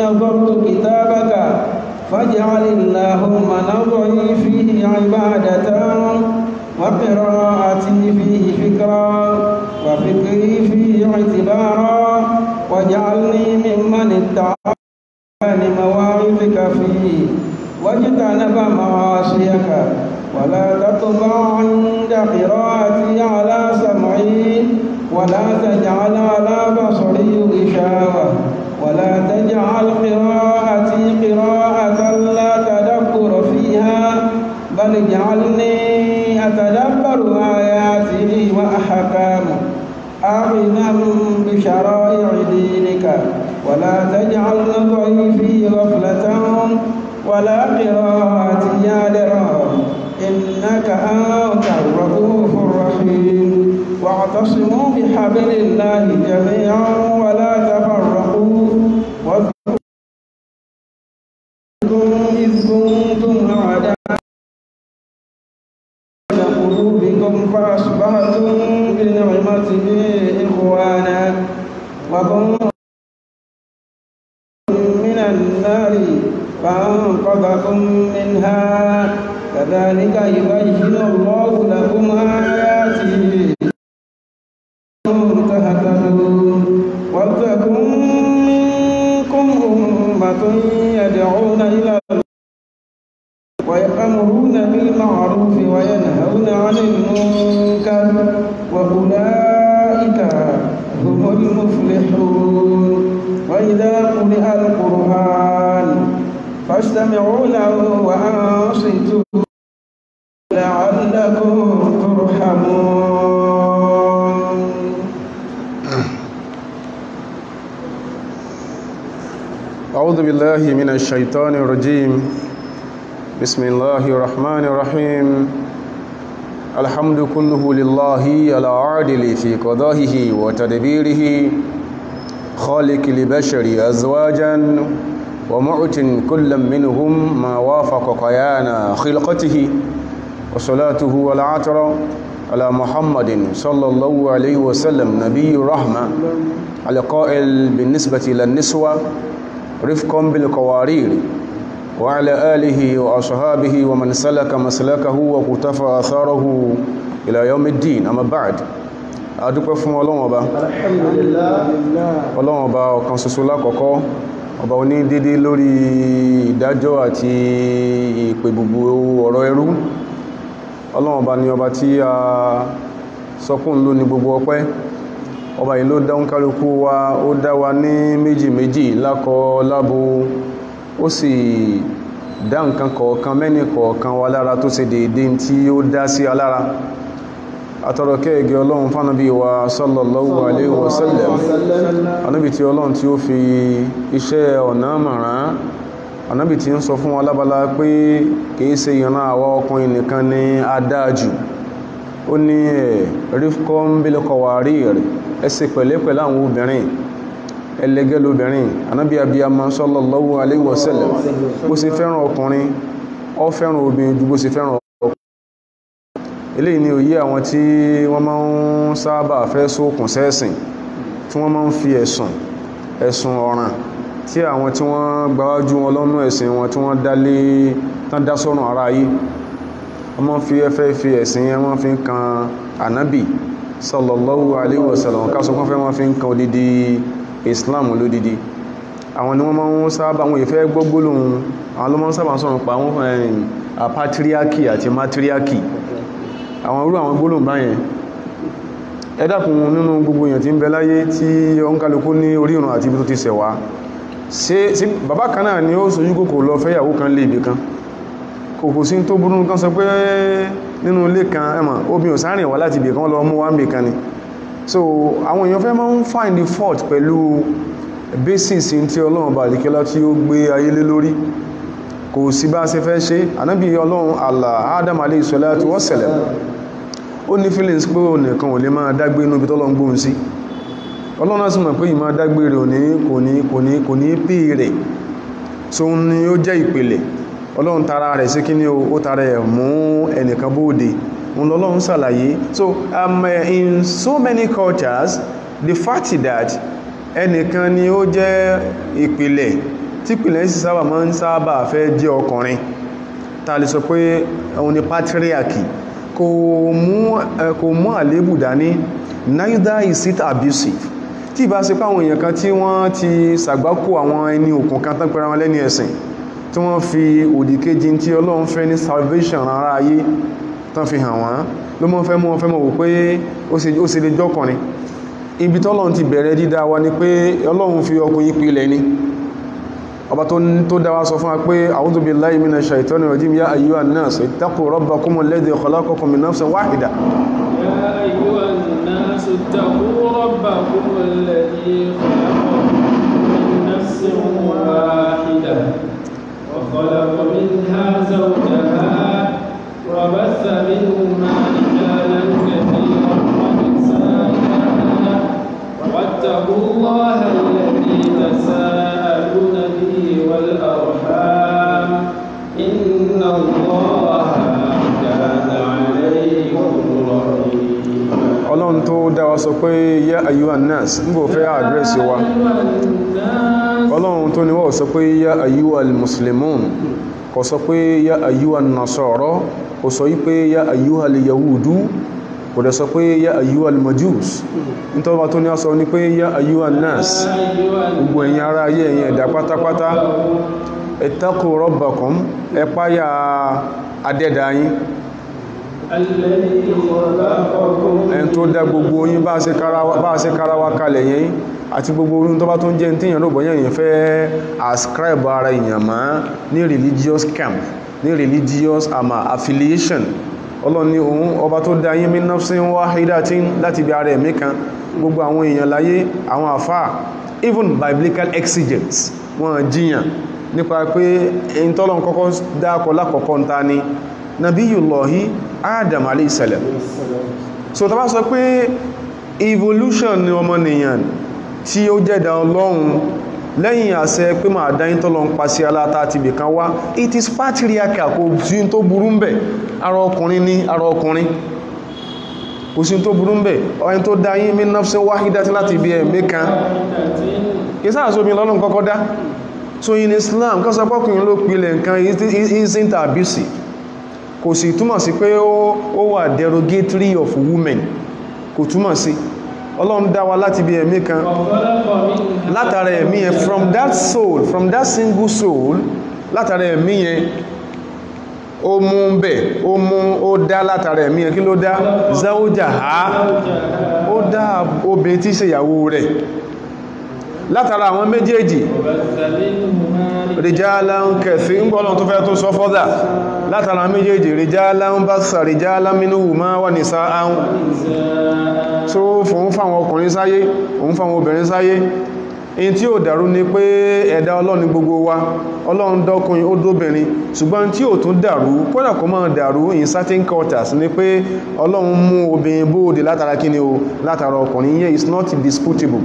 نظرت كتابك فاجعل اللهم نظري فيه عبادة وقراءتي فيه فكرا وفكري فيه اعتبارا واجعلني ممن اتبع لمواعظك فيه واجتنب معاصيك ولا تطبع عند قراءتي على سمعي ولا تجعل على بصري غشاوة ولا تجعل قراءتي قراءة لا تدبر فيها بل اجعلني أتدبر آياته وأحكامه آخذا بشرائع دينك ولا تجعل نظري في غفلة ولا قراءتي يادرا إنك أنت الرؤوف الرحيم واعتصموا بحبل الله جميعا ولا تفرقوا واذكروا إذ كنتم أعداء قلوبكم فأصبحتم بنعمته إخوانا وكنتم من النار فأنقذكم منها كذلك يبين الله لكم آياته تهتدون ولتكن منكم أمة يدعون إلى الله ويأمرون بالمعروف وينهون عن المنكر وأولئك هم المفلحون وإذا قرئ القرآن فاستمعوا له وأنصتوا لعلكم ترحمون. أعوذ بالله من الشيطان الرجيم. بسم الله الرحمن الرحيم. الحمد كله لله العادل في قضائه وتدبيره خالق لبشر أزواجا ومعت كل منهم ما وافق قيان خلقته وصلاته والعطر على محمد صلى الله عليه وسلم نبي الرحمة القائل بالنسبة للنسوة رفقا بالقوارير وعلى آله وأصحابه ومن سلك مسلكه وقتفى آثاره إلى يوم الدين. أما بعد adúpẹ́ fún Ọlọ́run Ọba Ọlọ́run Ọba ọ̀kan ṣoṣo lákọ̀ọ́kọ́ ọba oní dédé lórí ìdájọ́ àti ìpè gbogbo ọ̀rọ̀ ẹrú. Ọlọ́run Ọba ni ọba tí a sọkún ló ní gbogbo ọpẹ́. Ọba yìí ló dá oníkálukú wa, ó dá wa ní méjì méjì lákọ lábo, ó sì dá nǹkan kọ̀ọ̀kan mẹ́ni kọ̀ọ̀kan wa lára tó ṣe déédé tí ó dá sí alára. Àtọ̀rọ̀kẹ́ ẹgẹ́ Ọlọ́run fánàbí wa sallallahu alaihi wasallam, anábì tí Ọlọ́run tí ó fi iṣẹ́ ọ̀nà mọ̀ràn, anábì tí ń sọ fún wa lábala pé kìí ṣe ìran àwa ọkùnrin nìkan ni adájú. Ó ní rifqan bil qawarir, ẹ ṣe pẹ̀lẹ́pẹ̀lẹ́ àwọn obìnrin, ẹlẹ́gẹ́ lóbìnrin. Anábì abiyama sallallahu alaihi wasallam bó ṣe fẹ́ràn ọkùnrin ó fẹ́ràn obìnrin ju bó ṣe fẹ́ràn. Eléyìí ni òye àwọn tí wọ́n máa ń sábà fẹ́ sókùn sẹ́sìn, tí wọ́n máa ń fi ẹ̀sùn ọ̀ràn tí àwọn tí wọ́n gbáwájú wọn lọ́nà ẹ̀sìn wọn tí wọ́n dá sọ́nà ara ayé, wọ́n máa ń fi ẹ̀sìn yẹn wọ́n fi ń kan ànábì sallallahu alaihi wasallam, ká sọ fún wọ́n fi ń kan odidi Islam lódidi. Àwọn ni wọ́n máa ń sábà, wọn ìfẹ́ gbógbólóhùn, àwọn ló máa ń sábà sọ̀rọ̀ pa àwọn patriarchy àti matriarchy, àwọn irú àwọn gbólóhùn báyẹn. Ẹ dákun, nínú gbogbo èèyàn tí ń bẹ láyé tí oníkálukú ní orí ìrun àti ibi tó ti ṣẹ̀wá, sí bàbá kan náà ni ó sojú kòkò lọ fẹ́yàwó kan lé ibì kan, kò sí tó burú kan sọ pé nínú ilé kan ẹmọ̀ obìnrin ò sárìn wá láti ibì kan lọ mú wá ń bì kan ni. So àwọn èèyàn fẹ́ máa ń find the fault pẹ̀lú basis tí Ọlọ́run bá àdíkẹ́lá tí ó gbé ayé lé lórí. Kò sí bá ṣe fẹ́ ṣe. Ànábì Ọlọ́run Adam alayhi salatu wa salam, ó ní feelings pé òun nìkan ò lè máa dágbé inú ibi tọ́lọ́run gbóhùn sí. Ọlọ́run náà sì mọ̀ pé ìmá dágbé rẹ̀ kò ní pè rẹ̀, tó ní ó jẹ́ ìpìlẹ̀. Ọlọ́run tara rẹ̀ sí kí ní ó tara ẹ̀ mú ẹnìkan bóòdè, òun lọ́lọ́run ṣàlàyé. So in so many cultures, the fact that ẹnìkan ni ó jẹ́ ìpìlẹ̀ tí ìpìlẹ̀ sì sábà fẹ́ jẹ́ ọkùnrin ta lè sọ pé òun ni patriarchy kò mú àlébù dání, neither is it abusive. Tí ìbá ṣe pé àwọn èèyàn kan tí wọ́n ti ṣàgbákò àwọn ẹni òkun kan tán pẹ̀rẹ̀ wọn lẹ́ni ẹ̀sìn tí wọ́n fi òdì kejì tí Ọlọ́run fẹ́ ní salvation ara ayé tán fi hàn wọ́n ló mọ́ fẹ́ mọ́ wò pé ó ṣe lè jọ́kùnrin. Ibi tọ́lọ́run ti bẹ̀rẹ̀ dídá wa ni pé Ọlọ́run fi ọkùnrin pilẹ̀ ni. Ọba tó dá wa sọ fún wa pé a'udhu billahi minash shaitanir rajim ya ayyuhan nas ittaqu rabbakumul ladhi khalaqakum min nafsin wahida. يا أيها الناس اتقوا ربكم الذي خلقكم من نفس واحدة وخلق منها زوجها وبث منهما رجالا كثيرا ونساء واتقوا الله الذي تساءلون به والأرحام إن الله كان عليكم رقيبا. Ọlọ́run tó dá wa sọ pé ya ayyuhan nas nígbò fẹ́ àdírẹ́sì wa. Ọlọ́run tó ní wọ́n sọ pé ya ayyuhal muslimun, kò sọ pé ya ayyuhan nasara, kò sọ pé ya ayyuhal yahudu, kò dẹ̀ sọ pé ya ayyuhal majus. Nítorí wọ́n tó ní sọ ní pé ya ayyuhan nas, gbogbo ẹ̀yin ará ayé ẹ̀yin ẹ̀dá pátápátá, ittaqu rabbakum, ẹ páyà adẹ́dà yín. Ẹni tó dá gbogbo yín bá ṣe kára wa kalẹ̀ yẹn àti gbogbo orun tó bá tó ń jẹ́ tí èyàn ló bọ̀yẹ̀ èyàn fẹ́ ascribe ara èyàn mọ́ ní religious camp, ní religious affiliation. Ọlọ́run ní òun ọba tó dá yín min nafsin wahidatin láti bí ara ẹ̀mí kan. Gbogbo àwọn èèyàn láyé, àwọn àfáà, even biblical exegetes, wọ́n jiyàn nípa pé ẹni tọ́lọ́run kọ́kọ́ dákọ lákọ̀ọ́kọ́ ń ta ni Nabiyullahi Adam alayhi salam. So tá bá sọ pé evolution ni ọmọnìyàn tí ó jẹ́dà Ọlọ́run lẹ́yìn àṣẹ pé máa dáyín tọ́lọ́run pàṣẹ aláta ti bìkan wá, it is patriarchal, kò sí tó burú ń bẹ̀. Ara ọkùnrin ní ara ọkùnrin, kò sí tó burú ń bẹ̀. Ọ̀yìn tó dáyín min nafsin wahidatin láti bí ẹ̀mí kan, kì í sáà sómi lọ́lọ́run kọ́kọ́ dá. So in Islam kọ́ sọ pọ́kùnrin ló pilẹ̀ nǹkan isn't abusive, kò sì túmọ̀ sí pé ó wà derogatory of women, kò túmọ̀ sí. Ọlọ́run dá wa láti bí ẹ̀mí kan, látara ẹ̀mí yẹn, from that soul, from that single soul, látara ẹ̀mí yẹn ó mú bẹ̀, ó dá látara ẹ̀mí yẹn. Kí ló dá? Zawjaha, ó dá obìnrin tí ṣe ìyàwó rẹ̀. Látara àwọn méjèèjì rijalan kathira, ń bọ́lọ̀ tó fẹ́ tó sọ fọ́dá. Látara méjèèjì rijalan bassa rijalan minhuma wa nisaan, tó fún fáwọn ọkùnrin sáyé, òun fáwọn obìnrin sáyé. In tí ó dàrú ni pé ẹ̀dá Ọlọ́run ni gbogbo wa, Ọlọ́run dọ́kùnrin ó dóbìnrin, ṣùgbọ́n tí ó tún dàrú, kódà kó máa dàrú in certain cultures ni pé Ọlọ́run mú obìnrin bóòdì látara kíni o, látara ọkùnrin. Yẹn is not disputable,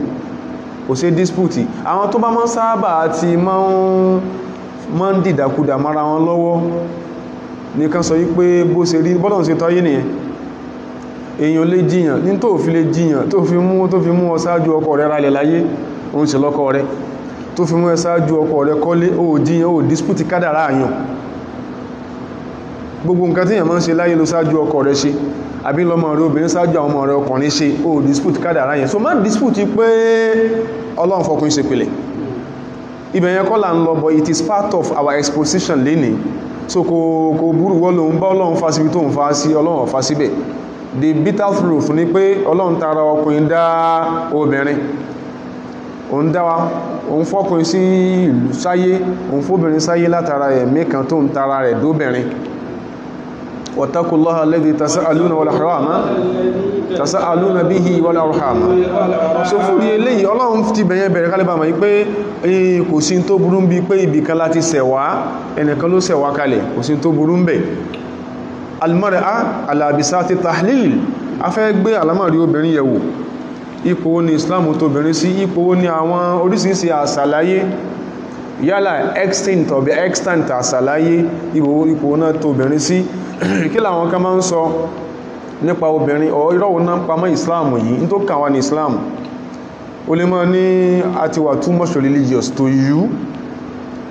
kò sí dispute. Àwọn tó bá máa ń sábà àti máa ń dìdàkudà mara wọn lọ́wọ́ nìkan sọ wípé bó ṣe rí bọ́lọ̀ ṣe tọ́yé nìyẹn. Èèyàn lè jiyàn ní tó fi lè jiyàn tó fi mú ọ sáájú ọkọ rẹ̀ ralẹ̀ láyé, òun ṣe lọ́kọ rẹ̀, tó fi mú ẹ sáájú ọkọ rẹ̀ kọ́lé, ó jiyàn, ó dispute kádàrá àyàn. Gbogbo nǹkan tí èèyàn máa ń ṣe láyé ló sáájú ọkọ rẹ̀ ṣe, àbí lọ́mọ rẹ̀ obìnrin sáájú àwọn ọmọ rẹ̀ ọkùnrin ṣe, ó dispute kádàrá yẹn. So má dispute pé Ọlọ́run fọkùnrin ṣe pìlẹ̀. Ibẹ̀ yẹn kọ́ là ń lọ, but it is part of our exposition lénìí. So kò burú wọ́n lòun bá Ọlọ́run fa síbi tó ń fa sí, Ọlọ́run fa síbẹ̀. The bitter truth ni pé Ọlọ́run tara ọkùnrin dá obìnrin, òun dá wa, òun fọ́kùnrin sí ìlú sáyé, òun fóbìnrin sáyé látara ẹ̀mí kan tó ń tara rẹ̀ dóbìnrin. wattaqullaha alladhi tasa'aluna wal arhama tasa'aluna bihi wal arhama. So fún eléyìí Ọlọ́run ti bẹ̀yẹn bẹ̀rẹ̀ kálẹ̀ bá mọ̀ pé kò sí tó burú bí pé ibìkan láti ṣẹ̀wá, ẹnìkan ló ṣẹ̀wá kalẹ̀, kò sí tó burú ń bẹ̀. Al-mar'a ala bisati tahlil, a fẹ́ gbé àlámọ̀rí obìnrin yẹ̀wò. Ipò ní Islam tó obìnrin sí, ipò ní àwọn oríṣiríṣi àṣàláyé, yálà extent or be extent àṣàláyé, ipò náà tó obìnrin sí. Kí làwọn kan máa ń sọ nípa obìnrin, ọ̀ ìrọ̀wọ̀ náà pamọ́ Islam yìí, ní tó kàn wá ní Islam. O lè máa ní a ti wà too much religious to you,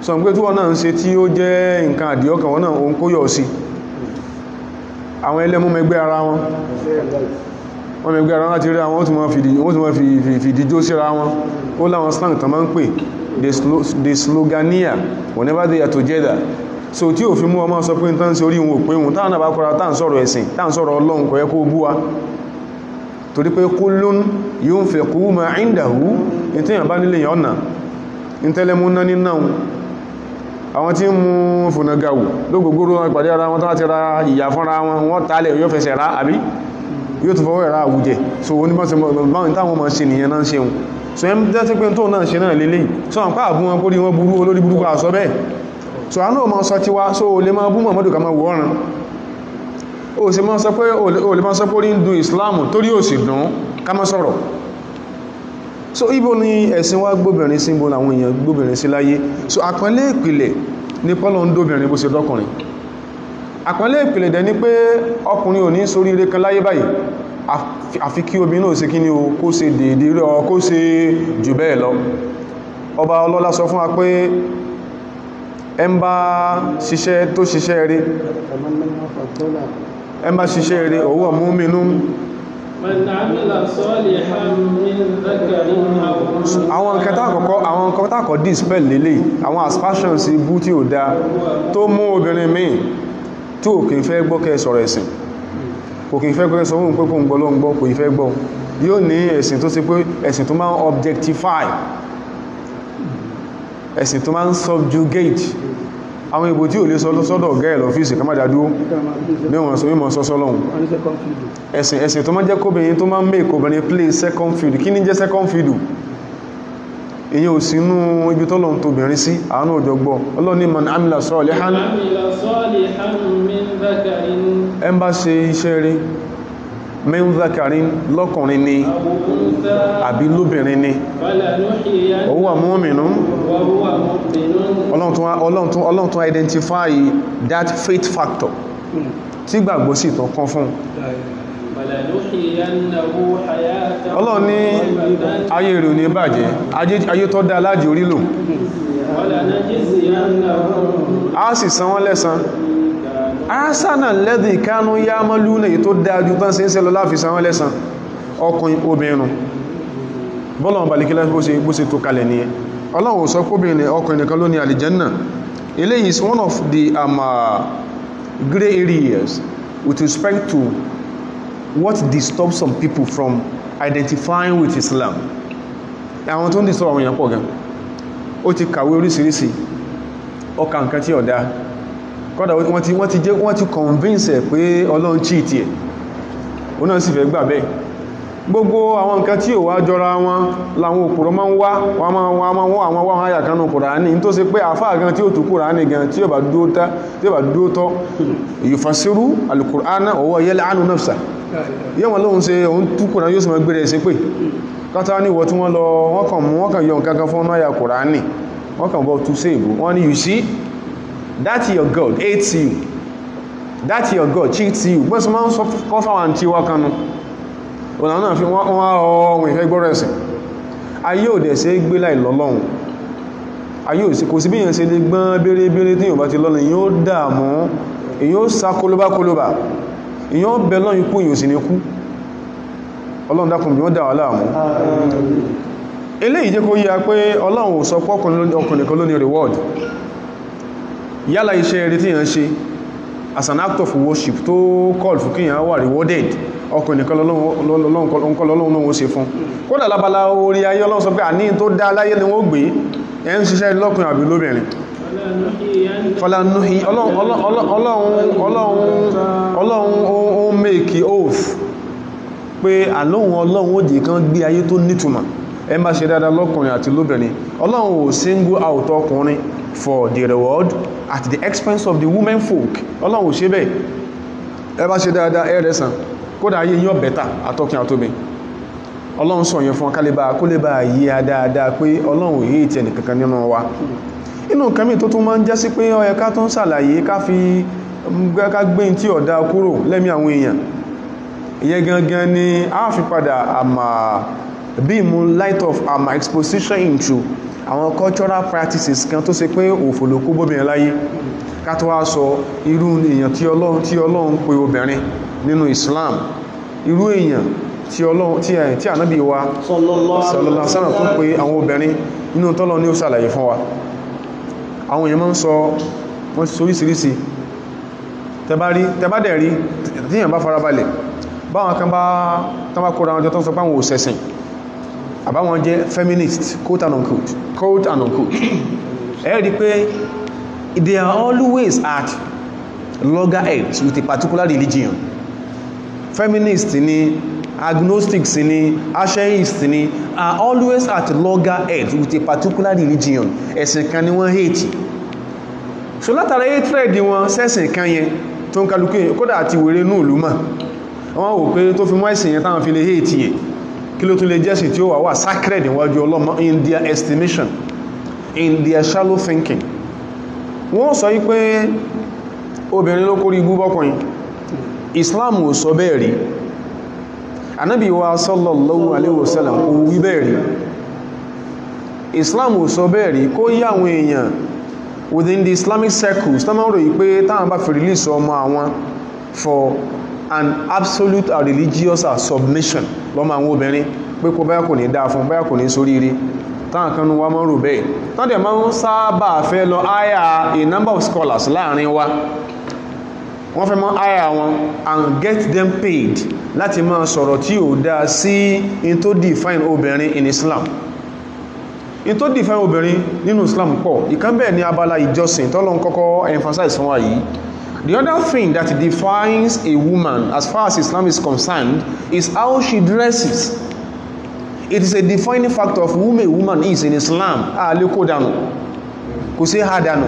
sọ pé tí wọ́n náà ń ṣe tí ó jẹ́ nǹkan àdíọ́kàn wọn náà òun kó yọ̀ sí àwọn ẹlẹ́mú mẹgbẹ́ ara wọn wọ́n mẹgbẹ́ ara wọn láti rí àwọn wọ́n tún máa fìdíjó síra wọn ó láwọn slang tán máa ń pè the slogania whenever they are together so tí ò fi mú ọmọ sọ pé tán sí orí wọn òpin wọn táwọn náà bá kọ́ra táà ń sọ̀rọ̀ ẹ̀sìn táà ń sọ̀rọ̀ Ọlọ́run kò yẹ kó bú wa torí pé kullun yunfiqu ma indahu ní tí yàn bá nílé yàn ọ̀nà ní tẹ́lẹ̀mú náà ní náà àwọn tí ń mú fònàgàwò lógógóró ìpàdé ara wọn tó ti ra ìyà fúnra wọn wọ́n tààlẹ̀ yóò fẹsẹ̀ rá àbí yóò tún fọwọ́ ẹ̀rá àwùjẹ so wọ́n ní báwọn táwọn ma ṣe nìyẹn náà ṣeun so ẹ jẹ́ tí pé tó náà ṣe náà lélẹ̀ so àwọn pàá bú wọn kórí wọn burú olórí burúkú àsọ bẹ́ẹ̀ so a náà ma sọ ti wá so o lè máa bú Muhammadu kama wọ́ ọ̀ràn o sì máa sọ pé o lè máa sọ pé orí ń du Islam torí ò sì dùn ká má sọ̀rọ̀ so ibo ni ẹ̀sìn wá gbóbìnrin sí ibo àwọn èèyàn gbóbìnrin sí láyé so àpẹẹlẹ ìpìlẹ̀ ní pọ́lọ̀ ń dóbìnrin bó ṣe dọ́kùnrin àpẹẹlẹ ìpìlẹ̀ dẹ̀ ní pé ọkùnrin ò ní sórí ire kan láyé báyìí àfi kí obìnrin náà ṣe kí ni o kó ṣe dèédé rẹ̀ ọ kó ṣe jù bẹ́ẹ̀ lọ ọba ọlọ́lá sọ fún wa pé ẹ ń bá ṣiṣẹ́ tó ṣiṣẹ́ rí ẹ ń bá ṣiṣẹ́ rí huwa mu'minun àwọn nǹkan tàkọ̀ dispel lélẹ̀ àwọn aspersions ibú tí ó dá tó mú obìnrin míì tí ò kìí fẹ́ gbọ́ kẹ́ sọ̀rọ̀ ẹ̀sìn kò kìí fẹ́ gbọ́ sọ́wọ́n pé kò ń gbọ́ ló ń gbọ́ kò ìfẹ́ gbọ́ yóò ní ẹ̀sìn tó sì pé ẹ̀sìn tó máa ń objectify ẹ̀sìn tó máa ń subjugate àwọn ìbò tí ò lè sọ sọ́dọ̀ ọ̀gá ẹ̀ lọ́fíìsì ká má dádúró ní wọ́n sọ mímọ̀ sọ́sọ́ lọ́hun ẹ̀sìn tó máa jẹ́ kóbìnrin tó máa ń make obìnrin play second field kí ní jẹ́ second field èyí ò sínú ibi tọ́lọ̀ tó bìnrin sí àánú òjò gbọ́ ọlọ́ni man amila salihan ẹ ń bá ṣe iṣẹ́ rí min dhakarin lọ́kùnrin ni àbí lóbìnrin ni huwa mu'minun Ọlọ́run tún identify that faith factor tí gbàgbọ́ sí tó kán fún Ọlọ́run ní ayé rẹ̀ ò ní bàjẹ́ ayé tó dá alájì orílò a sì san wọ́n lẹ́san asana lẹ́dì kánú yá mọ́lú náà tó dájú tán sí ń sẹ́lọ láfi san wọ́n lẹ́san ọkùnrin obìnrin bọ́lọ̀ balikila bó ṣe tó kalẹ̀ ní ẹ Ọlọ́run sọ kóbìnrin ọkùnrin nìkan ló ní àlìjẹ́nnà eléyìí is one of the gray areas with respect to what disturbs some people from identifying with Islam àwọn tó ń disturb àwọn èèyàn pọ̀ gan ó ti kàwé oríṣiríṣi ọkà nǹkan tí ọ̀dá kọ́dà wọ́n ti convince ẹ̀ pé Ọlọ́run cheat ẹ̀ ó náà sì fẹ́ gbà bẹ́ẹ̀ gbogbo àwọn nǹkan tí ò wá jọra wọn láwọn òpùrọ́ máa ń wá àwọn wọ́n àyà kanú Kùránì tó ṣe pé àfáà gan tí ó tó Kùránì gan tí ó bá dúó tọ́ yufasiru al-Qur'ana wa huwa yal'anu nafsa yẹ́wọ̀n lóhun ṣe òun tú Kùránì yóò sì máa gbé rẹ̀ sí pé kátà ní ìwọ̀ tí wọ́n kàn yọ nǹkan kan fún àyà Kùránì wọ́n kàn bọ́ tú sí ìbò wọ́n ní you see that your God hates you that your God cheats you gbọ́n sí máa ń sọ kọfàwà tí wá kanú ọ̀nà náà fi wọ́n ọ̀hún ìfẹ́ gbọ́rọ̀ ẹ̀sìn ayé ò dẹ̀ sí gbé láì lọ́lọ́run ayé ò sí kò sí bí èyàn ṣe lè gbọ́n bèrè tí yóò bá ti lọ́lọ́ yóò dààmú èyàn ó sá kólóbá èyàn bẹ lọ́yìn kú èyàn sì ní kú Ọlọ́run dákun bí wọ́n dà wà láàmú eléyìí jẹ́ kó yíya pé Ọlọ́run ò sọ pọ́kùnrin kan ló ní reward yálà iṣẹ́ eré tí yàn ṣe as an act of worship tó call fún kí yàn wà rewarded ọkùnrin kan lọ́lọ́run náà ó ṣe fún kódà lábala orí ayé Ọlọ́run sọ pé àní tó dá láyé ni wọ́n gbé ẹ̀ ń ṣiṣẹ́ lọ́kùnrin àbí lóbìnrin fọlánúhí Ọlọ́run ó make oath pé àlóhun Ọlọ́run ó jẹ́ kan gbé ayé tó nítumọ̀ ẹ má ṣe dáadáa lọ́kùnrin àti lóbìnrin Ọlọ́run ò single out ọkùnrin for the reward at the expense of the women folk Ọlọ́run ò ṣe bẹ́ẹ̀ ẹ bá ṣe dáadáa ẹ rẹ̀ san kódà ayé yíò bẹ̀ta àtọkùn àtóbi Ọlọ́run sọ yẹn fún kó lè bá yí a dáadáa pé Ọlọ́run yìí tí ẹni kankan nínú wa inú kẹmí tó tún máa ń jẹ́ sí pé ó yẹ ká tún ṣàlàyé ká gbé tí ọ̀dá kúrò lẹ́mí àwọn èèyàn ìyẹn gangan ni a fi padà àmà beam light of my exposition into àwọn cultural practices kan tó ṣe pé òfòlòkú bóbìnrin láyé ká tó wá sọ irú èèyàn tí Ọlọ́run pè obìnrin nínú Islam, irú èèyàn tí Ọlọ́run tí ànábì wa sallallahu alaihi wasallam tó pè àwọn obìnrin nínú tọ́lọ ní ó ṣàlàyé fún wa. Àwọn èèyàn máa ń sọ wọ́n sí oríṣiríṣi tẹbá dẹ̀ rí tíyàn bá farabalẹ̀ báwọn kan bá kóra wọn jọ tó ń sọ pé àwọn òṣẹ̀sìn àbáwọn jẹ́ feminist quote and unquote ẹ rí pé they are always at loggerheads with a particular religion. Feminist ni, agnostics ni, atheists ni are always at loggerheads with a particular religion. Ẹ̀sìn kan ni wọ́n hate. So látara hatred wọn sẹ́sìn kan yẹn tó ń kálukú yẹn kódà àti wèrè inú ìlú mà wọ́n wò pé tó fi mọ́ ẹ̀sìn yẹn táwọn fi lè hate yẹn kí ló tún lè jẹ́sìn tí ó wà sacred níwájú Ọlọ́run in their estimation, in their shallow thinking. Wọ́n sọ wípé obìnrin ló kórí ibú bọ́kùnrin. Islam ò sọ bẹ́ẹ̀ rí. Ànábì wa sallallahu alaihi wasallam kò wí bẹ́ẹ̀ rí. Islam ò sọ bẹ́ẹ̀ rí kó yí àwọn èèyàn within the Islamic circles tó máa ń ròyìn pé táwọn bá fi release ọmọ àwọn for an absolute religious submission lọ́mọ àwọn obìnrin pé kó báyà kò ní dáa fún báyà kò ní sóríire táwọn kan ní wá mọ́ rò bẹ́ẹ̀ tán dẹ̀ máa ń sábà fẹ́ lọ áyà a number of scholars láàrin wa wọ́n fẹ́ mọ́ áyà wọn and get them paid láti máa sọ̀rọ̀ tí ò dá sí in tó define obìnrin in Islam. In tó define obìnrin nínú Islam pọ̀ ìkan bẹ́ẹ̀ ní abala ìjọsìn tọ́lọ́n kọ́kọ́ emphasize fún wa yìí. The other thing that defines a woman as far as Islam is concerned is how she dresses. It is a defining factor of whom a woman is in Islam. Lè kó dànù kò sí ha dànù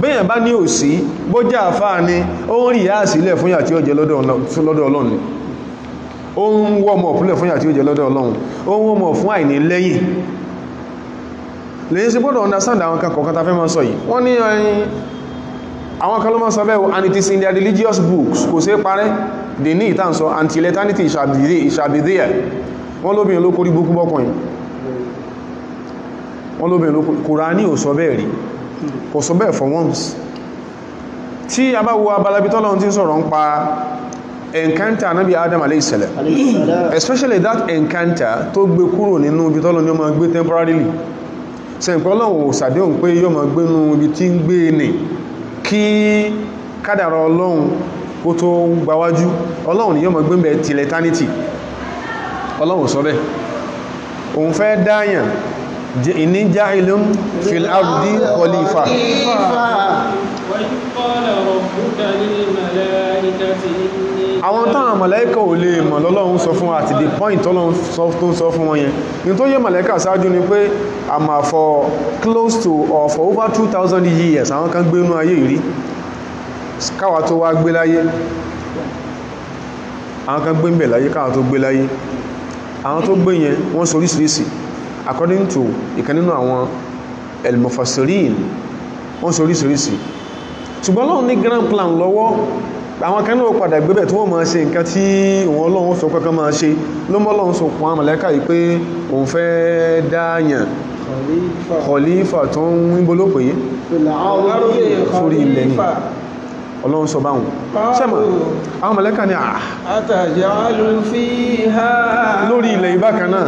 bẹ́yàn bá ní òsí bójá àfáà ní ó ń rí ìyá sílẹ̀ fún yàtí ó jẹ lọ́dọ̀ Ọlọ́run ni ó ń wọ́mọ̀ púlẹ̀ fún yàtí ó jẹ lọ́dọ̀ Ọlọ́run ó ń wọ́mọ̀ fún àìní lẹ́yìn lẹ́yìn sí gbọ́dọ̀ understand àwọn kan kọ̀ọ̀kan ta fẹ́ máa sọ yìí wọ́n ní àwọn kan ló máa sọ bẹ́ẹ̀ and it is in their religious books kò sí parẹ́ they ní ìtàn sọ until eternity it shall be there. Wọ́n lóbìnrin ló kórí búkú bọ́kùnrin wọ́n lóbìnrin ló Kùránì ò sọ bẹ́ẹ̀ rí kò sọ bẹ́ẹ̀ for once. Tí a bá wo abalabi tọ́lọ́run tí ń sọ̀rọ̀ ń pa encounter Ànábì Adam alayhi salam, especially that encounter tó gbé kúrò nínú ibi tọ́lọ́run yóò máa gbé temporarily sẹ́ǹpẹ́ Ọlọ́run ò sàdéhùn pé yóò máa gbé nínú ibi tí ń gbé ní kí kádàrá Ọlọ́run kó tó gbáwájú Ọlọ́run ni yóò máa gbé bẹ̀ till eternity. Ọlọ́run sọ bẹ́ẹ̀ òun fẹ́ dáyàn inni ja'ilun fil ardi khalifa. Àwọn táwọn màláíkà ò lè mọ̀ lọ́lọ́run sọ fún àti the point Ọlọ́run tó sọ fún wọn yẹn ní tó yẹ màláíkà ṣáájú ni pé àmà for close to or for over 2000 years àwọn kan gbé inú ayé ìrí káwà tó wá gbé láyé àwọn kan gbé ń bẹ̀ láyé káwà tó gbé láyé àwọn tó gbé yẹn wọ́n sọ oríṣiríṣi according to ìkan nínú àwọn el-mufassirin wọ́n sọ oríṣiríṣi ṣùgbọ́n Ọlọ́run ní grand plan lọ́wọ́ àwọn kan náà padà gbébẹ̀ tí wọ́n máa ṣe nǹkan tí òun Ọlọ́run sọ kankan máa ṣe ló mọ́ Ọlọ́run sọ fún àmàlẹ́kà yìí pé òun fẹ́ dáyàn khalifa tó ń wíbó ló pè é sórí ilẹ̀ ni Ọlọ́run sọ báhùn ṣẹ́mà àwọn mọ̀lẹ́kà ní atajalu fiha lórí ilẹ̀ ìbákan náà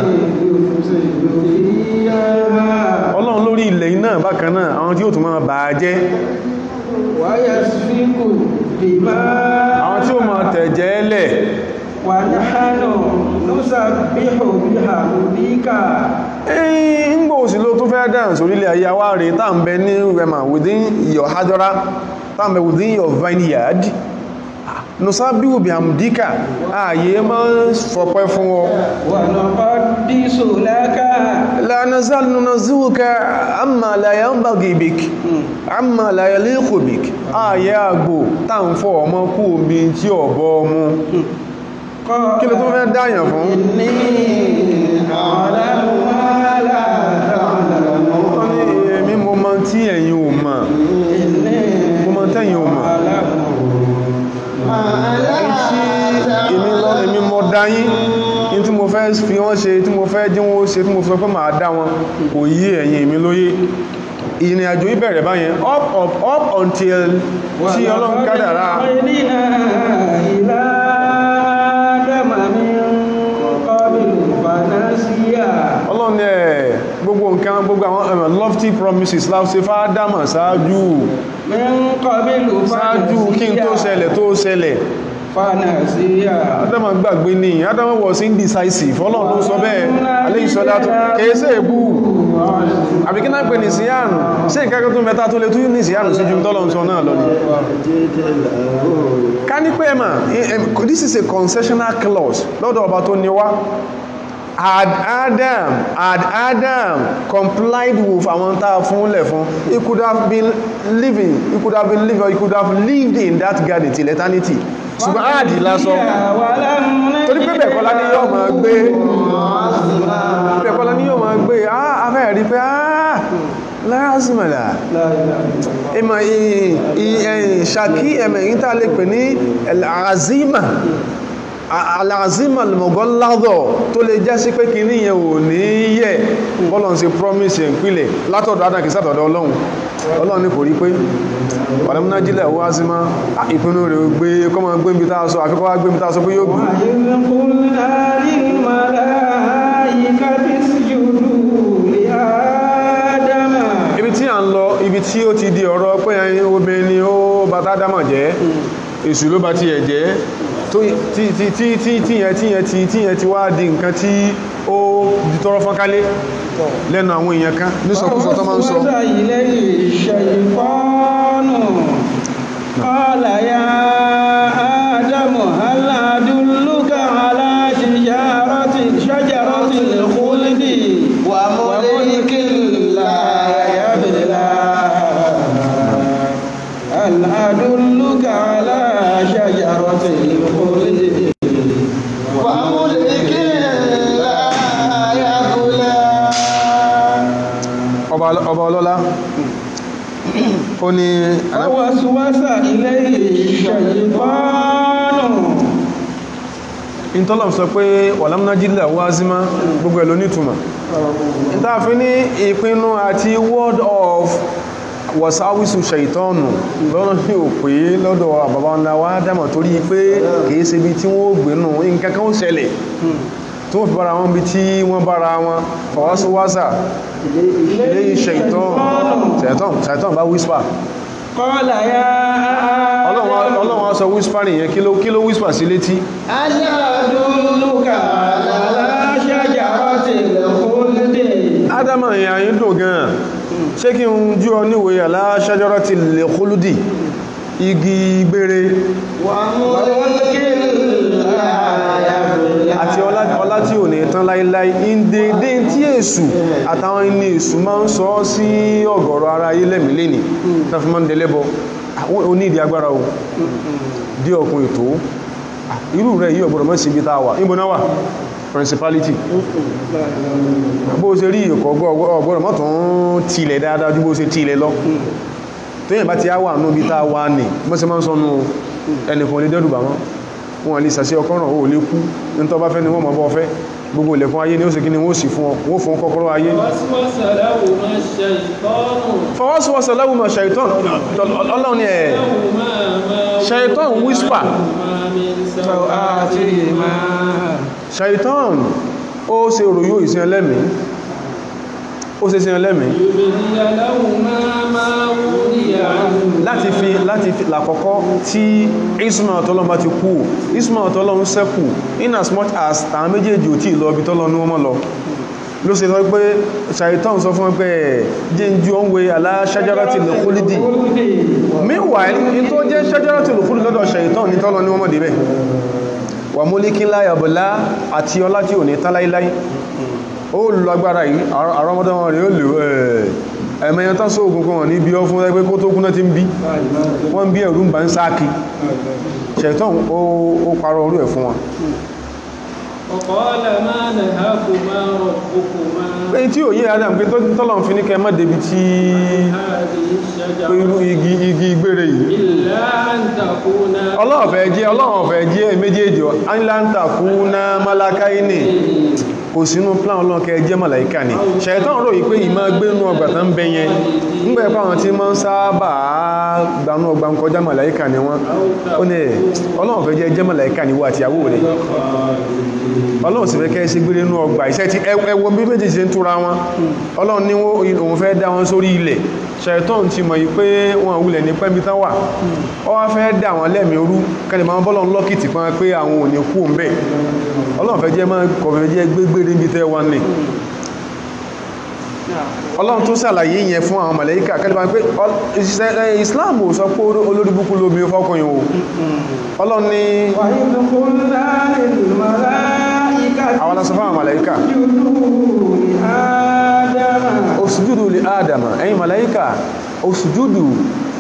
Ọlọ́run lórí ilẹ̀ iná bákan náà àwọn tí ó tún máa bà jẹ́ wa yasfiku dima àwọn tí ó máa tẹ̀jẹ́ lẹ̀ wa nahnu nusabbihu bihamdika ń gbò sí ló tó fẹ́ dáhùn sórílẹ̀ ayé awáre tá ń bẹ ní rema within your hajjara tá ń bẹ within your vineyard nusabihu bihamdika ààyè máa ń fọpẹ́ fún ọ wa nuqaddisu laka la nazal nunazuka amma la yanbaghi bik amma la yaliqu bik ààyè àgbò tá ń fọ ọmọ kú omi tí ọ̀bọ mú kí ló tó fẹ́ dáyàn fún èmi mo mọ̀ tí ẹ̀yin ò mọ̀ mo mọ̀ tẹ́yin ò mọ̀ èmi mọ̀ dáyín in tí mo fẹ́ fi wọ́n ṣe tí mo fẹ́ jí ṣe tí mo fi sọ pé màá dá wọn kò yí ẹ̀yin mi lóye ìrìn àjò ìbẹ̀rẹ̀ báyẹn up until tí Ọlọ́run kádàrá Ọlọ́run gbogbo nǹkan gbogbo àwọn lofty promises láti fáádámà ṣáájú kí n tó ṣẹlẹ̀ Adama gbàgbé ní Adama was indecisive Ọlọ́run ló sọ bẹ́ẹ̀ alayhi salatu kèése èbú àbíkí náà pè ní síyànù sí ìkẹ́kẹ́ tó mẹ́ta tó lè tó ní síyànù sí ju tọ́lọ́run sọ náà lọ ní ká ní pé ẹ̀mà this is a concessional clause lọ́dọ̀ ọba tó ní wá had Adam complied with àwọn tàà fún lẹ̀ fún he could have lived in that garden till eternity ṣùgbọ́n ààdì lásọ torí pé bẹ̀kọ́lá ní yóò máa gbé afẹ́ rí pé lárásìmọ̀lá ẹmọ̀ ṣàkí ẹmọ̀ yí tàà lè pè ní al-azima al-mughalladha tó lè jẹ́ sí pé kí ní yẹn ò ní yẹ bọ́lọ̀ sí promise yẹn pílẹ̀ látọ̀dọ̀ adáki sátọ̀dọ̀ Ọlọ́run ní kò rí pé wàlámúná jílẹ̀ wá sí máa ìpinnu rẹ̀ gbé kọ́mọ gbé ibi tá sọ àfikọ́ wá gbé ibi tá sọ pé yóò gbé ibi tí a ń lọ ibi tí ó ti di ọ̀rọ̀ pé obìnrin ni ó bàtà dámọ̀ jẹ́ èṣù ló bá ti ẹ̀ jẹ́ tíyẹn ti wá di nǹkan tí ó di tọrọ fọ́nkálé lẹ́nu àwọn èèyàn kan ní sọkúsọ tó máa ń sọ qala ya Adamu hal adulluka ala shajaratil khuldi wa mulkin la yabla hal adulluka ala shajaratil khuldi wa mulkin la yabla ọba ọlọ́lá ó ní waswasa ilayhi shaytanu ìtọ́lọ̀ sọ pé wàlámúná jílẹ̀ wázímá gbogbo ẹ̀ ló nítumọ̀ ìtàfí ní ìpinnu àti word of wasawisu ṣaitọ́nù lọ́nà ní ò pé lọ́dọ̀ àbàbá ńlá wá dámọ̀ torí pé kìí ṣe bí tí wọ́n gbénú nǹkan kan ó ṣẹlẹ̀ tí wọ́n fi bára wọn bí tí wọ́n bára wọn fọwọ́sowọ́sà ilé ṣaitọ́n bá whisper qala ya Ọlọ́run sọ whisper nìyẹn kí ló whisper sí létí hal adulluka ala shajaratil khuldi Ádámà ìyàyín dùn gan ṣé kí n jú ọ níwèé ala shajaratil khuldi igi gbére àti ọlá tí ò ní tán láíláí ìdèdè tí èṣù àtàwọn ilé èṣù máa ń sọ sí ọ̀gọ̀rọ̀ ara ayé lẹ́mìlẹ́ ní tàbí máa ń dẹlẹ́bọ onídìí agbára o dí ọkùn ètò irú rẹ̀ yí ọ̀gbọ̀rọ̀ mọ́ sí ibi táwà níbo náà wà principality bó ṣe rí ìkọ̀ ọ̀gbọ̀rọ̀ mọ́ tún tilẹ̀ dáadáa ju bó ṣe tilẹ̀ lọ tó yẹn bá ti á wà ní ibi táwà ní mọ́ sí máa ń sọnù ẹnìkan lè dẹ́rùbà wọn lè sàṣẹ ọkọ̀ràn ó lè kú ní tó bá fẹ́ ni wọ́n mọ̀ bọ́ fẹ́ gbogbo ilẹ̀kùn ayé ni ó sì kí ni wọ́n sì fún ọ wọ́n fún kọ́kọ́rọ́ ayé fọwọ́sowọ́sọ lẹ́wùmọ̀ ṣàìtọ́n ọlọ́run ẹ̀ ṣàìtọ́n whisper ṣàìtọ́n ó ṣe òròyó ìsin ẹlẹ́mìí láti fi lákọ̀ọ́kọ́ tí Ismail tọ́lọ́n bá ti kú Ismail tọ́lọ́n sẹ́kù in as much as tàà méjèèjì ò tí lọ bí tọ́lọ́n ní wọ́n mọ́ lọ ló ṣe sọ pé Ṣàìtán sọ fún pé jẹ́njú ọ̀nwé ala shajaratil khuldi meanwhile in tó jẹ́ shajaratil khuldi lọ́dọ̀ Ṣàìtán ní tọ́lọ́n ní wọ́n mọ́ débẹ̀ wa mulkin la yabla àti ọlá tí ò ní tán láíláí ó lọ agbára yìí àrọ́mọdé wọn rẹ̀ ó lè ẹ̀mẹ̀yàn tán sóògùn kan wọ̀n ní bí ọ fún ẹgbẹ́ kó tó kúnná ti ń bí wọ́n bí ẹ̀rù ń bá ń sáàkì Ṣàìtán ó parọ́ orú ẹ̀ fún wọn pé tí ò yí Adam pé tọ́lọ̀ fi ní kẹ mọ́ débi tí igi gbére yìí Ọlọ́run fẹ́ jẹ́ méjèèjì ńlá ń takuna malakaini kò sínú plan Ọlọ́run kẹ́ jẹ́ màláíkà ni ṣàìtàn rò yí pé ìmọ̀ gbénú ọgbà tán bẹ yẹn nígbà ẹ̀pá àwọn tí máa ń sábà gbanú ọgbà ń kọjá màláíkà ni wọ́n ó ní Ọlọ́run fẹ́ jẹ́ màláíkà ni wọ́n àtìyàwó rẹ̀ Ọlọ́run sì fẹ́ kẹ́ ṣe gbére nú ọgbà iṣẹ́ tí ẹwọ bí méjì ṣe ń túra wọn Ọlọ́run ní òun fẹ́ dá wọn sórí ilẹ̀ ṣàìtàn ti mọ̀ yí pé wọn wulẹ̀ ní pẹ́mí tán wà ó wá fẹ́ dá wọn lẹ́mìí orú kẹ́lẹ̀ máa bọ́lọ̀ lọ́kìtì kan pé àwọn ò ní kú ń bẹ̀ Ọlọ́run fẹ́ jẹ́ máa kọ̀fẹ́ jẹ́ gbégbére níbi tẹ́ wọn ní Ọlọ́run tó ṣàlàyé yẹn fún àwọn màláíkà kẹ́lẹ̀ máa pé Islam ò sọ pé olórí búkú lómi fọ́kùnrin o Ọlọ́run ní àwọn aláṣọ fún àwọn màláíkà òsùjúdù lè Ádámà ẹ̀yin màláíkà òsùjúdù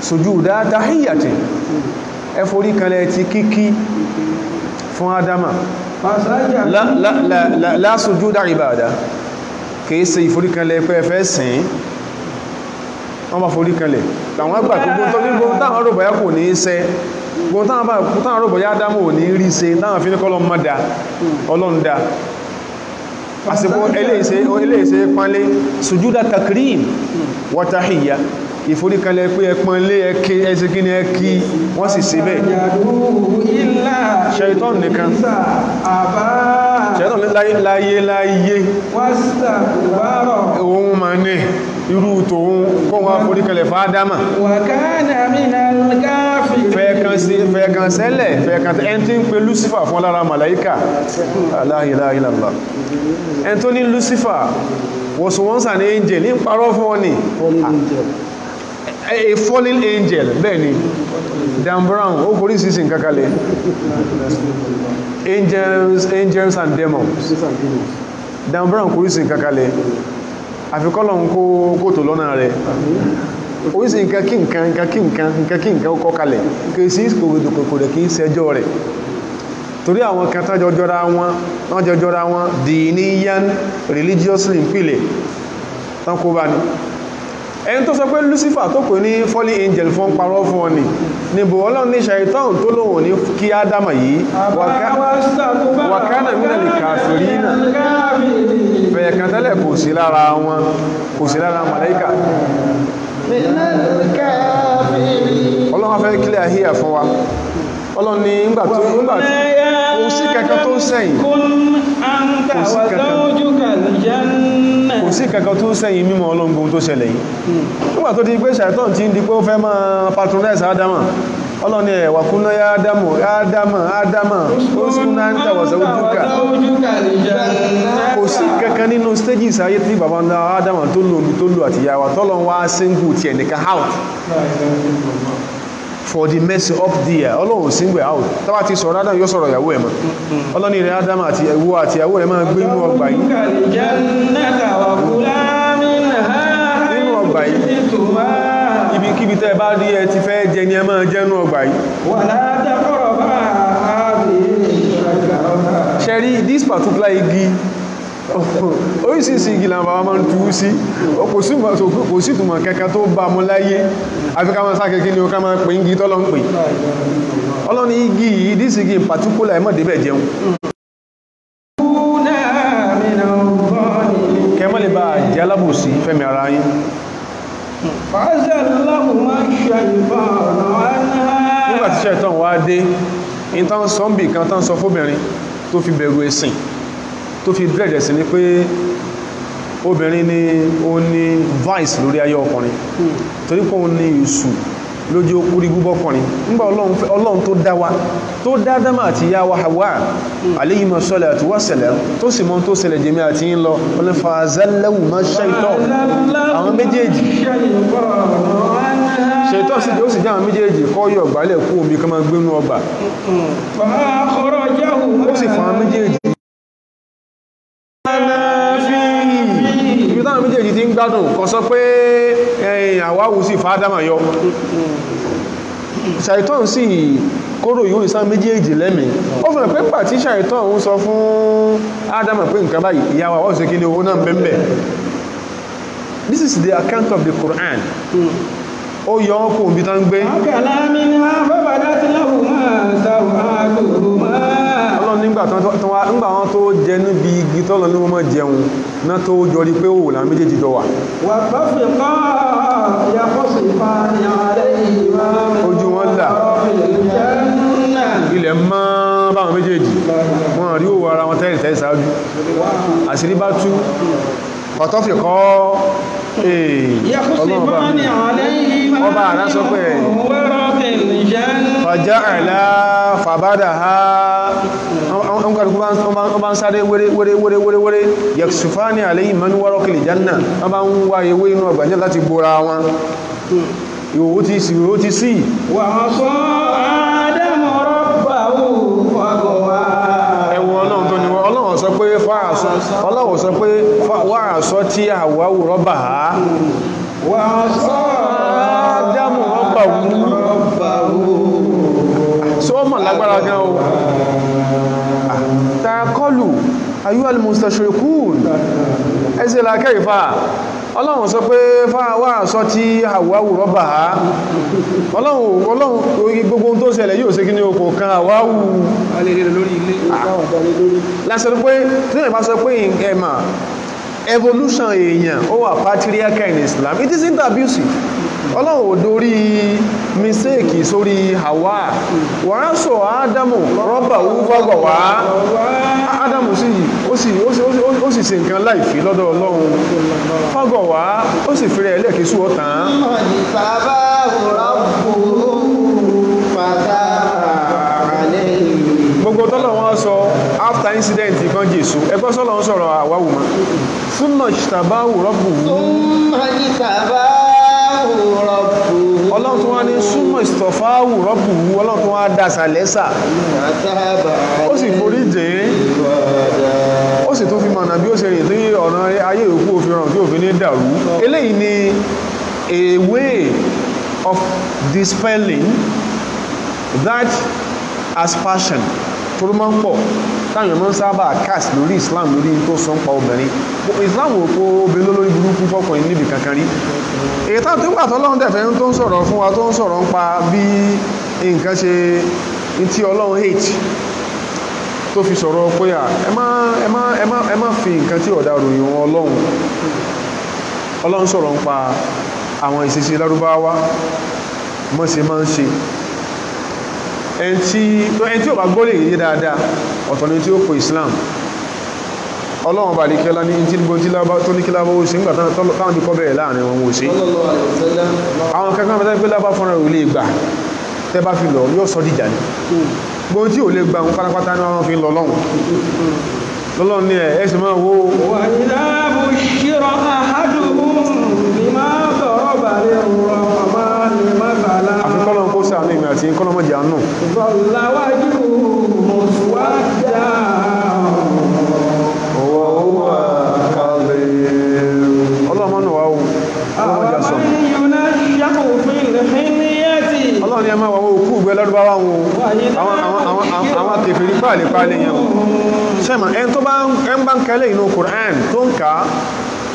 sùjúdà tahiyyati ẹ forí kanlẹ̀ ti kíkí fún Ádámà la sùjúdà ìbádà kìí ṣe ìforíkanlẹ̀ pé ẹfẹ́ sìn wọ́n bá foríkanlẹ̀ àwọn àgbà tó gbogbo táwọn rọ̀bọ̀yá kò ní ṣe gbogbo táwọn rọ̀bọ̀yá Ádámù ò ní rí ṣe táwọn fi ní kọ́lọ̀ mọ́dá ọlọ́ndá àsìkò eléèṣe pánlé sùjúdà takrim wa tahiyya ìforíkanlẹ̀ pé ẹpọnlé ẹkẹ ẹsìkí ní ẹkí wọ́n sì sí bẹ́ẹ̀ ṣẹ̀tọ́n nìkan ṣẹ̀tọ́n láyé ohun ma ní irú tòun kọ́ wọn foríkanlẹ̀ fáádámà fẹ́ẹ̀kan sẹ́lẹ̀ fẹ́ẹ̀kan ẹn tí ń pe Lucifer fún lára màláíkà la ilaha illallah ẹn tó ní Lucifer was once an angel ní parọ́ fún ọ ní a fallen angel bẹ́ẹ̀ ni Dan Brown ó borí sísìn kakalẹ̀ angels and demons Dan Brown kò rí sí kakalẹ̀ àfikọ́lọ̀ ń kó tó lọ́nà rẹ̀ orísìí nǹkan kọ́ kalẹ̀ kìí sí kò rẹ̀ kìí ṣẹjọ́ rẹ̀ torí àwọn kan tán jọjọra wọn diniyan religiously pìlẹ̀ tán kó bá ní ẹni tó sọ pé Lucifer tó pè ní fallen angel fún parọ́ fún ọ níbo Ọlọ́run ní ṣàìtàn tó lóhùn ní kí Ádámà yìí wàkánà mínà lè kàfìrí náà fẹ̀yẹ̀kan tẹ́lẹ̀ kò sí lára màláíkà Ọlọ́run fẹ́ kílẹ̀ àhíyà fún wa Ọlọ́run ní ìgbà kò sí kankan tó sẹ́yìn kò sí kankan tó sẹ́yìn mímọ̀ Ọlọ́run tó ṣẹlẹ̀ yìí nígbà tó di pé ṣàìtàn tí ń di pé ó fẹ́ máa patronize Ádámà Ọlọ́run ní ẹ̀wà kúnná yá Ádámà ó súnná ń tàwàsá ojúkà kò sí kankan nínú stages ayé tí bàbá ńlá Ádámà tó lò omi tó lò àti yàwà tọ́lọ̀ wá single ti ẹnìkan out for the mercy up there Ọlọ́run single out tàbá ti sọ̀rọ̀ Ádámà yóò sọ̀rọ̀ ìyàwó ẹ̀ mọ́ Ọlọ́run rẹ̀ Ádámà àti ìyàwó rẹ̀ máa gbé inú ọgbà yìí nínú ọgbà yìí ibikíbi tẹ́ bá rí ẹ ti fẹ́ jẹ ní ẹ máa jẹ́nú ọgbà yìí ṣẹ́rí this particular igi oríṣìíṣìí igi làwọn bàbá máa ń tú sí kò sí túnmọ̀ kẹ́kẹ́ tó bá mọ́ láyé àfi ká máa sákẹ́kẹ́ ní o ká máa pè ń igi tọ́lọ́ ń pè Ọlọ́ni igi yìí this igi in particular ẹmọ́ débẹ̀ jẹun kẹmọ́ lè bá jẹ́ alábòsí fẹ́mi ara yín nígbàtí ṣẹ̀tàn wá dé ìtàn sọ́mbì kan tán sọ fóbìnrin tó fi bẹ̀rù ẹ̀sìn tó fi bẹ̀rẹ̀ sí ní pé obìnrin ni ó ní vice lórí ayé ọkùnrin torí pé ó ní ìṣù lójú okúrí gbúbọ́kùnrin nígbà Ọlọ́run tó dá wa tó dá Ádámà àti ìyá wa Hawa alayhima salatu wa salam tó sì mọ́ tó ṣẹlẹ̀ jẹ́mí àti ń lọ fàzálẹ́wù má ṣẹ́ìtọ́ àwọn méjèèjì ṣètọ́ sí ó sì jẹ́ àwọn méjèèjì kọ́ yọ gbálẹ̀ kú omi kan máa gbénú ọgbà ó sì fún àwọn méjèèjì ibi táwọn méjèèjì ti ń gbádùn kò sọ pé àwáwù sí fàádámà yọ ṣàìtọ́n sí kóró yóò ìsá méjèèjì lẹ́mí ó fẹ́ pé pàtí ṣàìtọ́n ń sọ fún Ádámà pé nǹkan báyìí ìyàwó àwọn òsèkí ní owó náà bẹ́m̀bẹ̀ this is the account of the Quran ó yọ ọkọ̀ òbí tán gbé Ọlọ́run nígbà wọn tó jẹ níbi igi tọ́lọ ní wọ́n mọ́ jẹun náà tó jọ rí pé òwò làwọn méjèèjì jọ wà وطفقا يخصفان عليهما من ojú wọn là الجنة ilẹ̀ mọ́ báwọn méjèèjì wọ́n rí òwò ara wọn tẹ́rì tẹ́rì sáájú àṣírí bá tú ọ̀tọ́fìkọ́ يخصفان عليهما ọba àrá sọ pé من ورق الجنة fàjá àìlá fàbádà ha wọ́n kàrùkú bá ń sáré wéré yẹ̀sùfáàní àlẹ́yìn mẹ́nu wọ́rọ́kìlì jánà wọ́n bá ń wá ewé inú ọgbàjẹ́ láti bóra wọn ìwò ti sí وعصى آدم ربه فغوى ẹwọ ọlọ́run tó ní ọlọ́run sọ pé wàásọ tí àwáwù rọ́bà ha وعصى ádámù rọ́bà wú sọ́mọ̀ lágbára gan o tàkọlù ayúwàlì mustashirikun ẹsẹ̀ lákẹ́ ìfà ọlọ́run sọ pé wà sọ tí àwáwù rọ́bà á ọlọ́run gbogbo tó ṣẹlẹ̀ yóò ṣe kí ní okò kan àwáwù lásán pé tí wọ́n bá sọ pé ẹ̀mà evolution èèyàn ó wà patriarchal in Islam it isn't abusive ọlọ́run ò dórí mistake sórí Hawa wọ́n sọ Ádámù rọ́bà wú fọ́gọ̀ wá Ádámù ó sì ṣe nǹkan láìfí lọ́dọ̀ ọlọ́run fọ́gọ̀ wá ó sì fẹ́rẹ̀ ẹlẹ́kìsú ọ̀tàn gbogbo tọ́lọ̀ wọ́n sọ after incident kan Jésù ẹgbọ́ sọ́lọ̀ ń sọ̀rọ̀ àwáwù ma súnmọ̀ ṣtàbáwù rọ́bù ọlọ́run tó wá ní súnmọ̀ ìstọ̀fáwù rọ́bù ọlọ́run tó wá dásà lẹ́sà ó sì forí jẹ́ ó sì tó fi mọ̀nà bí ó ṣe rìn tí ọ̀nà ayé òkú òfin ràn tí òfin ní dàrú eléyìí ni a way of dispelling that aspersion tó máa ń pọ̀ táwọn èèyàn máa ń sábà cast lórí Islam lórí tó sọ ń pa obìnrin Islam ò kó obìnrin lórí burúkú fọ́kùnrin níbi kankan rí èyí táwọn tó pàtó Ọlọ́run dẹ̀fẹ́ tó ń sọ̀rọ̀ fún wa tó ń sọ̀rọ̀ ń pa bí nǹkan ṣe tí Ọlọ́run hate tó fi sọ̀rọ̀ pé ẹ má fi nǹkan tí ọ̀dà ròyìn wọn Ọlọ́run sọ̀rọ̀ ń pa àwọn ìṣesí Lárúbáwá mọ́sẹ̀ máa ń ṣe ẹni tí ó bá gbọ́ lè yé dáadáa ọ̀tọ̀ ni tí ó pè Islam Ọlọ́run bá lè kẹ́lá ní tí tó ní kí lábọ́ ó sí nígbà táwọn bí kọ́ bẹ̀rẹ̀ láàrin wọn ó sí àwọn kankan mẹ́ta pé lábá fọ́nà ò lè gbà tẹ́ bá fi lọ yóò sọ dìjà ní gbogbo tí ò lè gbà wọn pátápátá ní wọn fi lọ lọ́lọ́run ní ẹ̀ẹ́sì máa wo àfikọ́lọ́n kó sáà ní ìmẹ̀ àti kọ́lọ́mọ́jì àánú ọlọ́mọ́nù wá ohun ọlọ́mọ́jà sọ ọlọ́run ni ẹ máa wọ́n òkú ìgbẹ́ lọ́dúnbáwá wọn àwọn akẹfẹ̀rí pàálẹ̀ yẹn ṣẹ́mà ẹn tó bá ń kẹ́lẹ̀ inú Quran tó ń ká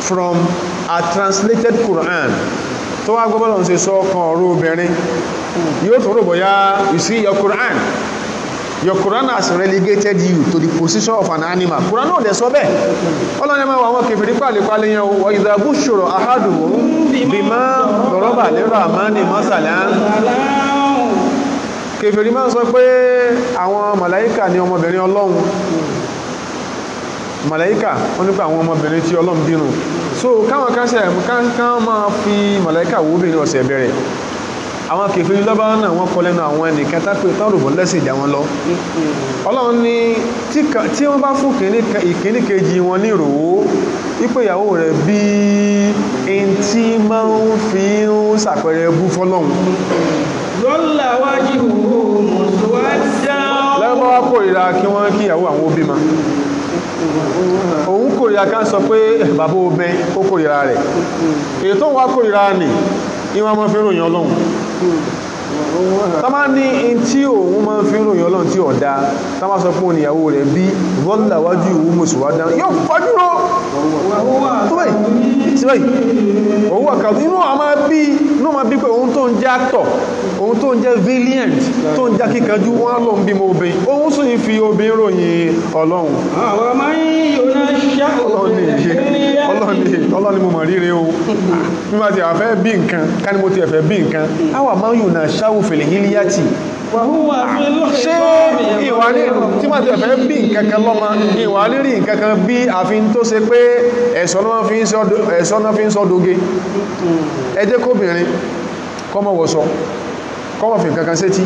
from a translated Quran tó wá gbọ́bọ́lọ̀ ń ṣe sọ kan ọ̀rọ̀ obìnrin yóò tó rò bọ̀yá you see your Quran has relegated you to the position of an animal Quran náà dẹ̀ sọ bẹ́ẹ̀ ọlọ́run ẹmọ́ àwọn kèfèrí pàálẹ̀ yẹn wọ idha bushira ahaduhum bima daraba lirrahmani masalan kèfèrí máa ń sọ pé àwọn màláíkà ni ọmọbìnrin ọlọ́run màláíkà wọ́n nípa àwọn ọmọbìnrin tí ọlọ́run bínú so káwọn kan máa fi màláíkà wo obìnrin ọ̀sẹ̀ bẹ̀rẹ̀ àwọn kèfèrí lọ́bá náà wọ́n kọ lẹ́nu àwọn ẹnìkan tápé tọ́rùbọ̀ lẹ́sìn ìjà wọn lọ ọlọ́run ní tí wọ́n bá fún ìkíní kejì wọn ní ìròwó wípé ìyàwó rẹ̀ bí in tí máa ń fi ń sàpẹrẹ bú fọ́lọ́run lẹ́gbọ́n wá kórìíra kí wọ́n kí ìyàwó àwọn òbí ma òun kórìíra ká sọ pé bàbá obìn ó kórìíra rẹ̀ èyí tó wá kórìíra nì ìwọ́n mọ́ fi ròyìn ọlọ́run tọ́má ní in tí òun mọ́ fi ròyìn ọlọ́run tí ọ̀dá tọ́má sọ fún ìyàwó rẹ̀ bí vọ́nláwájú ìwú mùsùlùmá yóò fọ́júrò tó báyìí òun wà kàtí inú ma bí pé òun tó ń jẹ́ actor òun tó ń jẹ́ valiant tó ń já kíkanjú wọ́n lọ ń bímọ obìnrin òun sì ń fi obìnrin ròyìn ọlọ́run àwọn máa ń yóná ọlọ́ni mo mọ̀ ríre o bí ma ti àfẹ́ bí nǹkan ká ní mo ti ẹ̀fẹ́ bí nǹkan àwà máa ń yùn náà ṣáwò fèlè hílíyàtì ṣé ìwà ní tí ma ti ẹ̀fẹ́ bí nǹkan kan lọ́mọ ìwà ní rí nǹkan kan bí àfin tó ṣe pé ẹ̀ṣọ́ náà fi ń sọ doge ẹ jẹ́ kóbìnrin kọ́mọ wọ̀ṣọ kọ́mọ fi nǹkan kan sétí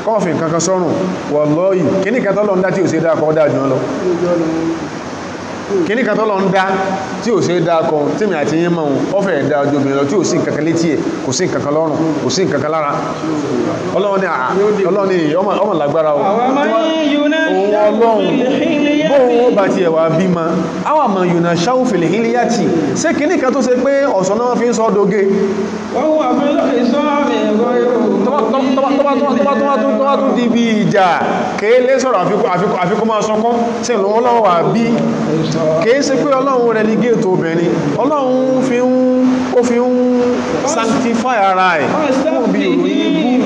kọ́mọ fi nǹkan kan sọ́rùn wallahi kíní kan tọ́lọ ń dá tí ò sí dá kọ́ dá jùlọ kíní kan tọ́lọ ń dá tí ò sí dá kọ́ tí mi àti yín mọ̀ ọ́fẹ́ ẹ̀dá ojú obìnrin lọ tí ò sí nǹkan kan létí ẹ̀ kò sí nǹkan kan lọ́rùn kò sí nǹkan kan lára ọlọ́ni ọmọ lágbára bóòwò bá ti ẹ̀wà bí ma àwọn àmà yùnà ṣáwù fèlè hílíyàtì ṣé kíní kan tó ṣe pé ọ̀sán náà fi ń sọ doge tọ́wọ́ tún di bí ìjà kéèlé sọ̀rọ̀ àfikún máa sọkọ́ sí ìlú ọlọ́run wà bí kìí ṣe pé ọlọ́run relegate obìnrin ọlọ́run fi ń sanctify ara ẹ̀ fún bí ìròyìn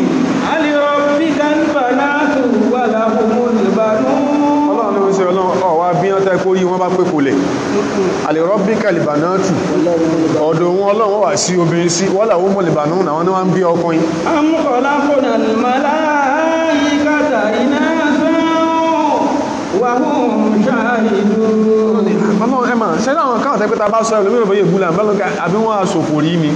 ọlọ́run ló ń ṣe ọlọ́run ọ̀wá bí wọ́n tẹ́ kó yí wọ́n bá pé kò lẹ̀ alìrọ́bíkà lìbànáàtù ọ̀dọ̀ wọn ọlọ́run wà sí obìnrin sí wọ́n làwọn mọ̀ lìbànú àwọn ní wọ́n ń bí ọkùnrin ọlọ́run ẹmà ṣẹ́lá àwọn káwọn tẹ́pẹ́ta bá sọ ẹlòmíràn bóyá ìgbúlà mẹ́lọ́gá àbí wọ́n aṣòfò rí mi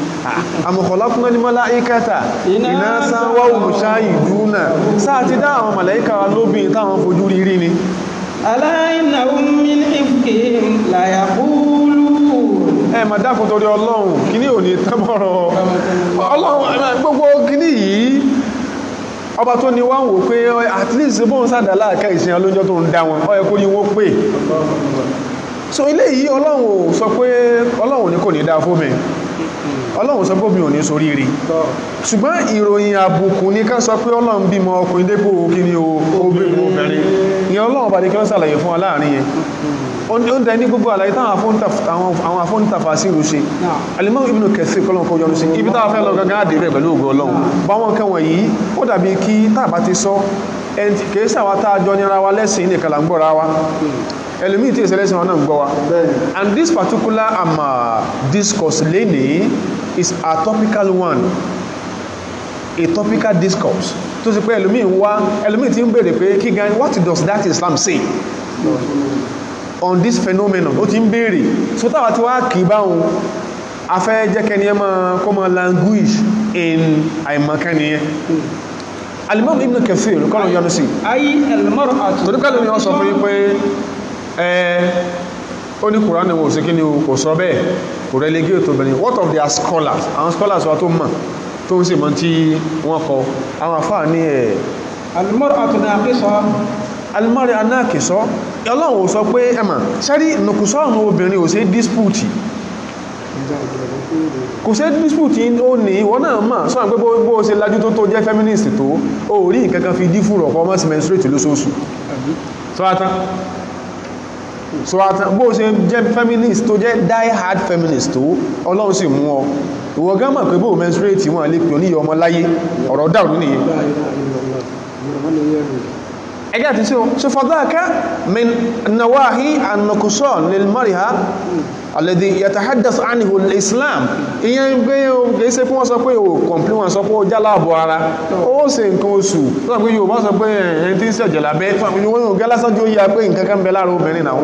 àmọ̀kọ̀lákúnná ní mọ́lá ìkẹta iná sáwọ́ òmùṣá ìdúnà sáà ti dá àwọn màláíkà lóbìn táwọn fojú rí rí ni ẹ̀mà dákùn torí ọlọ́run kíní ò ní tẹ́bọ̀rọ̀ ọlọ́run gbogbo kíní yìí ọba tó ní wọ́n wò pé at least bóun sádà láàká ìsìn alójọ́ tó ń dá wọn ó yẹ kó ní wọ́n pè so ilé yìí ọlọ́run sọ pé ọlọ́run ní kò ní dá fómi ọlọ́run sọ pé omi ò ní sórí rí ṣùgbọ́n ìròyìn àbùkù ní ká sọ pé ọlọ́run bímọ ọkùnrin dépò kí ni obìnrin ìyẹn ọlọ́run bá ní kí wọ́n sàlàyé fún wa láàrin yẹn ó ń tẹ́ ní gbogbo àlàyé táwọn afọ́ntàfà sí ìlú ṣe Al-Imam Ibn Kathir kọ́lọ̀ kó yọnu sí ibi táwọn fẹ́ lọ gangan àdè rẹ̀ pẹ̀lú ògo ọlọ́run báwọn kẹwọn yìí ó dàbí kí tàbá ti sọ kìí sàwá tààjọ nira wa lẹ́sìn ní kàlà ń gbọ́ra wa ẹlòmíì tí ìṣẹ́lẹ́sìn wọn náà ń gbọ́ wa and this particular discourse lẹ́nìí is a topical one a topical discourse tó sì pé ẹlòmíì tí ń bèèrè pé kí gan what does that Islam say on this phenomenon ó ti ń bèèrè so táwà tí wá kìí báhùn afẹ́ jẹ́kẹ́ ní ẹmọ kọmọ language in àìmọ̀kániyẹ Al-Imam Ibn Kathir kọ́nà yọnu sí torípẹ́lú ni wọ́n sọ fún yí pé ó ní Kùránì wọ́n sí kí ni kò sọ bẹ́ẹ̀ kò relegate obìnrin what of their scholars àwọn scholars wa tó mọ̀ tó ń sì mọ̀ tí wọ́n kọ àwọn àfáà ní alimọ́rẹ̀ anáàkìsọ́ ọlọ́run sọ pé ẹmà sẹ́rí nùkùsọ́ọ̀nù obìnrin ò sí dispute kò sí dispute ó ní wọ́n náà máa sọ́nà pé bó ṣe lájú tó jẹ́ feminist tó ó rí nǹkankan fi dí fúrọ̀ ọkọ̀ mọ́sí menstruate lóṣooṣù sọ́wátán bó ṣe jẹ́ feminist tó jẹ́ die hard feminist tó ọlọ́run sì mú ọ ìwọ gán mọ̀ pé bó menstruate wọn lè pè ní ọmọ láyé ọ̀rọ̀ dàrú nìyẹn ẹgbẹ́ àti ṣe fọ́dáka min nawahi an-nuqsan lil mar'a alladhi yatahaddath anhu al-islam ìyẹn gbé gẹ́ ṣe fún wọn sọ pé o kọ̀m̀plí wọn sọ pé o jálàbọ̀ ara ó ṣe nǹkan oṣù tó sọ pé yóò bá sọ pé ẹni tí ń ṣẹ̀jẹ̀ lábẹ́ yóò gẹ́ lásán tí ó yá pé nǹkan kan bẹ lára obìnrin náà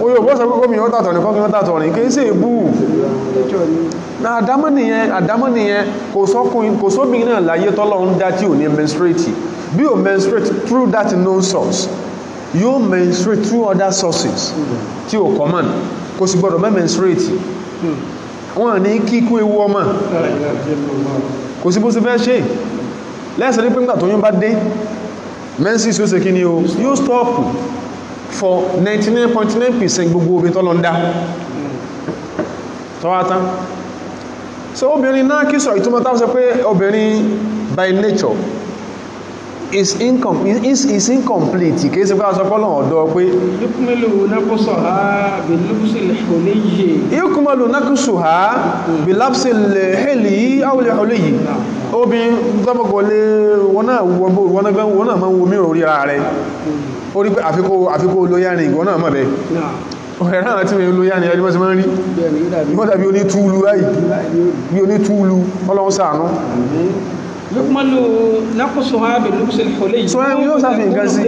o yóò bọ́ sọ pé gómìnà ó tàtọ̀ nìkan kí wọ́n tàtọ̀ rìn kí ń ṣe ìbú na àdámọ́ nìyẹn kò sóbìnrin náà láyé tọ́lọ́ ń dá tí ò ní menstruate bí o menstruate through that known source you menstruate through other sources tí o common kò sì gbọdọ̀ mẹ́ menstruate wọ́n ní kíkú ewu ọmọ kò sí bó sí fẹ́ ṣe lẹ́sẹ̀ ní pínlẹ̀ tó yún bá dé menses yóò ṣe kí ni o yóò stop for 99.9% gbogbo obìnrin tó lọ ń dá tọ́wátán so obìnrin náà kí sọ ìtumọ̀ táwọn sọ pé obìnrin by nature is incomplete kìí sí pé a sọ pọ́lọ̀ ọ̀dọ́ pé yukmilu naqsaha bil lubsil huliyyi yukmalu naqsuha bil lubsil huliyyi aw al huliyyi obìnrin tọ́bọ̀kọ̀ lé wọ́n náà máa ń wo mí orí ara rẹ̀ ó rí pé àfikò olóyárin ìgbọ́n náà mọ̀ bẹ́ ọ̀rẹ́ náà tí wọ́n olóyárin ẹni mọ́sí máa ń rí wọ́n dàbí onítúulu láì bí onítúulu ọlọ́run ṣàánú yukmalu naqsuha bil lubsil huliyyi so ẹni yóò sáfì nǹkan sí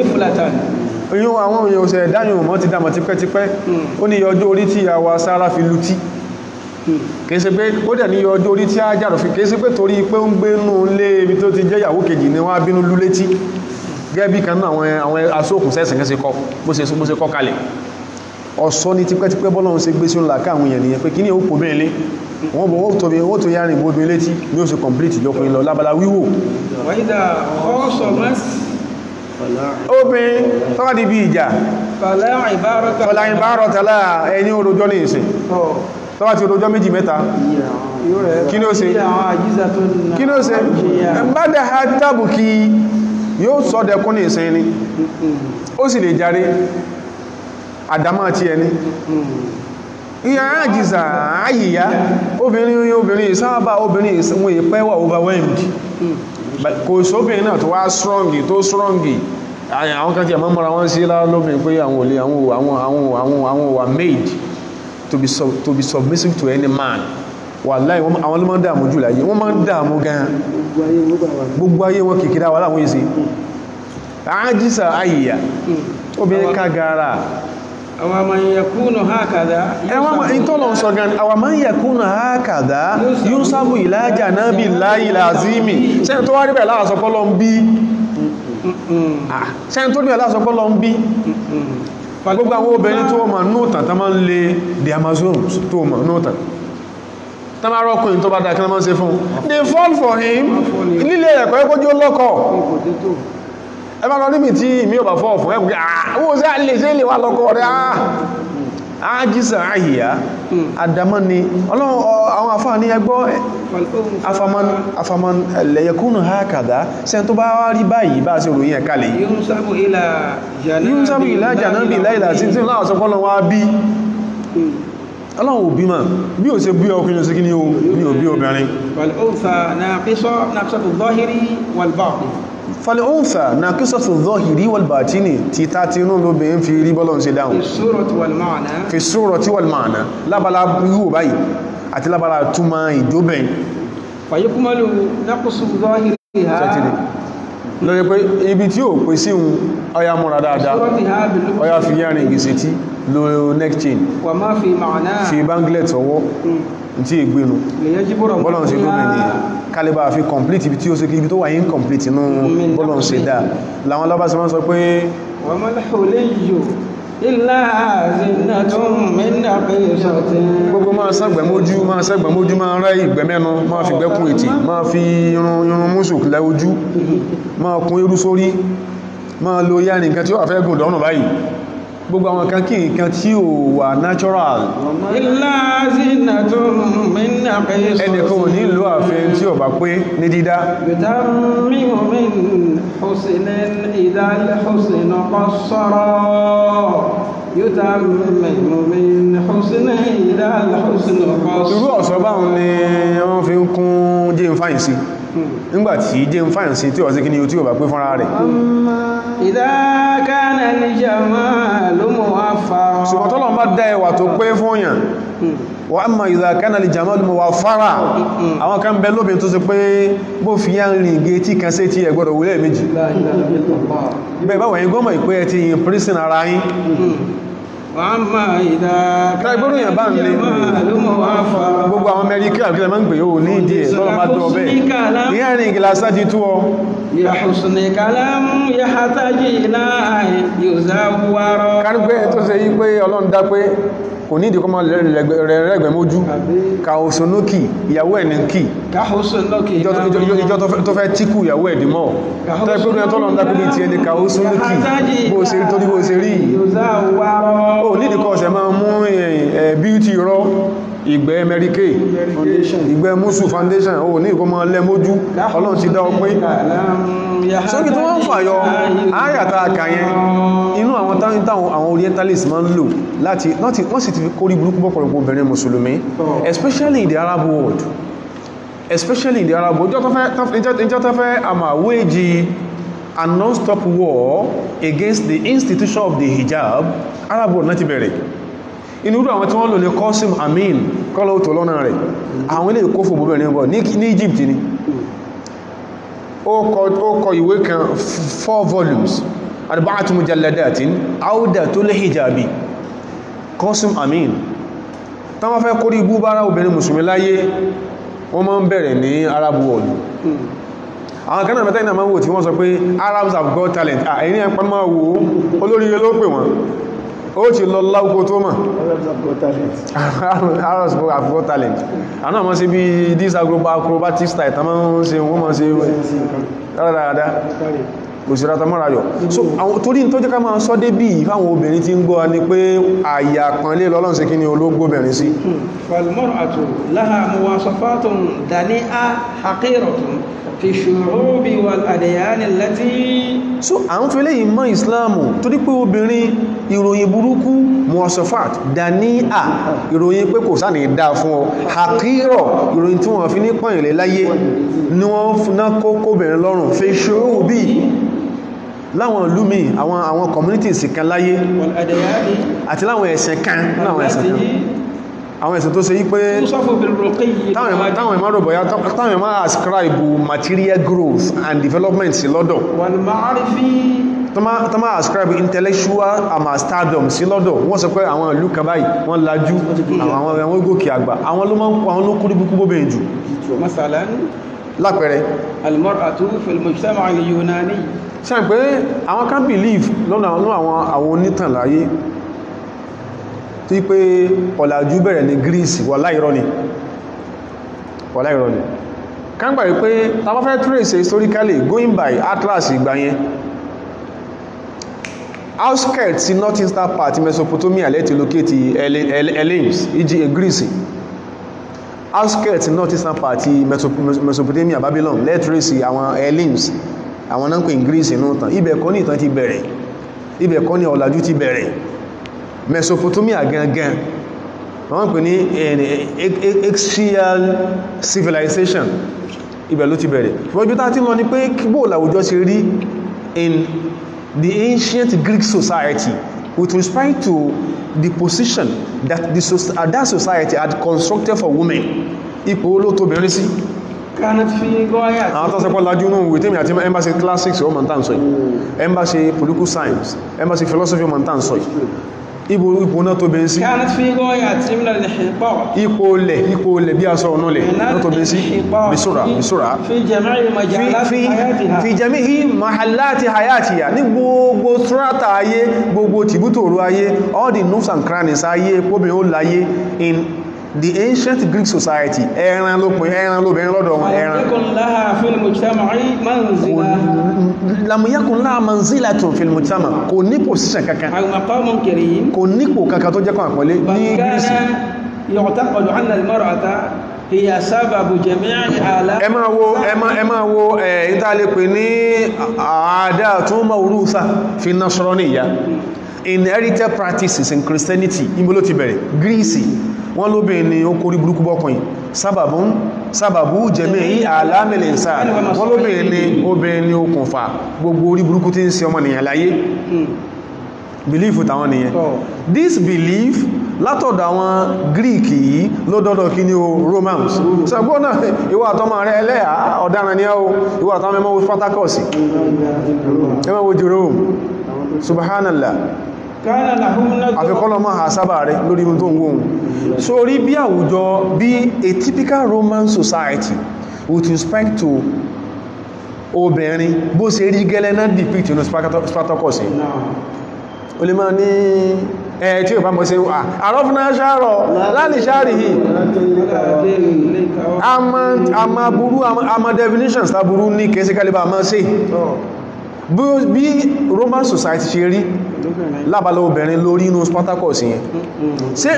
yíò àwọn èèyàn òṣèrè dáyùn mọ́ ti dámọ̀ tipẹ́tipẹ́ ó ní ọjọ́ orí tí àwa Sára fi lutí kìí ṣe pé ó dẹ̀ ní ọjọ́ orí tí a jàrò fi kìí ṣe pé torí pé ó ń gbé nú lé ibi tó ti jẹ́ ìyàwó kejì ni wọ́n á bínú lú létí gẹ́bí kan náà àwọn asókùn sẹ́sìn kẹ́ bó ṣe kọ́ kalẹ̀ ọ̀sọ́ ní tipẹ́tipẹ́ bọ́lọ́run ṣe gbé sí ńlá káwọn èèyàn nìyẹn pé kí ní ó kò bẹ́ẹ̀ lé wọ́n bọ̀ wọ́n tó yárin gbóbi létí ní ó ṣe complete ìjọkùnrin lọ lábala wíwò obìnrin tọ́wà di bí ìjà fọlá ìbárọ̀tàlá ẹni orojọ́ ní ìsìn tọ́wà ti orojọ́ méjì mẹ́ta kí ní ó ṣe bá dẹ̀ ha tábù kí yóò sọ́dẹ̀kún ní ìsìn ni ó sì lè járe àdámá tí ẹni ìyà àjíza àyíyá obìnrin sábà obìnrin ìwọ̀n ìpẹ́wà overwhelmed kò sóbìnrin náà tó wá strong àwọn kan tí a máa mọ́ra wọ́n sí lọ́bìnrin pé àwọn olè àwọn wà made to be submissive to any man wàláhì àwọn ló máa ń dààmú jù láyé wọ́n máa ń dààmú gan gbogbo ayé wọn kìkìdá wà láwọn èsì àjíza àyíyá obìnrin kágara àwọn man yakunu hakadha ẹwọ́n ìtọ́lọ̀ sọ gan àwọn man yakunu hakadha yunsabu ila janabillahi lazimi sẹ́yìn tó wá rí bẹ̀ láàsọpọ́lọ́ ń bí sẹ́yìn tó rí bẹ̀ láàsọpọ́lọ́ ń bí gbogbo àwọn obìnrin tó mọ̀ nóòtàn tó máa ń lè the Amazons tó mọ̀ nóòtàn tó máa rọ́kùnrin tó bá dákẹ́ máa ń ṣe fún they fall for him lílé ẹ̀kọ́ ẹkójú lọ́kọ̀ ẹbá lọ níbi tí mi ò bá fọ́ fún ẹgbẹ́ àwọn òṣèrè alẹ́ ṣe lè wà lọ́kọ̀ rẹ̀ àjíṣà àhìyà àdámọ́ ni ọlọ́run àwọn àfáà ní ẹgbọ́ afaman lẹ́yẹkúnnù hákàdá sẹ́n tó bá rí báyìí bá sí òròyìn ẹ̀ka lè yúnsábù ìlà jànábì láìlà sí tí láwọn sọpọ́lọ wá bí ọlọ́run òbí mà bí ò ṣe bí ọkùnrin sí kí ní o bí obìnrin فالأنثى ناقصة الظاهر والباطن تاتينو لوبين في ري بولون سي داون في الصورة والمعنى لا بلا يو باي àti la bala tuma ijoben فيكمل نقص ظاهرها ló yẹ pé ibi tí ó pè sí un ọya múra dáadáa ọya fi yárin ìgbìsẹ̀tí lo neck chain wa ma fi ma'na fi banglet ọwọ́ tí ìgbénu bọ́lọ̀n sí gómìn ní kálíbà fi complete ibi tí ó ṣe kí ibi tó wà incomplete inú bọ́lọ̀n sí dáa láwọn alábáṣẹ́ wọ́n sọ pé wa mal huliyyu illa zinatun min naqisatin gbogbo máa sẹ́gbẹ̀mójú máa rẹ́ ìgbẹ̀mẹ́nu máa fi gbẹ́kún ètì máa fi irun mùsùk lẹ́ ojú máa kún irú sórí máa lo yá nìkan tí ó àfẹ́ gùn lọ́rùn báyìí gbogbo àwọn kan kí nǹkan tí ó wà natural illa zinatun min naqisatin ẹnìkan ò ní ìlú àfẹ́ tí ó bá pé ní dídá yutammimu min husnin idha al-husnu qassara yutammimu min husnin idha al-husnu qassara irú ọ̀sọ́ báhùn ni wọ́n fi ń kún Jane Fine sí nígbàtí Jane Fine sí tí ó sí kí ni o tí ó bá pé fúnra rẹ̀ idha kana al-jamalu muwaffara ṣùgbọ́n tọ́lọ̀ bá dá ẹwà tó pé fún yàn wa amma idha kana al-jamalu muwaffara àwọn kan bẹ lóbin tó sì pé bó fi yá ń rìn gé tí kan sí tí ẹ gbọ́dọ̀ wúlẹ̀ méjì bẹ́ẹ̀ bá wọ̀nyí gọ́mọ̀ ìpé ẹ ti yìn prison ara yín wàmà ìdá káìgbóró yàn bá ń lè gbogbo àwọn Amẹ́ríkà àgbẹ̀lẹ̀ máa ń gbé yóò ní ìdí ẹ̀ tọ́lọ bá tó ọbẹ̀ ní ẹ̀rin ìgìlásá ti tó ọ yahusni kalam yahataji ila yuzawwara kárígbé tó ṣe yí pé Ọlọ́run dá pé kò ní ìdíkọ́ máa rẹ̀rẹ̀gbẹ̀ mójú kàòsùnúkì ìyàwó ẹ̀ ní kì ìjọ tó fẹ́ tíkù ìyàwó ẹ̀ dìmọ́ tẹ́gbẹ́gbẹ́ tọ́lọ̀ ń dákúbí ti ẹni kàòsùnúkì bó ṣe rí tó ní bó ṣe rí ó ní ìdíkọ́ ọ̀sẹ̀ máa mú beauty rọ́ ìgbẹ́ mẹ́ríkè ìgbẹ́ musu foundation o ní ìkọmọ lẹ́mójú ọlọ́run ti dá ọpẹ́ sókè tó wọ́n fàyọ ayàtà àkàyẹn inú àwọn táwọn àwọn orientalist máa ń lò láti wọ́n sì ti fi kórí burúkú bọ́pọ̀lọpọ̀ obìnrin mùsùlùmí especially in the Arab world ìjọ tó fẹ́ wage a non-stop war against the institution of the hijab Arab world náà ti bẹ̀rẹ̀ inú àwọn tí wọ́n lò ní Qasim Amin kọ́lọ̀ tó lọ́nà rẹ̀ àwọn ilé ìkófò obìnrin bọ̀ ní Egypt ni ó kọ ìwé kan 4 volumes arba'atu mujalladatin awdatul hijabi Qasim Amin táwọn fẹ́ kórí ibú bára obìnrin mùsùlùmí láyé wọ́n máa ń bẹ̀rẹ̀ ní Arab world àwọn kanáà mẹ́ta ìnà máa ń wò tí wọ́n sọ pé Arabs have got talent ẹni ẹ̀pọ̀ máa wò olórí ló pè wọ́n ó ti lọ láwùkó tó mọ̀ Arabs have got talent àwọn náà mọ́ sí bí this acrobatic style tán máa ń ṣe wọ́n máa ṣe dáadáa kò sí rata mọ́ra yọ so àwọn torí tó jẹ́ ká máa sọ dé bí fáwọn obìnrin tí ń gbọ́ ni pé àyà pọ̀nlé lọ́lọ́n sí kí ni olóògbóbìnrin sí falmar'atu laha muwasafatun dani'a haqiratun fi shu'ubi wal adyan allati so à ń fẹ́lẹ̀ yìí mọ́ ìsìláàmù torí pé obìnrin ìròyìn burúkú muwasafat dani'a ìròyìn pé kò sáà ní dá fún ọ haqira ìròyìn tí wọ́n fi ní pọ̀nyìnlẹ̀ láyé ni wọ́n ná kókóbìnrin lọ́rùn fi shu'ubi láwọn ìlú mi àwọn communities kan láyé àti láwọn ẹ̀sìn kan àwọn ẹ̀sìn tó ṣe yí pé táwọn ẹ̀mọ́ rò bọ̀yá táwọn ẹ̀mọ́ ascribe material growth and development sí lọ́dọ̀ tó máa ascribe intellectual stardom sí lọ́dọ̀ wọ́n sọ pé àwọn ìlú kan báyìí wọ́n lajú àwọn gòkè àgbà àwọn ló kúrú búkú bóbin jù lápẹẹrẹ al-mar'atu fil mujtama' al-yunani ṣe pé àwọn kan believe lọ́nà àwọn onítàn láyé tí pé ọ̀làjú bẹ̀rẹ̀ ní Greece wàlá irọ́ ni kan gbà wípé tàbá fẹ́ trace historically going by atlas ìgbà yẹn outskirts sí northeastern part Mesopotamia lẹ́tí locate Hellenes Greece outskirts northeastern part Mesopotamia Babylon lẹ́tírèsì àwọn Hellenes àwọn náà ń pè ní Greece inú tàn ibẹ̀ kọ́ ní ìtàn ti bẹ̀rẹ̀ ibẹ̀ kọ́ ní ọ̀làjú ti bẹ̀rẹ̀ Mesopotamia gangan wọ́n pè ní axial civilization ibẹ̀ ló ti bẹ̀rẹ̀ fọ́jú tá tí lọ ní pé kíbò làwùjọ ṣe rí in the ancient Greek society with respect to the position that that society had constructed for women ipò olótóbìnrin sí àwọn tó sẹ́pọ̀ lájú náà wèé tèmi àti embassy classics o montan sọ embassy political science embassy philosophy o montan sọ ipò náà tó bẹ̀rẹ̀ sí ipò lẹ̀ bí a sọ ọ̀nà lẹ̀ náà tó bẹ̀rẹ̀ sí bisura fi jami'i mahallati hayatiya ní gbogbo strata ayé gbogbo tìbútòrò ayé all the nooks and crannies ayé póbin ó láyé in the ancient Greek society ẹran lóbìnrin lọ́dọ̀ wọn ẹran lamuyakun láha manzilatun fil mujtama kò ní position kankan kò nípò kankan tó jẹ́ kan àpọ̀lé ní Greece ẹ máa wo ìtàlẹ́pẹ̀ ní àádá tó mawrusa fi nasraniyya inherited practices in Christianity ìbò ti bẹ̀rẹ̀ Greece wọ́n lóbìnrin ni ó kórí burúkú bọ́kùnrin sábàbú jẹ̀mí àlámìlẹ̀ ìsá wọ́n lóbìnrin ni obìnrin ni okùnfà gbogbo orí burúkú tí ń ṣe ọmọ nìyàn láyé belief tàwọn nìyẹn this belief látọ̀dọ̀ àwọn Greek yìí lódọ́dọ̀ kí ní o Romans ṣàgbọ́n náà ìwọ àtọmọ rẹ̀ ẹlẹ́yà ọ̀daràn ni ó ìwọ àtọmọ ẹmọ́ Spartacus ẹmọ́ wo Jerome subhanallah àfikọ́lọ́ máa sábà rẹ̀ lórí tó ń wóhun so rí bí àwùjọ bí a typical Roman society with respect to obìnrin bó ṣe rí gẹ́lẹ́ náà depict inú Spartacus o lè máa ní tí ò bá mọ́ sí àrọ́fúnná ṣàrọ̀ láti ṣàrí yìí a ma burú a ma definitions ta burú ní kẹsí kalibà máa sí bí Roman society ṣe rí lábàlá obìnrin lórí inú Spartacus yẹn ṣe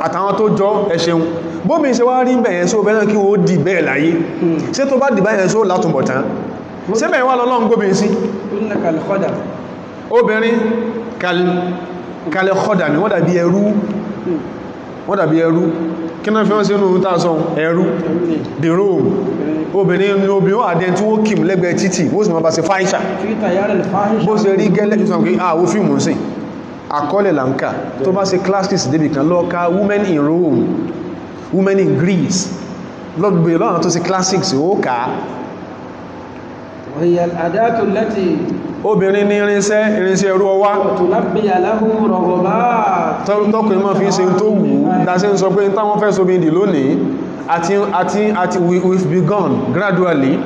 àtàwọn tó jọ ẹṣẹun bóbi ṣe wá rí bẹ̀yẹn só bẹ́ẹ̀ kí ó dì bẹ́ẹ̀ láyé ṣe tó bá dì báyẹn só látúnbọ̀tán ṣe bẹ̀yẹn wà lọ́lọ́run gómìn sí obìnrin kalẹ̀kọ́dà ni wọ́n dàbí ẹrú kí náà fi wọ́n sínú tàṣán ẹrú the Rome obìnrin ní obìnrin wà dẹn tí wọ́n kìm lẹ́gbẹ̀ẹ́ títì ó sì máa bá ṣe fáìṣà bó ṣe rí gẹ́lẹ́ ìsọ̀nkí àwọ́ fíìmù sí àkọọ́lẹ̀ láǹkà tó bá ṣe classics débì kan lọ́ọ̀ká women in Rome women in Greece lọ́gbẹ̀ lọ́nà tó ṣe classics ó kà á obìnrin ní irinṣẹ́ ẹrú ọwá tọ́kùnrin máa fi ṣe tó wù dáṣẹ́ ń sọ pé táwọn fẹ́ sóbi ìdí lónìí àti we've begun gradually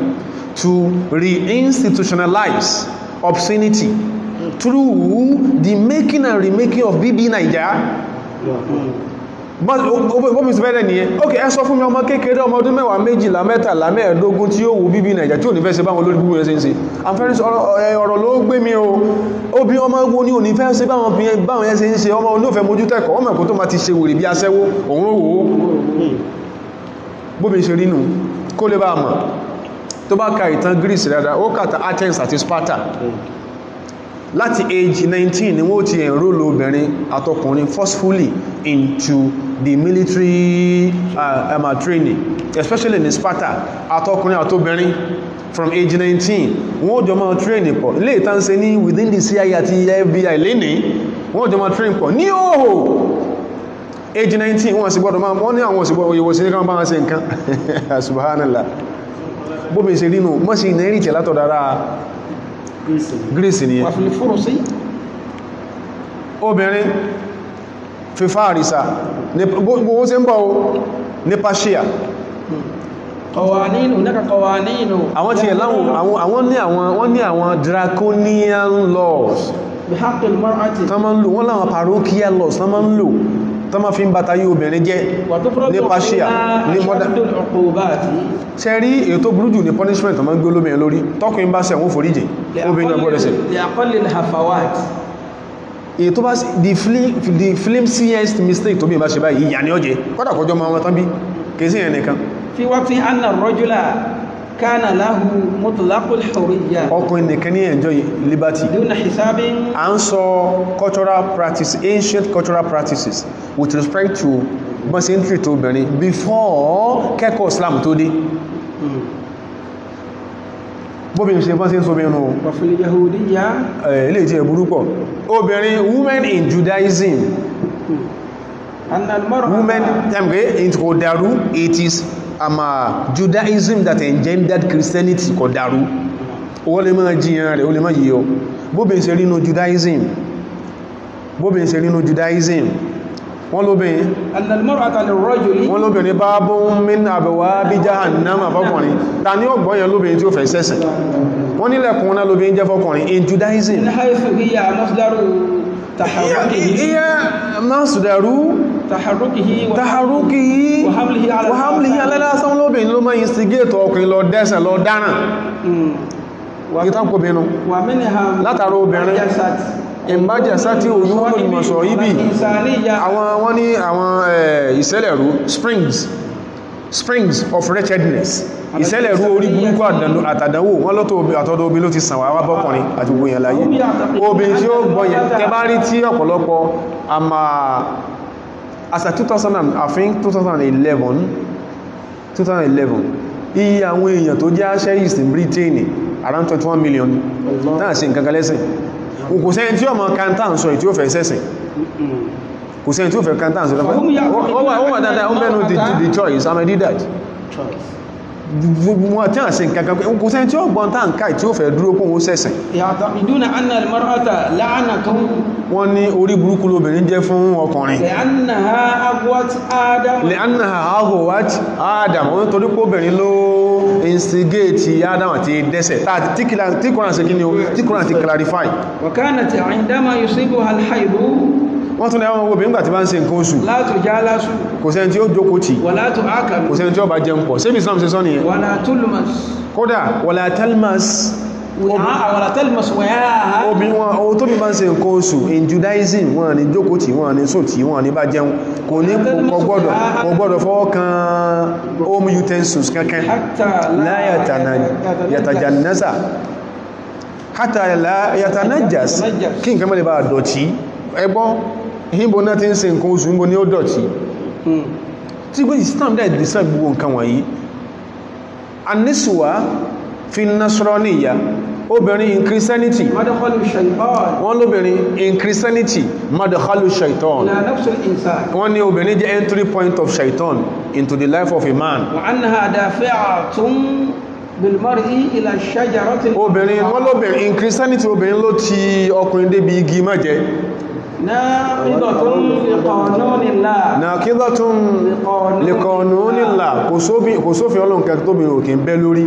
to reinstitutionalize obscenity through the making and remaking of BB Naija. Bọ́bí ti fẹ́rẹ̀ nìyẹn. Ok, ẹ sọ fún mi ọmọ kékeré ọmọ ọdún mẹ́wàá 12 13 15 tí ó wù BB Naija tí ò ní fẹ́ ṣe báwọn olórí búburú ẹsẹ̀ ń ṣe. Ọ̀rọ̀ ló gbé mi o. Obi ọmọ ogun ní ò ní fẹ́ ṣe báwọn ẹsẹ̀ ń ṣe ọmọ olóòfẹ́ mójútẹ́kọ̀ ọmọ ẹ̀kọ́ tó máa ti ṣe wèrè bí aṣẹ́wó òun ó wò ó. Bóbi ṣe rínú kó lè bá mọ̀ tó bá ka ìtàn Greece dáadáa ó kàtà Athens àti Sparta láti age 19 ni wọ́n ti enroll obìnrin àtọkùnrin forcefully into the military training, especially in Sparta àtọkùnrin àtobìnrin from age 19 wọ́n jọ máa training pọ̀ ilé ìtàn ṣe ní within the CIA àti FBI lẹ́ni wọ́n jọ máa training pọ̀ ní òhò age 19 wọ́n sì gbọ́dọ̀ máa wọ́n ní àwọn òsìgbọ́ òyìnbó sí ní kan bá wọn ṣe nǹkan subhanallah bóbi ṣe rínú mọ́ sí ìnáyìí tẹ̀ látọ̀dára Greece ni obìnrin fífà àrísà gbogbo ṣe ń bọ̀ ní Persia àwọn tí wọ́n ní àwọn draconian laws tán máa ń lò wọ́n láwọn parochial laws tán máa ń lò tán máa fi ń bàtà yí obìnrin jẹ́ ní Persia ní mọ́dá ṣe rí èyí tó burú jù ní punishment tán máa ń gbé olóbìnrin lórí tọ́kùnrin bá ṣe àwọn foríjì obìnrin ọgbọ́dẹ̀ ṣe èyí tó bá the flimsiest mistake tó bí bá ṣe báyìí ìyà ní ọjẹ́ kọ́dà kọjọ́ ma wọn tán bí kèsí ẹ̀ nìkan fi waqti anna ar-rajula kana lahu mutlaqul hurriyyah ọkùnrin nìkan ní enjoy liberty duna hisabin à ń sọ cultural practice ancient cultural practices with respect to bọ́n ṣe ń treat obìnrin before kẹ́kọ̀ọ́ Islam tó dé bóbi ṣe bọ́n ṣe ń sóbi inú ilé ìtì ẹ̀bùrú pọ̀ obìnrin women in Judaism women in Kodaru it is Judaism that engendered Christianity Kodaru owó lè máa jíyàn rẹ̀ ó lè máa yíò bóbi ṣe rínú Judaism wọ́n lóbìnrin bá bún min àbẹ̀wà bí jahannama fọ́kùnrin ta ní ọgbọ̀nyàn lóbìnrin tí ó fẹ́ sẹ́sìn wọ́n nílẹ̀kùn náà lóbìnrin jẹ́ fọ́kùnrin in Judaism iya masdaru taharukihi wa hamlihi alẹ́lásán lóbìnrin ló máa instigate ọkùnrin lọ dẹ́sẹ̀ lọ dáràn ìtàkùnbìnrin látàrí obìnrin ìmájẹ̀sá tí òyúnwò ìmọ̀sọ̀ ibi wọ́n ní àwọn ìṣẹ̀lẹ̀rú springs of wretchedness ìṣẹ̀lẹ̀rú orí burúkú àtàdánwò wọ́n lọ́tọ̀ àtọ́dọ̀ obìn ló ti sàn wá bọ́kùnrin àti gbogbo yẹn láyé obìn tí ó gbọ́yẹn tẹbá rí tí ọ̀pọ̀lọpọ̀ as a 2011 iye àwọn èèyàn tó jẹ́ aṣẹ́yìst in Britain around 21 million náà sí nǹkan kalẹ́sìn kò sẹ́yìn tí ọmọ kanta ń sọ ìtí ó fẹ́ sẹ́sìn kò sẹ́yìn tí ó fẹ́ kanta ń sọ ó wà dáadáa ó mẹ́nu the choice amẹ́dí that wọ́n tí a ṣe nǹkan kò sẹ́yìn tí ó gbọ́n tá ń ká tí ó fẹ́ dúró kún ó sẹ́sìn wọ́n ní orí burúkú lóbìnrin jẹ́ fún ọkùnrin lẹ́annaha agwat Adam wọ́n torí pé obìnrin ló instigate Adam àti dẹ́sẹ̀ tí Kùránì ṣe kí ni ó tí Kùránì ti clarify wọ́n tún lẹ́wọ́n obìnrin gbà tí bá ń ṣe nǹkan oṣù kò sẹ́ni tí ó jókòó tì kò sẹ́ni tí ó bá jẹun pọ̀ sí Islam ṣe sọ nìyẹn kódà wala talmas ولا تلمس وعاءها obi wọn o tó bí bá ń ṣe nǹkan oṣù in Judaism wọn ní jókòó tí wọn ní sùn tí wọn ní bá jẹun kò ní kò gbọ́dọ̀ fọwọ́ kan home utensils kankan la yatajannaza hatta la yatanajas kí nǹkan mẹ́lẹ̀ bá dọ̀tí ẹgbọ́n ìhìnbó náà ti ń ṣe nǹkan oṣù ìhìnbó ní ó dọ̀tí tí gbé Islam dẹ̀ dìsán gbogbo nǹkan wọ̀nyí anisuwa fi nasraniya obìnrin in Christianity madkhalu shaytan wọ́n lóbìnrin in Christianity madkhalu shaitan ila nafsi al-insan wọ́n ní obìnrin jẹ́ entry point of shaitan into the life of a man wa annaha dafi'atun bil mar'i ila ash-shajarati obìnrin wọ́n lóbìnrin in Christianity obìnrin ló ti ọkùnrin débi igi májẹ̀ naqidatun liqanunillah naqidatun liqanunillah kò sófin Ọlọ́run kẹ́ tóbìnrin òkè ń bẹ́ lórí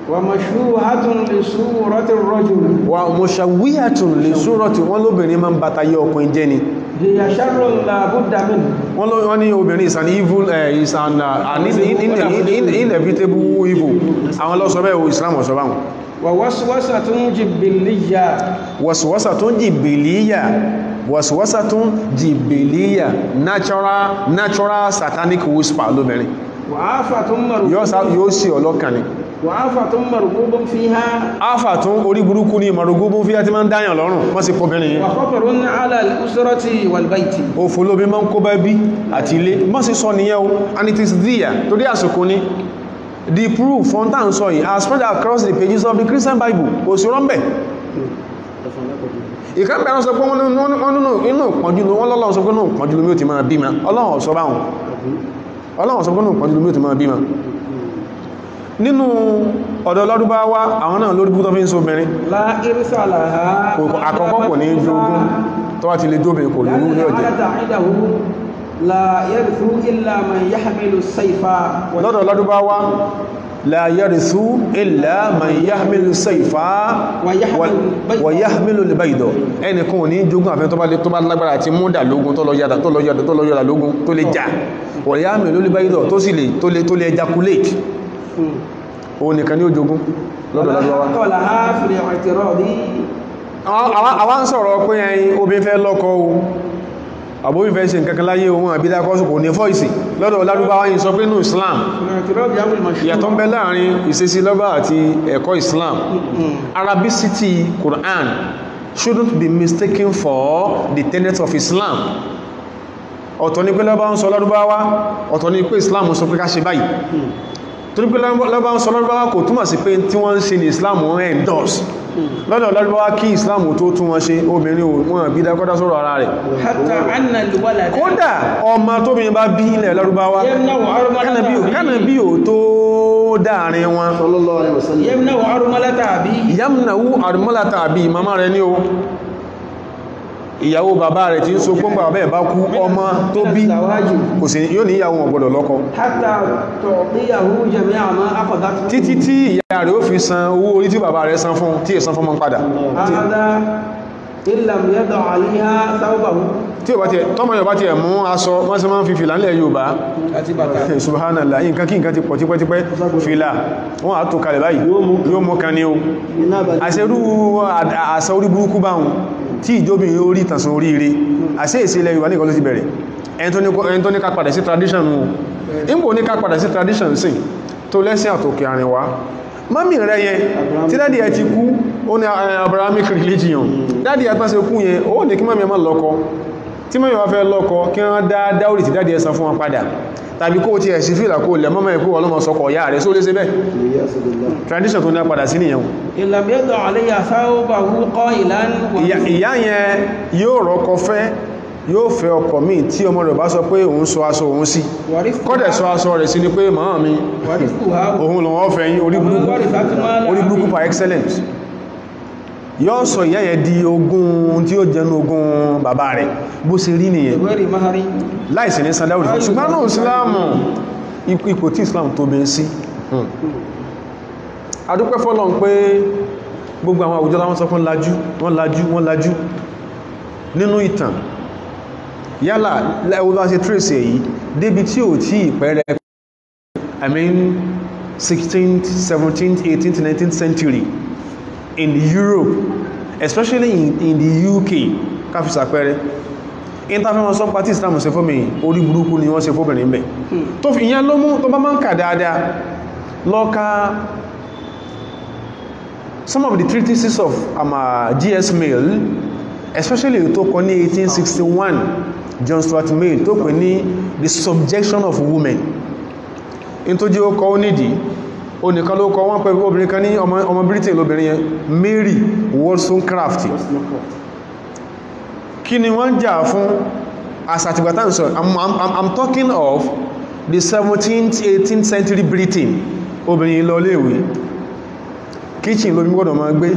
wa mashruhatun li surati ar-rajul wa mushawwihatun li surati wọ́n lóbìnrin máa ń bàtà yẹ ọkùnrin jẹ́ ni hiya sharrun la budda min wọ́n ní obìnrin is an evil is an inevitable evil àwọn ló sọ bẹ́ẹ̀ Islam sọ báwọn wa waswasatun jibiliyya waswasatun jibiliya natural satanic whisper lóbìnrin wa afatun marghubun yóò sí ọlọ́kàn ni wa afatun marghubun fiha afatun orí burúkú ní marghubun fiha tí ma ń dáyàn lọ́rùn wọ́n sì kọbìnrin yẹn wa khatarun ala al-usrati wal bayti òfò lóbi ma ń kó bá bí àti ilé mọ́ sí sọ nìyẹn o and it is there torí àsìkò ní the proof fontan sọ yìí are spread across the pages of the Christian Bible kò sí rọ́mbẹ̀ ìkànbẹ̀ àwọn sọ pé wọ́n inú pọ̀jú wọ́n lọ́lọ́run sọ pé inú pọ̀jú lómi ó ti máa bímọ Ọlọ́run sọ báwọn Ọlọ́run sọ pé inú pọ̀jú lómi ó ti máa bímọ nínú ọ̀dọ̀ Lárúbáwá àwọn náà lórí bútọ́ fi ń so obìnrin àkọ́kọ́ kò ní jogún tó wá ti lè jóbin kò lórí ní ọjẹ́ lọ́dọ̀ Lárúbáwá la yarithu illa man yahmilu sayfa wa yahmilu al-bayda ẹnìkan ò ní jogún àfẹ́ tó bá lágbára àti múdà lógún tó lọ yàdà lógún tó lè jà wa yahmilu al-bayda tó lè ejaculate o nìkan ní ó jogún lọ́dọ̀ Lárúbáwá àwọn ń sọ̀rọ̀ pé ẹyin obìn fẹ́ lọ́kọ o àbóbìn fẹ́ ṣe nǹkankan láyé ohun àbídákọ́sù kò ní fọ́ìsì lọ́dọ̀ Lárúbáwá yìí sọ pé ní Islam ìyàtọ̀ ń bẹ láàrin ìṣesí lọ́bà àti ẹ̀kọ́ Islam Arabicity Quran shouldn't be mistaken for the tenets of Islam ọ̀tọ̀ ní pé lọ́bà ń sọ Lárúbáwá ọ̀tọ̀ ní pé Islam sọ pé ká ṣe báyìí torí pé lọ́bà ń sọ Lárúbáwá kò túmọ̀ sí pé tí wọ́n ń ṣe ní Islam wọ́n endorse lọ́dọ̀ Lárúbáwá kí Islam tó tún wọn ṣe obìnrin wọn bí dákọ́dá sọ̀rọ̀ ara rẹ̀ kódà ọmọ tó bí bá bí ilẹ̀ Lárúbáwá kánàbí ò tó dáàrin wọn yamnahu armalata àbí màmá rẹ̀ ní o ìyàwó bàbá rẹ̀ tí ń so pọ́ngbà bàbá ẹ̀ bá kú ọmọ tó bí kò sí yóò ní ìyàwó wọn gbọ́dọ̀ lọ́kọ títí tí ìyá rẹ̀ ó fi san owó orí tí bàbá rẹ̀ san fún tí è san fún mọ́ padà tí ó bá ti tọ́mọ yóò bá ti ẹ̀ mú aṣọ wọ́n sí máa ń fi fìlà nílẹ̀ Yorùbá subhanallah nǹkan kí nǹkan ti pọ̀ tipẹ́tipẹ́ fìlà wọ́n á tó kalẹ̀ báyìí yóò mú kan ní o àṣẹrú àṣà orí burúkú báhùn tí ìjóbi orí ìtànsán oríire àṣẹ ìsílẹ̀ Yorùbá nìkan ló ti bẹ̀rẹ̀ ẹni tó ní ká padà sí tradition mú ìgbò ní ká padà sí tradition sí tó lẹ́sìn àtòkè àrìnwá mọ́mí rẹ̀ yẹn tí dádì ẹ ti kú ó ní Abrahamic religion dádì ẹ tán ṣe kú yẹn ó ní kí mọ́mí ẹ má lọ́kọ tí mọ́mí wá fẹ́ lọ́kọ kí wọ́n dá dáórì tí dádì ẹ san fún wọn padà tàbí kó ti ẹ̀sì fìlà kó lẹ̀ mọ́mọ́ ẹ̀kú ọlọ́mọ sọkọ̀ ìyá rẹ̀ só lé sí bẹ́ẹ̀ tradition tó ní padà sí nìyẹn ìyá yẹn yóò rọ́kọ fẹ́ yóò fẹ́ ọkọ míì tí ọmọ rẹ̀ bá sọ pé òun sọ aṣọ òun sí kọ́dẹ̀ sọ aṣọ rẹ̀ sí ni pé màá mi òun lọ́wọ́ fẹ́ yín orí burúkú par excellence yóò sọ ìyá yẹn di ogún tí ó jẹnu ogún bàbá rẹ̀ bó ṣe rí nìyẹn láìsí ní sandáwòrì ṣùgbọ́n náà Ìsìláàmù ipò tí Islam tó bẹ́ sí adúpẹ́ fọ́lọ́run pé gbogbo àwọn àwùjọ láwọn sọ fún wọ́n lajú nínú ìtàn yálà láìwọ́lá ṣe trace èyí débi tí ò tí ìpẹ́rẹ́ I mean 16th 17th 18th 19th century in Europe, especially in the UK, káfíṣà pẹ́rẹ́ interfere sọ pàtí Islam ṣe fún mi orí burúkú ni wọ́n ṣe fóbìnrin bẹ̀ tó fi ìyẹn ló mú tó bá máa ń kà dáadáa lọ́ka some of the treatises of G.S. Mill, especially tó kọ ní 1861 John Stuart Mill tó pè ní the subjection of women in tó jẹ́ ó kọ́ ó nídìí ó nìkan ló kọ wọ́n pẹ̀lú obìnrin kan ní ọmọ Britain lóbìnrin yẹn Mary Wollstonecraft kí ni wọ́n jà fún asàtìgbàtà ń sọ I'm talking of the 17th 18th century Britain obìnrin lọ léèwé kitchen lóbi gbọ́dọ̀ máa gbé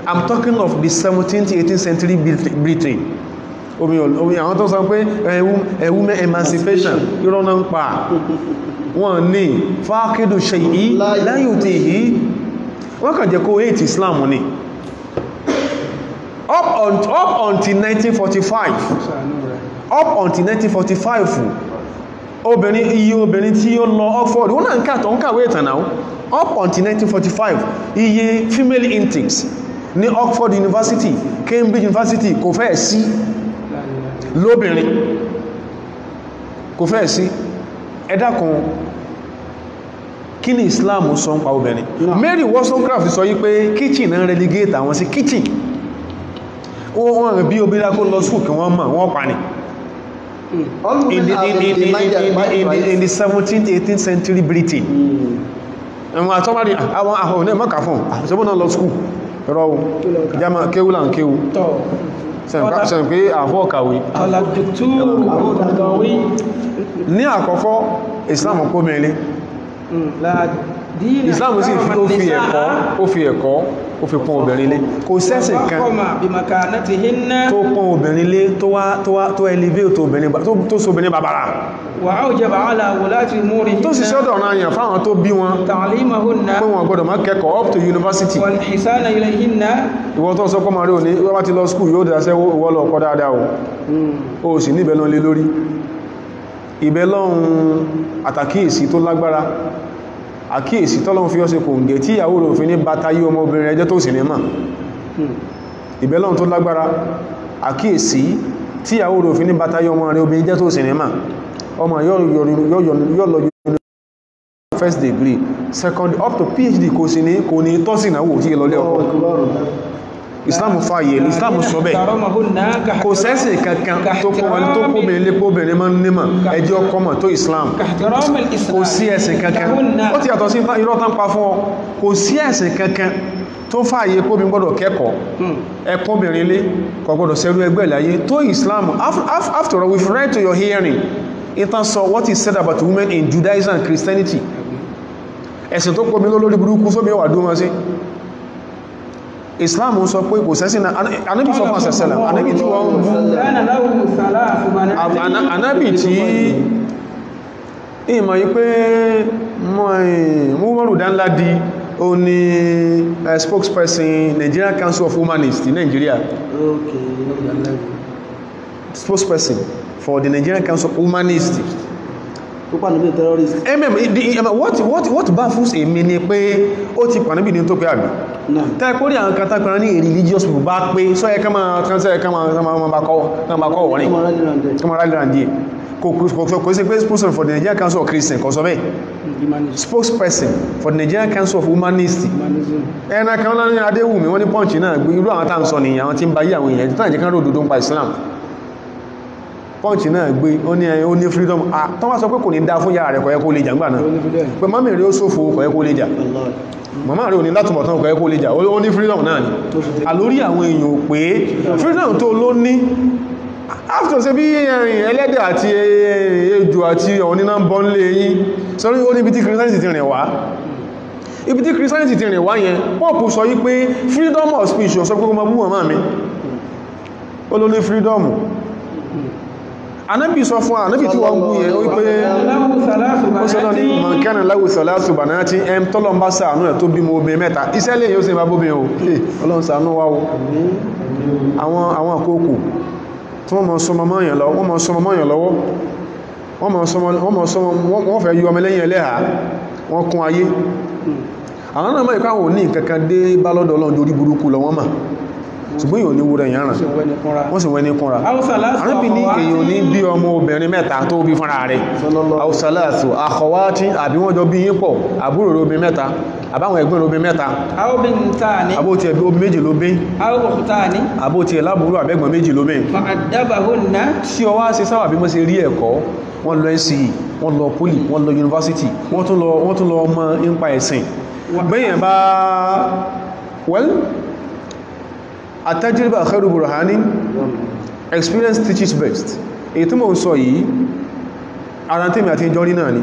I'm talking of the 17th 18th century Britain obìnrin àwọn tó sọ pé women emancipation irọ́ náà ń pa wọ́n ní fákídù ṣe yìí láyò tí yìí wọ́n kàn jẹ́ kó 8 Islam ní up until 1945 up until 1945 iye obìnrin tí ó lọ Oxford wọ́n náà ń kàwé ìtàn náà up until 1945 iye female intakes ní Oxford University Cambridge University kò fẹ́ sí lóbìnrin kò fẹ́ sí ẹ dákun kí ni Islam sọ ń pa obìnrin Mary Wollstonecraft sọ yí pé kitchen náà relegate àwọn sí kitchen wọ́n rẹ̀ bí obìnrin kó lọ school kí wọ́n mọ̀ wọ́n pa ní in the 17th 18th century Britain ẹ̀wọ̀n àtọ́bárí àwọn ahọ̀ ní mọ́kà fún àṣẹ́bọ́n náà lọ school rọ́wọ́ jama kéwú là ń kéwú sẹ́n pé àfọ́ kàwé ní àkọ́kọ́ Islam kó mẹ́lé Islam sì ó fi ẹ̀kọ́ ó fi pọ́n obìnrin lé kò sẹ́sìn kan tó pọ́n obìnrin lé tó elevate obìnrin tó so obìnrin bàbára tó sì sọ́dọ̀ ọ̀nà àyàn fáwọn tó bí wọn pé wọn gbọ́dọ̀ má kẹ́kọ̀ọ́ up to university ìwọ́n tó sọ́kọ́ ma rí òní wọ́n bá ti lọ school yóò dáṣẹ́ ìwọ́ lọ kọ́ dáadáa o sì níbẹ̀ lọ lé lórí ìbẹ̀ lọ́hun àtàkíyèsí tó lágbára àkíyèsí tọ́lọ́run fi ọ́ ṣe kò ń gẹ̀ tí ìyàwó rẹ̀ òfin ní bátayé ọmọbìnrin ẹjẹ́ tó sì ní mà ìbẹ́lọ́run tó lágbára àkíyèsí tí ìyàwó rẹ̀ òfin ní bátayé ọmọ rẹ̀ obìnrin jẹ́ tó sì ní mà ọmọ yọ́ lọ first degree second up to PhD kò ní tọ́sí ìnáwó tí ìlọlé ọkọ Islam fàyè Islam sọ bẹ́ẹ̀ kò sẹ́sìn kankan tó kóbìnrin lé kóbìnrin mọ́ nímọ̀ ẹjẹ́ ọkọ mọ̀ tó Islam kò sí ẹ̀sìn kankan ó ti yàtọ̀ sí irọ́ tán pa fún ọ kò sí ẹ̀sìn kankan tó fàyè kóbìnrin gbọ́dọ̀ kẹ́kọ̀ọ́ ẹkọ́bìnrin lé kò gbọ́dọ̀ sẹ́rú ẹgbẹ́ ìláyé tó Islam after all we've read to your hearing ìtàn sọ what is said about women in Judaism and Christianity ẹ̀sìn tó kóbìnrin lórí burúkú sóbi ọwà dúró sí Islam ń sọ pé kò sẹ́sìn anábì sọ fún àṣẹ́sẹ́lẹ̀ anábì tí wọ́n bú anábì tí ìmọ̀ yí pé mọ́rù dánládì ó ní spokesperson Nigerian Council of Humanists in Nigeria spokesperson for the Nigerian Council of Humanists what baffles èmi ni pé ó ti pà níbi ní tó pé àbí tẹ́kórí àwọn katakọrọ ní a religious people bá pé sọ ẹ̀kẹ́ máa bá kọ́ wọ́n ní kọmọ rádìrandí kò sí pé spokesperson for the Nigerian Council of Christians kò sọ bẹ́ẹ̀ spokesperson for the Nigerian Council of Humanists ẹ̀nà kan lárí Adéwùmí wọ́n ní Punch náà irú àwọn tàà ń sọ nìyàn àwọn tí ń bá yí àwọn èèyàn tó náà jẹ́ kán ròdòdó ń pa Islam Punch náà gbé ó ní freedom tó wá sọ pé kò ní dá fún yàrá rẹ̀ kọ̀yẹ́ kó lè jà ńgbà náà pé mọ́mí rẹ̀ ó sófò kọ̀yẹ́ kó lè jà màmá rẹ̀ ò ní látùmọ̀tán kọ̀yẹ́ kó lè jà ó ní freedom náà ni àlórí àwọn èèyàn pé freedom tó ló ní after ṣe bí ẹlẹ́dẹ̀ àti ejò àti ọ̀nínà ń bọ́ nílé yín sọ́rí ó ní ibi tí Christianity ti rìn wá ibi tí Christianity ti rìn wá yẹn Pope sọ yí pé freedom of speech ó sọ pé kó máa bú màmá mi ó ló ní freedom anábì sọ fún anábì tí wọ́n gún yẹn wípé ó sọ́lọ́ ní mọ̀kánà láwùsọ̀lá ṣùgbọ́n tí ẹm tọ́lọ̀ ń bá ṣàánú ẹ̀ tó bí mo obìnrin mẹ́ta iṣẹ́ lè yóò ṣe bá bóbin o Ọlọ́run ṣàánú wá o àwọn àkókò tí wọ́n mọ̀ sọmọ mọ́yàn lọ́wọ́ wọ́n fẹ́ yọ ọmọ lẹ́yìn ẹlẹ́hà wọ́n kún ayé àwọn náà mọ̀ ìpá wọn ní kankan dé bá lọ́dọ̀ Ọlọ́run orí burúkú lọ wọ́n mà ṣùgbọ́n yóò ní wúrẹ̀ yẹn ràn wọ́n sì wẹ́ni kúnra àríbì ní èyàn ní bí ọmọ obìnrin mẹ́ta tó bí fúnra rẹ̀ àwùsàlásù àkọwátí àbí wọ́n jọ bí yín pọ̀ àbúrò rẹ̀ obìnrin mẹ́ta àbáwọn ẹ̀gbọ́n obìnrin mẹ́ta àbótí ẹ̀bí obìnrin méjì ló bí àbótí ẹ̀ lábúrò àbẹ́gbọ̀n méjì ló bí tí ọwá ṣe sáwà bí wọ́n ṣe rí ẹ̀kọ́ wọ́n lọ NCE wọ́n lọ poli wọ́n lọ yunifásitì wọ́n tún lọ ọmọ nípa ẹ̀sìn gbẹ̀yìn bá well àtàjíríbà khairu burhani experience teaches best èyí tí mo ń sọ yìí ara tí mi àti ìjọrí náà ni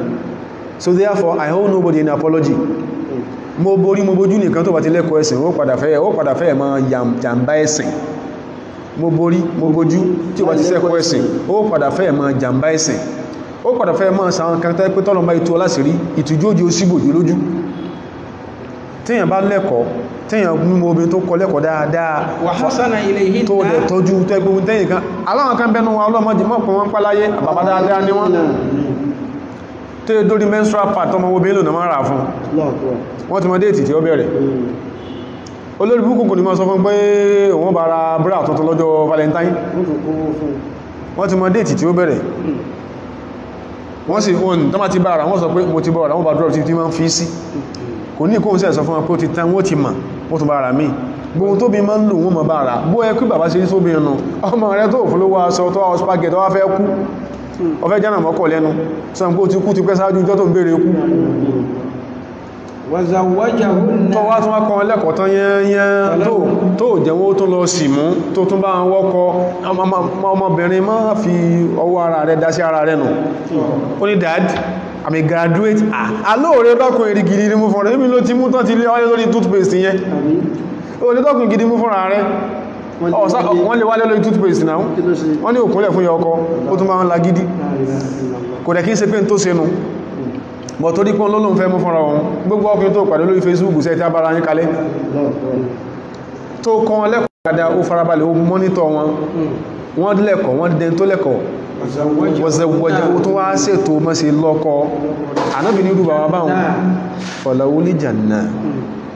so therefore I owe nobody any apology mo borí mo bójú nìkan tó bá ti lẹ́kọ̀ọ́ ẹ̀sìn ó padà fẹ́ ma jàmbá ẹ̀sìn mo borí mo bójú tí ó bá ti lẹ́kọ̀ọ́ ẹ̀sìn ó padà fẹ́ ma jàmbá ẹ̀sìn ó padà fẹ́ ma sàwọn kan tẹ́ pé tọ́lọ́mbá ìtú ọlásìrí ìtújú òjì ó síbòjú lójú tíyàn bá lẹ́kọ̀ọ́ tíyàn mímọ̀ obìnrin tó kọ lẹ́kọ̀ọ́ dáadáa tó dẹ̀ tọ́jú tó ẹgbẹ̀rún tẹ́yìn kan aláwọn kan bẹnu wa ọlọ́mọdé mọ́pọ̀ wọn páláyé bàbá dáadáa ní wọ́n tó yẹ dórí menstrual pad tọmọ obìnrin lò náà rà fún wọ́n ti mọ déètì tí ó bẹ̀rẹ̀ olórí búkùnkùn ni mọ́ sọ fún pé wọ́n bá ra bra tuntun lọ́jọ́ Valentine wọ́n ti mọ déètì tí ó bẹ̀rẹ̀ wọ́n sì wọ́n tó má ti bá ara wọ́n sọ pé mo ti bọ́ ara wọ́n bá drop tí ma ń fi sí kò ní kóhun sẹ́ sọ fún wọn pé ó ti tán wọ́n ti mà wọ́n tún bá ara míì gbogbo tó bí máa ń lò wọ́n mọ̀ bá ara bó ẹ kí bàbá ṣe ní sóbi ẹnu ọmọ rẹ tó fún lówó aṣọ tó wá spaghetti tó wá fẹ́ kú ọfẹ́ jẹ́nà mọ́kọ̀ lẹ́nu sọ pé ó ti kú ti pẹ́ sáájú ìjọ́ tó ń béèrè kú tó wá tún wá kọ́ lẹ́kọ̀ọ́ tán yẹn tó jẹ́ wọ́n tó lọ sì mú tó tún bá wọ́kọ́ ọmọbìnrin má fi ọwọ́ ara rẹ̀ dá sí ara rẹ̀ nù ó ní dad I'm a graduate alóòrẹ́ dọ́kùnrin rí gidi ní mú fún rẹ̀ níbi ló ti mú tán ti lé wáyé lórí toothpaste yẹn ó lè dọ́kùnrin gidi mú fún rẹ̀ wọ́n lè wálé lórí toothpaste náà wọ́n ní òkúnlẹ̀ fún yọkọ ó tún máa ń la gidi kò dẹ̀ kí ń ṣe pé ń tó sẹ́nu bọ̀ torí pọ́n lọ́lọ́n fẹ́ mú fúnra wọn gbogbo ọkùnrin tó pàdé lórí Facebook sẹ́ tí a bára yín kalẹ̀ tó kọ́ wọn lẹ́kọ̀ọ́ dáadáa ó farabalẹ̀ ó mọ́nítọ̀ wọn wọ́n lẹ́kọ̀ọ́ wọ́n dẹn tó lẹ́kọ̀ọ́ wọ́n tó wá ṣètò mọ́ sí lọ́kọ́ ànábì ní irú bàbá báwọn fọ̀lọ́wó lè jànà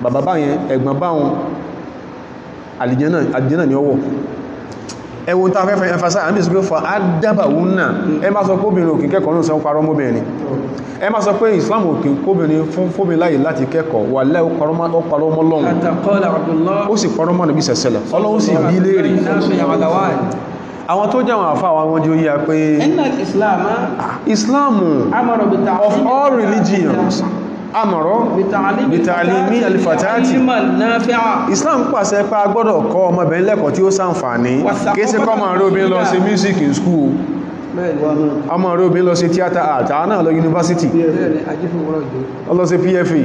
bàbá báyẹn ẹ̀gbọ́n báwọn àlìjẹ́nà ni ọwọ́ ẹwọ́n tàà fẹ́fẹ́ ẹfàsá àmì ìsìnkú fọ́ àdábàwò náà ẹ má sọ kóbìnrin òkè kẹ́kọ̀ọ́ ní sọ parọ́ mọ́bìnrin ẹ má sọ pé Islam òkè kóbìnrin fún fóbìnrin láyé láti kẹ́kọ̀ọ́ wà lẹ́ parọ́ mọ́ lọ́hùn ó sì parọ́ mọ́ Nàbí sẹ̀sẹ̀lẹ̀ Ọlọ́run sì bí léèrè àwọn tó jẹ́ àwọn àfáà wọn jẹ́ oyá pé Islam of all religions amọ̀rọ̀ bìtàlìmí alìfàtàtì Islam pàṣẹ pé a gbọ́dọ̀ kọ́ ọmọbìnrin lẹ́kọ̀ọ́ tí ó ṣàǹfààní kìí ṣe kọ́ ọmọ rẹ̀ obìnrin lọ sí music in school ọmọ rẹ̀ obìnrin lọ sí theatre art àwọn náà lọ university ó lọ sí PFA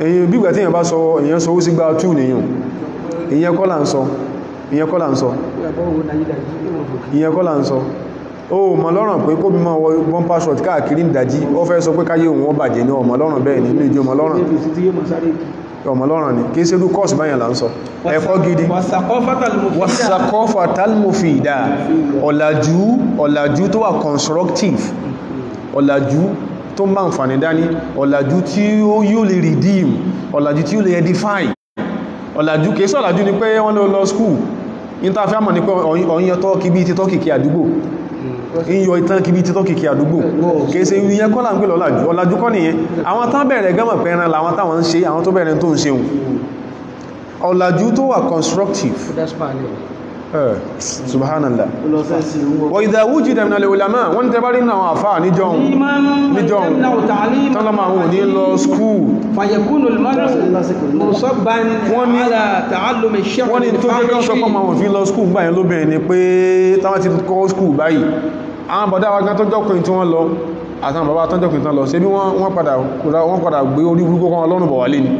èyí bígbà tí èyàn bá sọ èyàn sọ ó sí gbá 2 nìyàn ìyẹn kọ́ là ń sọ ìyẹn kọ́ là ń sọ ó mọ̀ lọ́rùn pé kó bí mọ́ wọ́n password káàkiri ìdájí ó fẹ́ sọ pé káyé òun wọ́n bàjẹ́ ní ọmọ lọ́rùn bẹ́ẹ̀ nínú ìjọ ọmọ lọ́rùn ní kí sẹ́dú kọ́ọ̀sì báyàn là ń sọ ẹ̀kọ́ gidi wasakọ́fà talmufida ọ̀làjú tó wà constructive ọ̀làjú tó máa ń fàní dání ọ̀làjú tí yóò lè redeem ọ̀làjú tí yóò lè edify ọ̀làjú kìí sọ̀làjú ni pé wọ́n lọ school interfere ni pé ọ̀yìn ọ̀tọ́ kí bí títọ́ kìkì àdúgbò ìyọ ìtàn kìbí títọ́ kìkì àdúgbò kèèsè ìyẹn kọ́ là ń pè lọ́làjú ọ̀làjú kọ́ nìyẹn àwọn tán bẹ̀rẹ̀ gẹ́mọ̀ pẹ̀ran làwọn táwọn ń ṣe àwọn tó bẹ̀rẹ̀ tó ń ṣeun ọ̀làjú tó wà constructive subhanallah wa idha wujida min al-ulama wọ́n tẹ́ bá rí náà àfáà níjọ́un tọ́lọ́mà àwọn òní lọ skúù wọ́n ni tó jẹ́ kọ́ sọpọ̀ ma wọ́n fi lọ skúù báyìí lóbìnrin ni pé táwọn ti kọ́ skúù báyìí àwọn bọ̀dá wa gan tó jọ́kùnrin tí wọ́n lọ àtàwọn bàbá tó jọ́kùnrin tán lọ ṣe bí wọ́n padà gbé orí burúkú kan lọ́rùn bọ̀ wálé ni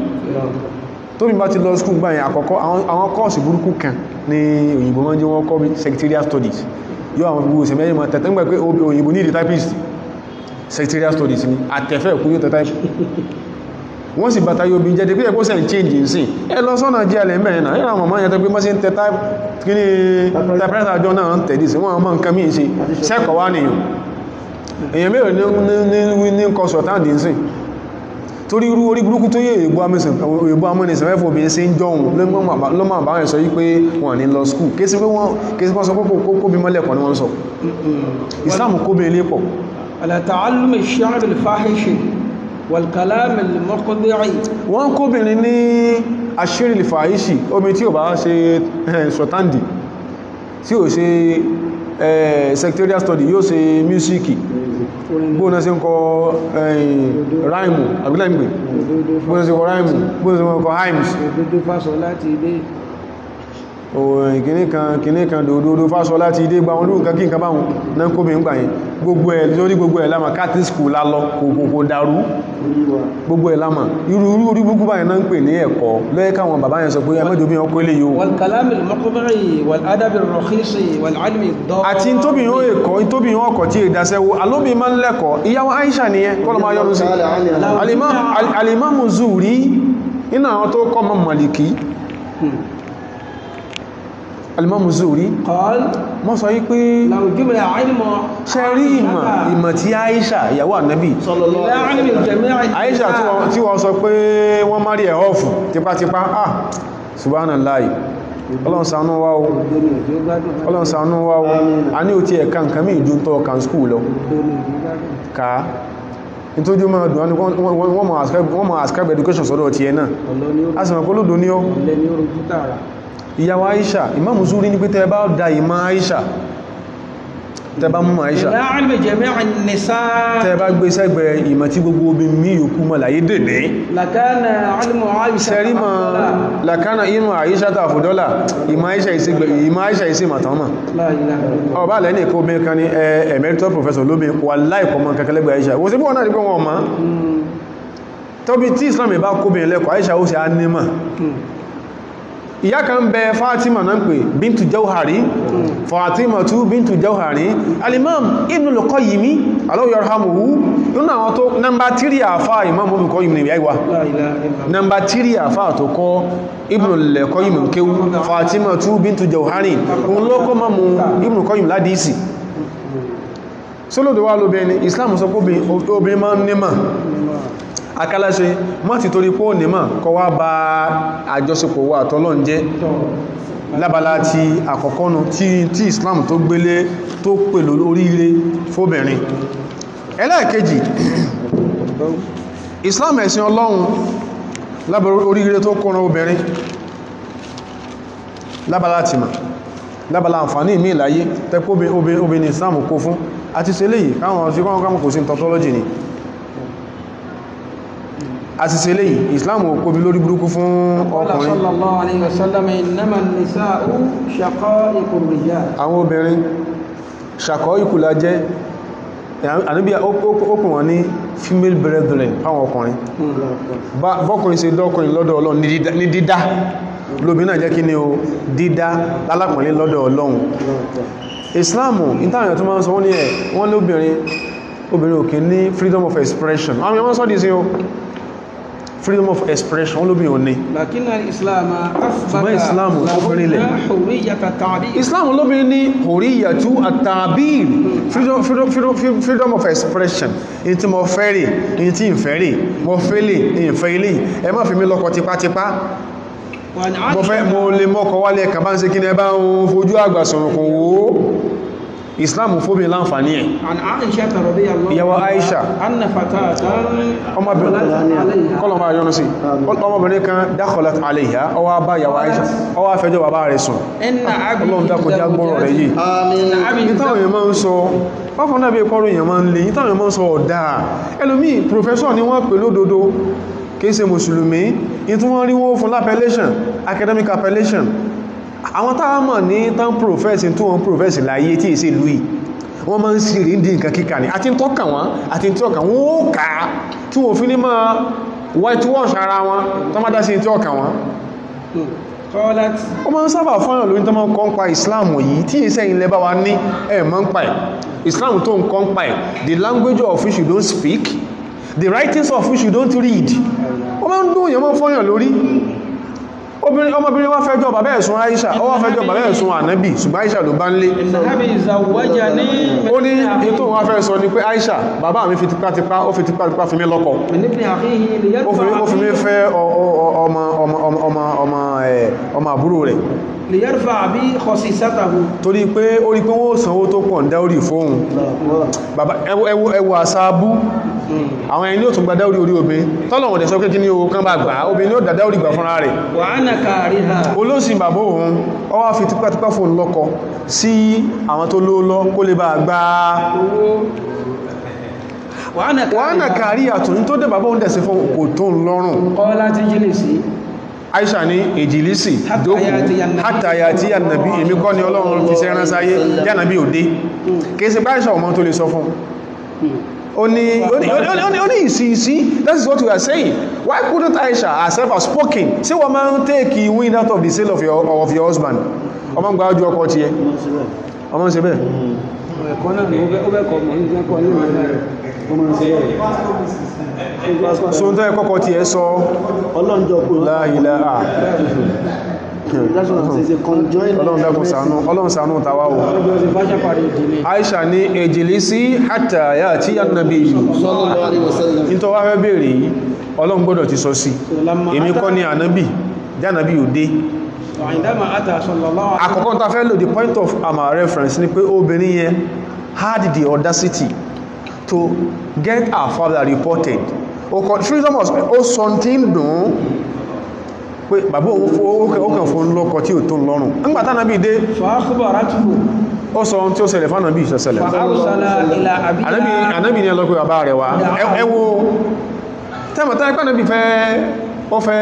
tó bí bá ti lọ skúù báyìí àkọ́kọ́ àwọn kọ́ọ̀sì burúkú kan ní òyìnbó mọ́ jẹ́ wọ́n kọ́ bí secretarial studies yóò àwọn gbogbo ìsẹ̀mẹ́ yìí ma tẹ̀tẹ̀ ń gbà pé òyìnbó ní the typist secretarial studies ni àtẹ̀fẹ́ òkú yóò tẹ̀tẹ̀ wọ́n sì bàtà yóò bí jẹ́ pé ẹkọ́ sẹ́ ń change in sí ẹ lọ sọ́nà jẹ́ alẹ́ mẹ́rin náà yẹ́nà mọ̀mọ́ yẹn tẹ́ pé mọ́ sí ń tẹ́ kíní typewriter àjọ náà ń tẹ̀dí sí wọ́n mọ́ nǹkan mí ṣe sẹ́kọ̀ wá nìyàn èyàn mẹ́rin ní consultant in sí torí irú orí burúkú tó yẹ ègbó amúnisìn mẹ́fò obìnrin sí ń jọun ló máa bá wọn sọ wípé wọ́n ní lọ skúù kéèsì pé wọ́n sọ pé kóbi mọ́lẹ̀kọ́ ni wọ́n sọ Islam kóbi ilé pọ̀ على تعلم الشعر الفاحش والكلام المقضع wọ́n kóbìnrin ní aṣírí fàáyíṣì omi tí ò bá ṣe ṣọ̀tándì tí ò ṣe secretarial study yóò ṣe mísíkì bóòna sí ń kọ ráìmù àbílẹ̀mì bóòna sí kọ ráìmù bóòna sí kọ haims kìní kan dòdòdó fásọ láti idé gba wọn lóòrùn kan kí nǹkan báwọn náà kó bí ń gbà yẹn gbogbo ẹ̀ lórí gbogbo ẹ̀ lámà catholic school lálọ kò dàrú gbogbo ẹ̀ lámà irú orí gbogbo báyẹn náà ń pè ní ẹ̀kọ́ lọ́yẹ́ káwọn bàbá yẹn sọ pé ẹmọ́jọ bí wọn kó lè yóò àti tóbi yóò ọkọ̀ tí ìdásẹ́wó alóbi máa ń lẹ́kọ̀ọ́ ìyàwó Aisha nìyẹn kọ́lọ̀ máa yọrù sí alimamu Zuhri nínú àwọn tó kọ́ mọ́ Maliki alimamu Zuhri mọ́ sọ wípé ṣe rí ìmọ̀ tí Aisha ìyàwó Ànábì Aisha tí wọ́n sọ pé wọ́n mari ẹ̀ ọ́fù tipátipá subhanallah Ọlọ́run ṣàánú wa o Ọlọ́run ṣàánú wa o a ní o ti ẹ̀ka nǹkan mí ìjú tọ́ kan skúù lọ ká nítorí máa dùn wọ́n máa ascribe education sọ́dọ̀ ti ẹ̀ náà a sì mọ̀ pé lódò ní ọ́ ìyàwó Aisha Imamu Zuhri ní pé tẹ́ bá da ìmọ̀ Aisha tẹ́ bá mú Aisha tẹ́ bá gbé sẹ́gbẹ̀ ìmọ̀ tí gbogbo obìnrin mí yòókù mọ̀ láyé dèdè sẹ́rí mọ̀ làkánà inú Aisha tàfùdọ́là ìmọ̀ Aisha ìsì màtánmà ọba lẹ́ni kó bí kan ní emeritus professor lóbi wà láìkọ́ mọ́ kẹkẹlẹ́gbẹ̀ Aisha wọ́n sí bí wọ́n náà rí pé wọ́n mọ́ tóbi tí Islam bá kó bí lẹ́kọ̀ọ́ Aisha ó sì á nímọ̀ ìyá kan bẹ Fatima náà pè bíntu Jawhari Fatima tú bíntu Jawhari al-Imam Ibn al-Qayyim Allahu yarhamuhu nínú àwọn tó nọ́mbà 3 àfá Imam Ibn al-Qayyim ní ìyáwá nọ́mbà 3 àfá tó kọ́ Ibn al-Qayyim kéwú Fatima tú bíntu Jawhari òun ló kọ́ mọ́mú Ibn al-Qayyim ládìísì sólòdó wá lóbẹni Islam sọ pé obìnrin máa ń nímọ̀ akálàṣe mọ́ ti torí pé ó ní mọ̀ kọ wá bá àjọṣepọ̀ wà tọ́lọ́n jẹ́ lábala ti àkọ́kọ́nu tí Islam tó gbélé tó pèlò oríire fóbìnrin ẹlẹ́ẹ̀kejì Islam ẹ̀sìn Ọlọ́run lábala oríire tó kọ́ran obìnrin lábala ti mọ̀ lábala àǹfààní ìmí ìláyé tẹ́kọ́ obìnrin Islam kó fún àti ṣe léyìí káwọn sí kọ́nà kò sí tautology ni àti ṣe léyìí Islam kò bí lórí burúkú fún ọkùnrin sallallahu alayhi wa sallam innama an-nisa'u shaqa'iqu ar-rijal àwọn obìnrin shaqa'iqu la jẹ́ àníbí ókùn wọn ní female brethren fáwọn ọkùnrin bọ́kùnrin ṣe dọ́kùnrin lọ́dọ̀ Ọlọ́run ní dídá lóbi náà jẹ́ kí ni o dídá lálápọ̀lẹ́ lọ́dọ̀ Ọlọ́run Islamu ìtàwọn tó máa ń sọ wọ́n ní ẹ̀ wọ́n lóbìnrin òkè ní freedom of expression àwọn yẹn wọ́n sọ́ dì sí o freedom of expression olóbìnrin òní ṣùgbọ́n Islam obìnrin lẹ̀ Islam olóbìnrin ní huriyatu at-ta'bir freedom of expression in tí mo fẹ́rẹ̀ in tí ìfẹ́rẹ̀ mo fẹ́lẹ̀ ìfẹ́ ilé ẹ má fi mí lọ́kọ tipátipá mo lè mọ́kọ wálé ẹ̀kà bá ń ṣe kí ní ẹbá ń fojú àgbà sọ̀rọ̀ kò wó Islam fóbi láǹfààní ẹ̀ ìyàwó Aisha ọmọbìnrin kan dakhalat alayha ọwá bá ìyàwó Aisha ọwá fẹjọ́ bàbá rẹ̀ sùn Ọlọ́run dákọjá gbọ́rọ̀ rẹ̀ yìí ìtàwọn èèyàn máa ń sọ wọ́n náà bí kọrù èèyàn máa ń lè ìtàwọn èèyàn máa ń sọ ọ̀dá ẹlòmí professor ni wọ́n pè lódodo kìí ṣe mùsùlùmí in tí wọ́n rí wọ́n fún appellation academic appellation àwọn táwọn mọ̀ ní tán profess tí wọ́n profess láyé tí ìṣe ìlú yìí wọ́n máa ń sí rí ní nǹkan kíkà ní àti tọ́kà wọn àti tọ́kà wọn ó kà á tí wọ́n fi ní máa whitewash ara wọn tó má dá sí tí ọkà wọn ó máa ń sábà fọ́nà lórí tó máa ń kọ́ ń pa Islam yìí tí ìṣẹ́ ilẹ̀ bá wa ní ẹ̀ máa ń pa ẹ̀ Islam tó ń kọ́ ń pa ẹ̀ the language of which you don't speak the writings of which you don't read ó máa ń dún èèyàn máa fọ́yàn lórí ọmọbìnrin wá fẹjọ́ bàbá ẹ̀sùn Aisha ó wá fẹjọ́ bàbá ẹ̀sùn Ànábì ṣùgbọ́n Aisha ló bá ń lé Àbí zawwajani ó ní ètò wọ́n fẹ́ sọ ni pé Aisha bàbá mi fi tipátipá fi mí lọ́kọ min ibni akhihi ó fi mí fẹ́ ọmọ àbúrò rẹ̀ liyarfa bi khasisatahu torí pé ó rí pé wọ́n sanwó tó pọ̀ ń dáórí fóhun bàbá ẹwọ àsáàbú àwọn ẹni ó tún gba dáórí orí obìnrin tọ́lọ̀wọ̀n dẹ̀ sọ pé kí ní owó kan bá gbà obìnrin ó dà dáórí gbà fúnra rẹ̀ wa ana kariha olóòsìn bàbá òun ó wá fi tipátipá fóun lọ́kọ sí àwọn tó ló kó lè bá gbá wa ana kàrí àtùn tó dẹ̀ bàbá òun dẹ̀ sí fún kò tó ń lọ́rùn qalat ijlisi Aisha ní èjìlísì dókù hátàyà tí ànàbí èmi kọ́ ni Ọlọ́run fi ṣẹ́rán sáyé jánàbí òdé kìí ṣe bá Aisha ọmọ tó lè sọ fún ó ní ìsìsí that is what we are saying why couldn't Aisha herself have spoken ṣé wọ́n máa ń take wind out of the sail of your husband ọmọ ń gba ojú ọkọ̀ tí ẹ ọmọ ń ṣe bẹ́ẹ̀ ẹ̀kọ́ náà ni ó bẹ́ẹ̀kọ́ mọ̀ ní ìjẹ́kọ́ ní ìrìnlẹ̀ ọmọ ń ṣe bẹ́ẹ̀ so ń tọ́ ẹ̀kọ́kọ́ tí ẹ sọ ọlọ́njọ́ kúrò láàílá ọlọ́run ṣàánú tàwa o Aisha ní èjìlísí hatta ya'ti an-nabi sallallahu alaihi wasallam nítorí wá fẹ́ bèèrè yìí ọlọ́run gbọ́dọ̀ ti sọ sí èmi kọ́ ní ànábì jánàbí òdé àkọ́kọ́ ta fẹ́ lò the point of our reference ni pé obìnrin yẹn had the audacity to get her father reported freedom of ó sọ tí ń dùn pé bàbá ó kàn fún lọ́kọ tí ò tó ń lọ́rùn nígbàtá náà bí dé ó sọ tí ó ṣẹlẹ̀ fánàbí ìṣẹ̀ṣẹlẹ̀ ànábì ní ẹlọ́pẹ́ bàbá rẹ̀ wá ẹwọ tẹ́mọ̀tá ẹgbẹ́ náà bí ó fẹ́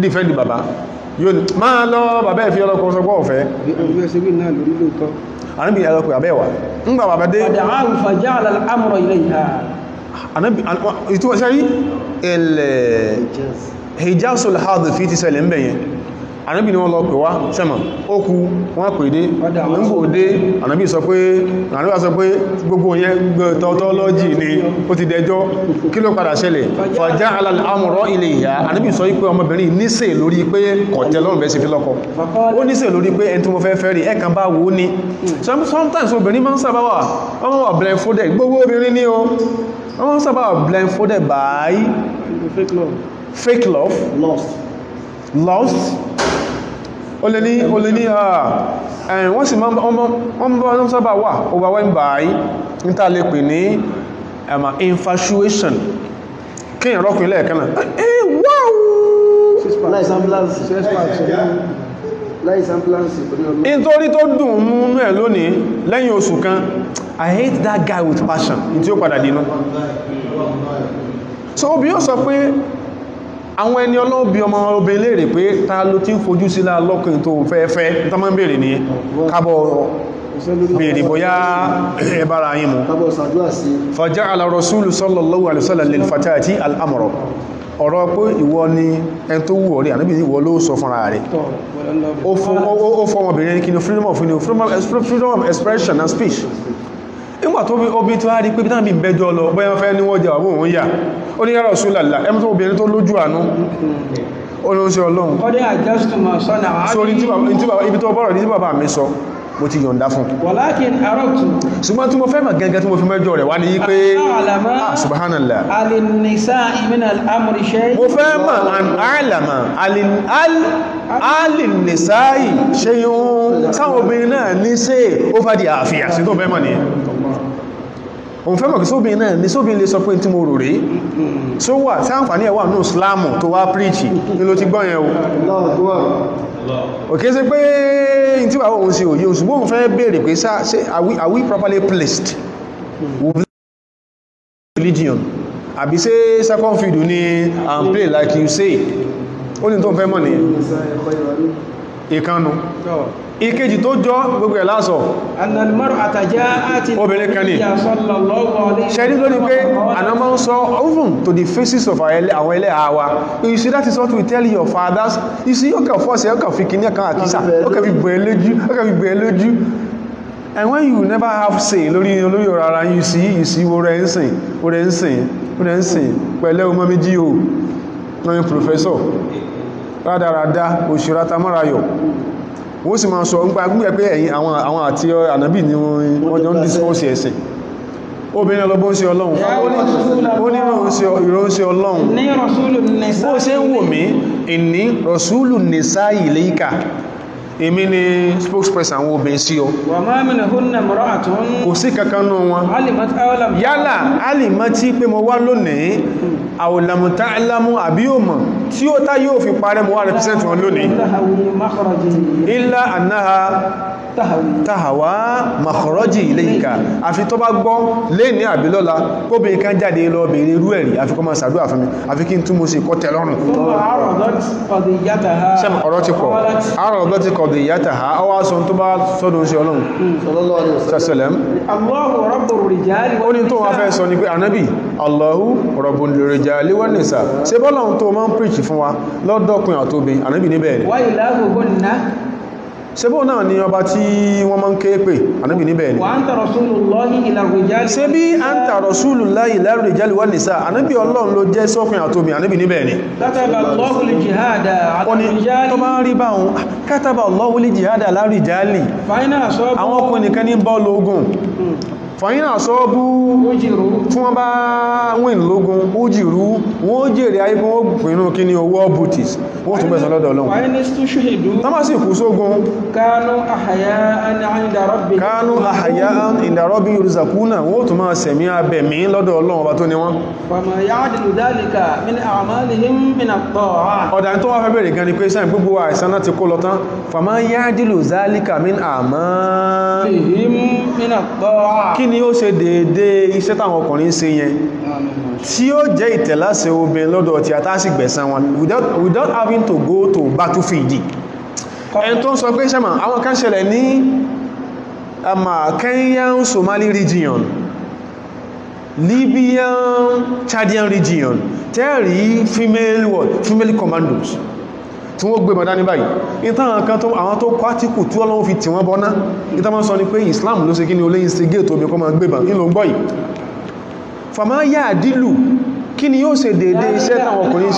dìfẹ́ndì bàbá yóò ní máa lọ bàbá ẹ̀fí ọlọ́kọ̀ sọpọ̀ ọ̀fẹ́ ànábì ẹlọ́pẹ́ bàbá ẹ̀wà ńgbà bàbá dé ìtúwọ̀ṣẹ́ yí ilẹ̀ hijazul hadhi fi ti ṣẹlẹ̀ ń bẹ̀yẹn ànábì ni wọ́n lọ pè wá sẹ́mà ó kú wọ́n pè dé nígbò dé ànábì sọ pé gbogbo yẹn tọ́tọ́lọ́jì ni ó ti dẹjọ́ kí ló padà ṣẹlẹ̀ fàjá al'amura ilayha ànábì sọ wípé ọmọbìnrin níṣẹ́ lórí pé kọ̀tẹ́ lọ́rùn bẹ́ẹ̀ sí fi lọ́kọ ó níṣẹ́ lórí pé ẹni tí mo fẹ́ fẹ́ rí ẹ̀kan bá wo ní sometimes obìnrin máa ń sábà wà blindfolded gbogbo obìnrin ní o wọ́n sábà wà blindfolded by fake love lost ó lè ní wọ́n sì wọ́n sábà wà overwhelmed by ní tàà lè pè ní infatuation kí èyàn rọ́kùn ilẹ̀ ẹ̀kanáà nítorí tó dùn mú ẹ̀ lónìí lẹ́yìn oṣù kan I hate that guy with passion ní tí ó padà dínú so obi yóò sọ pé àwọn ẹni ọlọ́bí ọmọ obìnrin léèrè pé ta ló tí ń fojú sílá lọ́kùnrin tó fẹ́ẹ́fẹ́ tó máa ń béèrè ní kábọ̀ béèrè bóyá ẹbára yín mú faja'ala rasulu sallallahu alaihi wasallam lil fatati al-amra ọ̀rọ̀ pé ìwọ ni ẹni tó wù ọ̀rẹ́ ànábì ìwọ ló sọ fúnra rẹ̀ ó fọ́ ọmọbìnrin kí ni freedom of expression and speech nígbà tó obi tí wá rí pé bítàbí bẹjọ́ lọ bóyá fẹ́ ní wọ́n jẹ àwọn òun yà ó ní ya Rasulullah ẹmú tó obìnrin tó lójú àánú olóńṣẹ́ ọlọ́run sórí ibi tó bọ́rọ̀ ní tí bàbá mi sọ mo ti yọ̀ǹda fún ṣùgbọ́n tí mo fẹ́ mọ̀ gẹ́gẹ́ tí mo fi mẹ́jọ rẹ̀ wá ní yí pé subhanallah mo fẹ́ mọ̀ alama alìnìsáì ṣe yíò sáwọn obìnrin náà ní sí ó fàdí àfíà sí tó fẹ́ mọ̀ ní òun fẹ́ mọ̀ kí sóbìnrin náà ní sóbìnrin lè sọ pé tí mo rò rí tó wà tí àǹfààní ẹ̀wà ní islamu tó wá príìchì ní ló ti gbọ́ yẹn o òkè sí pé tí wà òun sí òye òṣùgbọ́n òun fẹ́ bèèrè pé are we properly placed with religion àbí ṣe second field ní and play like you say ó ní tó ń fẹ́ mọ̀ ní ìkanu ìkejì tó jọ gbogbo ẹ̀ lásọ̀ obìnrin kan ní ṣẹ́rí lórí pé àná máa ń sọ often to the faces of àwọn ilẹ̀ àwa you see that is what we tell your fathers you see ó kàn fọ́sẹ̀ ó kàn fi kìíní kan àkísà ó kàn fi bẹ̀ẹ̀ lójú and when you never have say lórí ọ̀rọ̀ ara you see ó rẹ̀ ń sìn pẹ̀lẹ́ ọmọ méjì o lọ́yìn professor rádaràdá òṣìrátà mọ́rayọ̀ wọ́n sì máa sọ nípa gbígbẹ́ pé ẹ̀yìn àwọn àti ànábì ni wọ́n jọ ń discourse ẹ̀sìn obìnrin ọlọ́bọ́ ń ṣe ọlọ́run ó ní ìránṣẹ́ ọlọ́run bó ṣe ń wò mí ìní rọ̀súlù nìsá ilayka èmi ni spokesperson àwọn obìnrin sí ọ kò sí kankan nù wọn yálà alìmọ́tí pé mo wá lónìí àwòlàmùtá alámú àbí òmọ̀ tí ó tá yóò fi parẹ́ mo wá represent wọn lónìí illa annaha tahawa makhraji ilayka àfi tó bá gbọ́ lé ní àbílọ́la kóbìnrin kan jáde lọ bèèrè irú ẹ̀rí àfi kó máa ṣàdúrà fún mi àfi kí n túnmọ̀ sí kọ́ tẹ́lọ́rùn ọ̀rọ̀ ti pọ̀ àrọ̀ ọ̀dọ́ ti kọ̀dọ̀ ìyáta ha ọwá sọ tó bá sọ́dún sí ọlọ́run sẹ́sẹ̀lẹ̀m ó ní tó wá fẹ́ sọ ní pé anábì Allahu rabbul rijali wan nisa ṣe bọ́lọ̀un tó máa ń preach fún wa lọ́dọ́kùn àtóbi anábì níbẹ̀ ṣebó náà ni ọba tí wọ́n máa ń ké pè anábì níbẹ̀ ni ṣe bí anta rasulullahi ila rijali wan nisa anábì ọlọ́run ló jẹ́ sọ́kùn àtóbi anábì níbẹ̀ ni tó bá ń rí báhùn kátàbà Allahu li jihada ala rijali àwọn ọkùnrin nìkan ní bọ́ọ̀lù ogun fàyínà sọ́ọ́bú tí wọ́n bá wìn lógún ó jìrú wọ́n jèrè ayébọn ó pínú kí ní owó butis wọ́n tún bẹ̀sán lọ́dọ̀ Ọlọ́run tánbà sí kú sógun kánú àhàyà inda rabbi yurzaquna wọ́n tún máa sẹ̀mí abẹ̀mí lọ́dọ̀ Ọlọ́run ọba tó ní wọ́n ọ̀dà tó wá fẹ́ bẹ̀rẹ̀ gan ni pé sáyìn gbogbo àìsàn náà ti kó lọ tán fama ya'dilu dhalika min a'malihim kí ni ó ṣe dédé iṣẹ́ táwọn ọkùnrin ṣe yẹn tí ó jẹ́ ìtẹ̀láṣẹ obìnrin lọ́dọ̀ tí a tásì gbẹ̀san wọn without having to go to battlefield ẹn tó ń sọ pé ṣẹ́mà àwọn kan ṣẹlẹ̀ ní Kenyan Somali region Libyan Chadian region tẹ́rì female commandos tí wọ́n gbé mọ̀dá ní báyìí ìtàn kan tó àwọn tó pàtíkù tí Ọlọ́run fi tì wọ́n bọ́ná ìtàn máa sọ ní pé Islam ló ṣe kí ní olé instigate omi kọ́ máa gbébà nílò gbọ́ yìí fàmá yà dìlù kí ni yóò ṣe dédé iṣẹ́ táwọn ọkùnrin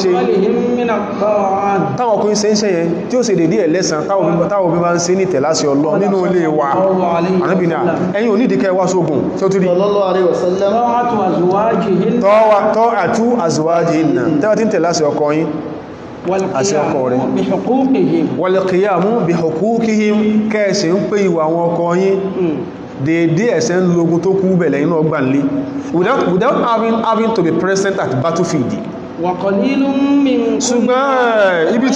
ṣe ń ṣe yẹn tí ó ṣe dédé ẹ̀lẹ́sàn táwọn obìnrin bá ń ṣe ní tẹ̀láṣẹ Ọlọ́run nínú ilé wa ànábìnà ẹ̀yin onídìíkẹ́ wá sógun tó tí rí tọ́ àtú azwajihinna tẹ́wà tí ń tẹ̀láṣẹ ọkọ yín àti ọkọ rẹ̀ wal-qiyamu bi huquqihim kẹ́ẹ̀ṣe ń pé ìwà àwọn ọkọ yín dédé ẹ̀ṣẹ̀ ń lógun tó kú bẹ̀lẹ̀ inú ọgbà nlé without having to be present at battlefield ṣùgbọ́n ibi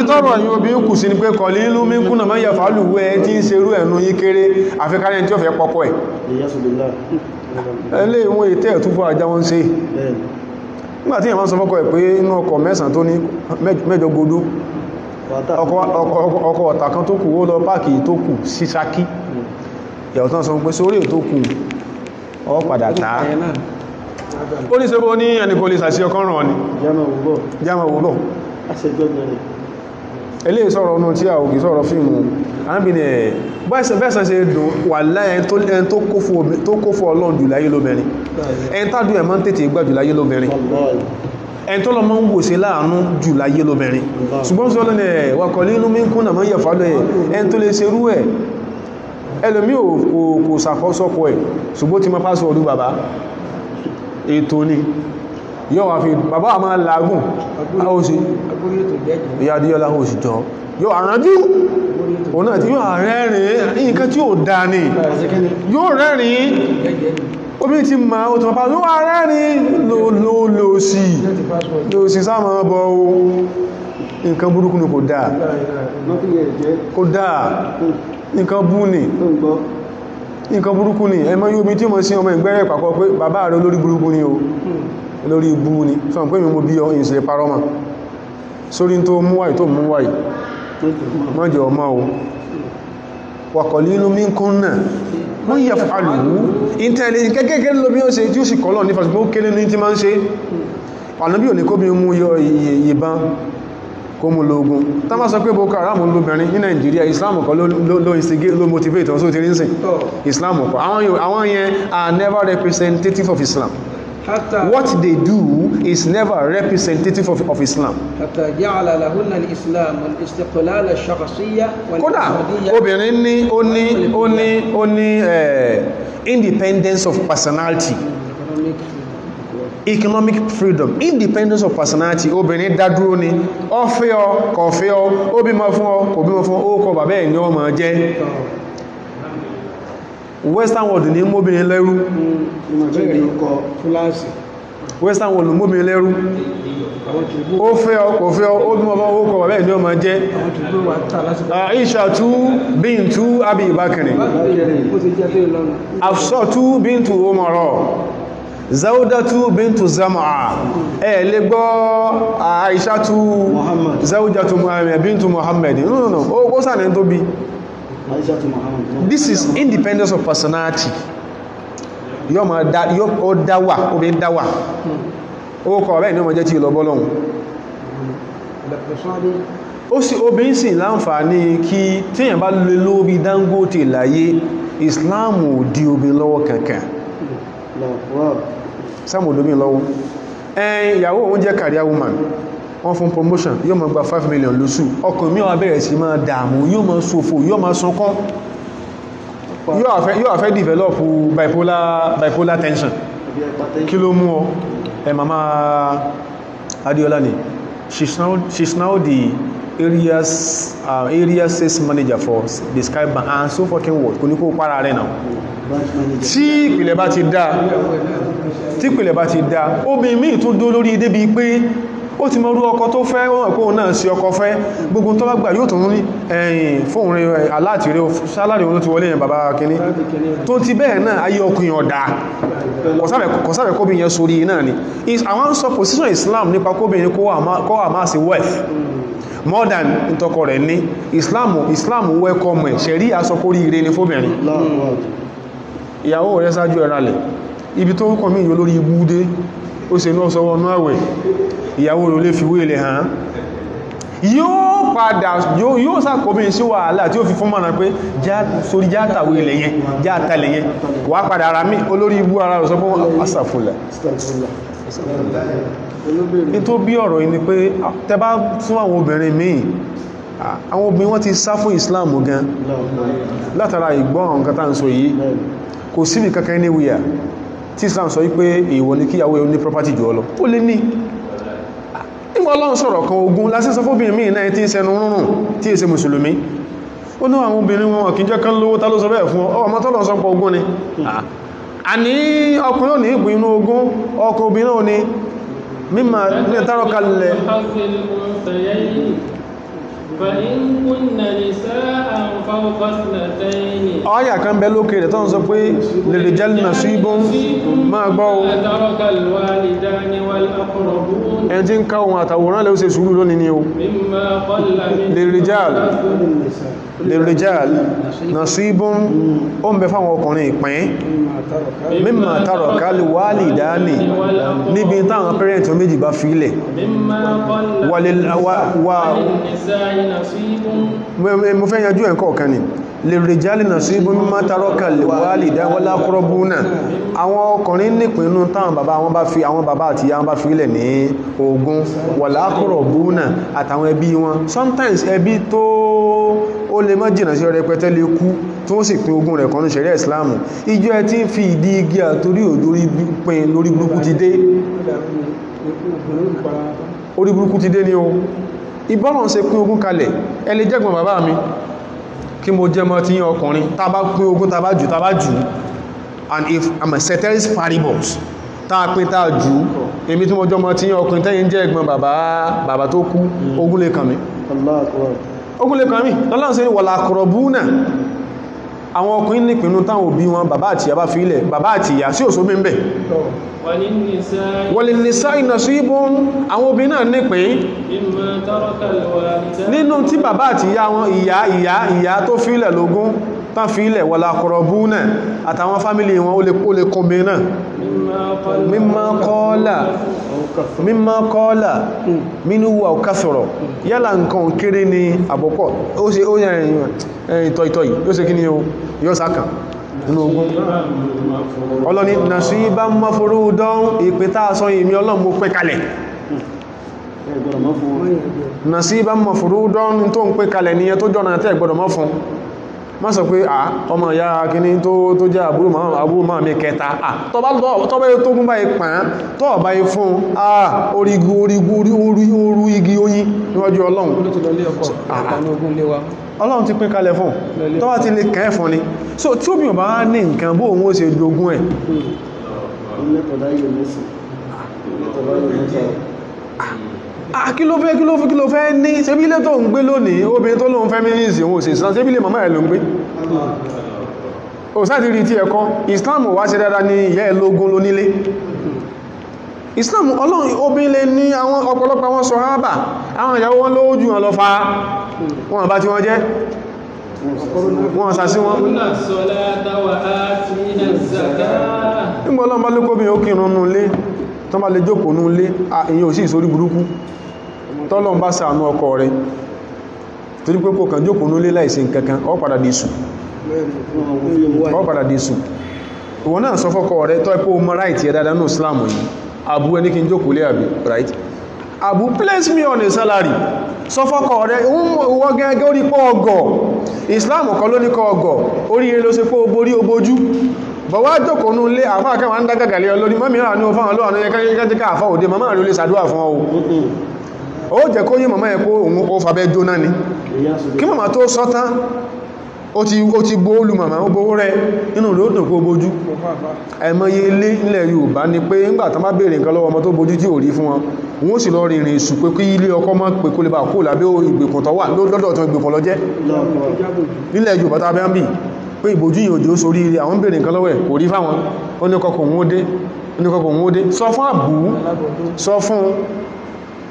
tọ́rọ̀ yíò bí kù sí ni pé qalilun minkum man yaf'alu ẹ tí ń serú ẹ̀nu yí kéré àfikárẹ́ tí ó fẹ́ pọ́pọ́ ẹ̀ ẹlé ìwọ̀n ètẹ́ ẹ̀túfọ́ àjá wọn ṣe nígbàtí ìyàn máa sọ fọ́kọ̀ ẹ̀ pé inú ọkọ̀ mẹ́sàn tó ní mẹ́jọ godó ọkọ̀ ọ̀tà kan tó kù ó lọ páàkì tó kù sí Ṣakí ìyàwó tán sọ pé sórí tó kù ọ padà tàá ó ní sẹ́bọ́ ní ẹnìkò lè sàṣí ọkọ̀ ràn ní jámà wúbọ̀ ilé ìsọ̀rọ̀ ọ̀nà tí a ògì sọ̀rọ̀ fíìmù àbínẹ̀ bẹ́ẹ̀sẹ̀ ṣe dùn wà láyẹn tó kó fún Ọlọ́run jù láyé lóbìnrin ẹn tàbí ẹ̀mọ́ tètè gbà jù láyé lóbìnrin ẹn tó lọ mọ́ ń wò sí láàánú jù láyé lóbìnrin ṣùgbọ́n sọ lọ́nà ẹ̀ wà qalilun minkum man yaf'alu ẹn tó lè ṣerú ẹ̀ ẹlòmí kò sàkọ́sọ́kọ́ ẹ̀ ṣùgbọ́n ti mọ́ pásọ̀ọ̀dù bàbá ètò ni yóò wá fi bàbá àmà làágùn àwọ́sí ìyàdíyọ́lá òsì jọ yóò àránjú òun náà tí yóò rẹ́rìn nǹkan tí ó dá ní yóò rẹ́rìn omi ti ma ó ti mọ́pá yóò rẹ́rìn lòsì sáàmà bọ́ nǹkan burúkú ní kò dáa nǹkan bú ní nǹkan burúkú ní ẹmọ yóò bí tí mo sí ọmọ ìgbẹ́rẹ̀ pàkọ́ pé bàbá rẹ̀ olórí burúkú ní o lórí ibú ni sọ pé mi mo bí ọ ìṣẹ́ parọ́mà sórí tó mú wáyìí mọ́jọ ọmọ o wa qalilun minkunna man yaf'aluhu ìntẹ́lẹ̀ kẹ́kẹ́kẹ́ ló bí ó ṣe tí ó sì kọ́lọ̀ ní fàṣùgbọ́n kéré ní tí máa ń ṣe ànábí ò ní kó bí mú yọ ìyẹ̀bán kó mú lógún tá má sọ pé Boko Haram lóbìnrin ní Nàìjíríà Islam kọ́ ló motivate wọn só ti rí ń sìn Islam kọ́ àwọn yẹn are never representative of Islam حتى what they do is never representative of Islam. حتى جعل لهن الإسلام والاستقلال الشخصية kódà والاقتصادية obìnrin ní ó ní independence of personality, economic freedom, independence of personality. Obìnrin dádúró ni, ó fẹ́ ọ kò fẹ́ ọ, ó bímọ fún ọ kò bímọ fún ọ, ó kọ bàbá ẹ̀ ní ọmọ jẹ́. Western world ní mọ́bìnrin lẹ́rú, Western world mọ́bìnrin lẹ́rú, ó fẹ́ ọ kò fẹ́ ọ, ó bímọ fún ọ, ó kọ bàbá ẹ̀ ní ọmọ jẹ́. Aishatu bintu Abi Bakri, Hafsatu bintu Umar, Zawdatu bintu Zam'a. Lè gbọ́ Aishatu Zawjatu bintu Muhammad. No. Ó sànẹ́ tó bí. This is independence of personality. Yọ́ ma ó dáwà, obìnrin dáwà. Ó kọ̀ bẹ́ẹ̀ ní ọmọ jẹ́ tí lọ bọ́lọ́hun. Ó sì obìnrin sì láǹfààní kí tíyàn bá lè lóbi Dangote láyé, Islam ò di obìnrin lọ́wọ́ kankan. Sáàmù olóbin lọ́wọ́. Ìyàwó òun jẹ́ career woman, wọ́n fún promotion, yóò máa gba 5 million lóṣù. Ọkùnrin mi wá bẹ̀rẹ̀ sí máa dààmú, yóò máa ṣòfò, yóò máa sunkún, yóò fẹ́ develop bipolar tension. Kí ló mú ọ? Mama Adiola ni, she's now the area sales manager for the Sky Bank and so fucking what? Kò ní kó para rẹ̀ náà. Tí ìpìlẹ̀ bá ti dá, obìnrin míì tó dó lórí débi pé ó ti mọ̀rú ọkọ tó fẹ́, wọ́n kó náà sí ọkọ fẹ́, gbogbo tó bá gbà yóò tún ní fóun rẹ̀ aláàtì rẹ̀ sálárì wọn tó ti wọlé yẹn bàbá kìíní tó ti bẹ́ẹ̀ náà ayé ọkùnrin ọ̀dá kọ̀sáfẹ́ kóbìn yẹn sórí náà ni. Àwọn sọ position Islam nípa kóbìn kó àmáàsì wealth more than ìtọkọ rẹ̀ ní. Islam welcome ẹ̀, ṣẹ̀rí asọkórí ire ni fóbìnrin. Ìyàwó rẹ̀ sáájú ẹ̀rálẹ̀ ibi tó kọ̀ mí yóò lórí ibúdé, ó se náà sọ wọnú àwẹ̀, ìyàwó rẹ̀ lè fi wé ilẹ̀ hàn, yóò padà yóò sàkóbí sí wàhálà tí ó fi fún mọ́nà pé sórí játàwé ilẹ̀ yẹn, játàlẹ̀ yẹn, wà padà ara mi olórí ibú ara rẹ̀ sọ fún asàfúnlẹ̀. ní tó bí ọ̀rọ̀ yìí ni pé tẹbá fún àwọn obìnrin míì, àwọn obìnrin wọ́n ti sá fún Islam gan látara ìgbọ́n nǹkan tá ń sọ yìí. Kò sí ní kankan anywhere tí Islam sọ wípé èèwọ̀ ní kíyàwó ẹ̀ ní property jù ọ lọ, ó lè ní. Nígbà Ọlọ́run sọ̀rọ̀ kan ogun lásí sọ fóbìnrin míì náà tí ń sẹnu rúrùn tí è ṣe mùsùlùmí, ó ní àwọn obìnrin wọn kìí jẹ́ kán lówó, tá ló sọ bẹ́ẹ̀ fún ọ? Ọmọ tọ́lọ̀ sọ pọ̀ ogun ni. Àní ọkùnrin ò ní ìpín inú ogun, ọkọ obìnrin ò ní mímọ̀ ní ẹ̀tàrọ̀ kalẹ̀. Ọ̀yà kan bẹ lókè rẹ̀ tó ń sọ pé lèrè jẹ́ lìnà sí ibó máa gbọ́ o. Ẹni tí ń ká ohun àtàwòrán lè ó ṣe sùúrù lónìí ni o. lèrè jẹ́ lìnà sí ibó ó ń bẹ fáwọn ọkùnrin ìpín mímọ̀ tàrọ̀ kálì wálì dáni níbi táwọn pẹ́rẹ́ntì méjì bá fílẹ̀ mo fẹ́ yanjú ẹ̀kọ́ ọ̀kan ni lèrè jálì náà sí ibú mímọ̀ tàrọ́kà wálì dáwọ́lá kúrọ́bùnà. Àwọn ọkùnrin nípinnu táwọn bàbá wọn bá fi, àwọn bàbá àti ìyá wọn bá fílẹ̀ ní ogún wọ̀lá kúrọ̀bùnà àtàwọn ẹbí wọn. Sometimes ẹbí tó ó lè má jìnà sí rẹpẹtẹ lè kú tí wọ́n sì pín ogún rẹ̀ kan ní ṣẹ̀ríà Ìsìlámù. Ìjọ ẹ tí ń fi ìdí igi àtorí òjòrí pín lórí burúkú ti dé, orí burúkú ti dé ní o. Ìbọ́lọ̀ ṣe pín ogún kalẹ̀, ẹ lè jẹ́gbọ́n bàbá mi kí mo jẹ́ mọ́ tí yín ọkùnrin, tá bá pín ogún tá bá jù, and if I'm a ceteris paribus tá pín tá jù, èmi tí mo jọ mọ́ tí yín ọkùnrin tẹ́yìn jẹ́ ẹ̀gbọ́n bàbá tó kú, ogún lè kàn mí, ogún lè kàn mí. Ọlọ́run ṣe wọ̀lá kọ̀rọ̀búnà. Àwọn ọkùnrin nípinnu táwọn òbí wọn bàbá àti ìyá bá fi ilẹ̀, bàbá àti ìyá sí òṣòbí ń bẹ̀. wọ̀lì nìsá ìnà sí ibú, àwọn obìnrin náà nípin nínú tí bàbá àti ìyá wọn, ìyá tó fi ilẹ̀ lógún tán fi ilẹ̀ wọ̀lá kọ̀rọ̀búnà àtàwọn fámílì wọn ó lè kọmbe náà. mímọ́ kọ́ọ́lá mínú wà kásọ̀rọ̀, yálà nǹkan kéré ní àbọ̀pọ̀, ó ṣe ó yẹ ìtọ̀ yóò ṣe kí ni yóò sákàn nínú ogun ọlọ́ni nasiban mafrudan ìpín tàà sọ ìmí ọlọ́run mo pẹ́ kalẹ̀ nasiban mafrudan tó ń pẹ́ kalẹ̀ ní ẹ tó jọ́nà tẹ́ gbọ́dọ̀ mọ́ fún má sọ pé ọmọ ìyá kìíní tó jẹ́ àbúrò máa mi kẹta tọ́bá tó gún báyìí pàn tọ́ báyìí fún orí igi oyin níwájú ọlọ́run ọlọ́run ti pín kalẹ̀ fún tọ́wá ti lè kẹ́ fún ni so tí ó bí ọba ní nǹkan bó òun ó ṣe dogun ẹ̀ kí ló fẹ́ ní ṣebí ilé tó ń gbé lónìí obìnrin tó lóun feminist òun ò sì Islam ṣebí ilé màmá ẹ̀ ló ń gbé o sáà ti rí tí ẹ̀kọ́ Islam wá ṣe dáadáa ní ìyá ẹ̀ lógún lónílé Islam ọlọ́run obìnrin lè ní àwọn ọ̀pọ̀lọpọ̀ àwọn sàhábà àwọn ìyàwó wọn lówó jù wọn lọ fa wọn bá tí wọ́n jẹ́ wọn sàsí wọn nígbà ọlọ́run bá lókóbi ó kírun nú ilé tó bá lè jókòó nú ilé èyí ò sí ìsorí burúkú tọ́lọ́run bá ṣàánú ọkọ rẹ̀ torí pé kò kàn jókòó nú ilé láìsí nǹkankan ó padà di sùn ìwọ náà sọ fọ́kọ rẹ̀ tọ́ ẹ̀pọ̀ mọ́ ráìtì ẹ̀ dáadáa ní Islam yìí Abu ẹni kí n jókòó lé àbí right Abu place me on a salary sọ fọ́kọ rẹ̀ wọ́n gẹ́gẹ́ orí pọ́ ọgọ̀ Islam kọ́ ló ní kọ́ ọgọ̀ orí ilé ló ṣe pé borí obojú bọ̀wá jókòó ní ilé àfáà kẹwàá ń dágàgàlẹ̀ olórí mọ́míràn ní ọfáwọn olóòrùn ẹ̀kẹ́kẹ́kẹ́ àfá òde màmá rẹ̀ olè sàdúwà fún ọ ó jẹ́ kó yí màmá ẹ̀kọ́ òun ó fàbẹ́ jóná ni kí màmá tó sọ́tán ó ti bó olú màmá ó bó rẹ̀ nínú rẹ̀ ó dùn kó bójú ẹ̀mọye ilé nílẹ̀ Yorùbá ni pé ńgbà tán bá béèrè nǹkan lọ́wọ́ ọmọ tó bójú tí ò rí fún wọn wọ́n sì lọ rìnrìn èṣù pé kí ilé ọkọ mọ́ pé kó lè bá kó lábẹ́ ìgbèkùn tó wà lọ́dọ̀ tó ìgbèkùn lọ jẹ́ nílẹ̀ Yorùbá tá bẹ́ ń bì pé ìbòjú yìí òjò sórí ilé àwọn béèrè nǹkan lọ́wọ́ ẹ̀ kò rí fáwọn oníkọkọ̀ òun ó dé sọ fún Àbú sọ fún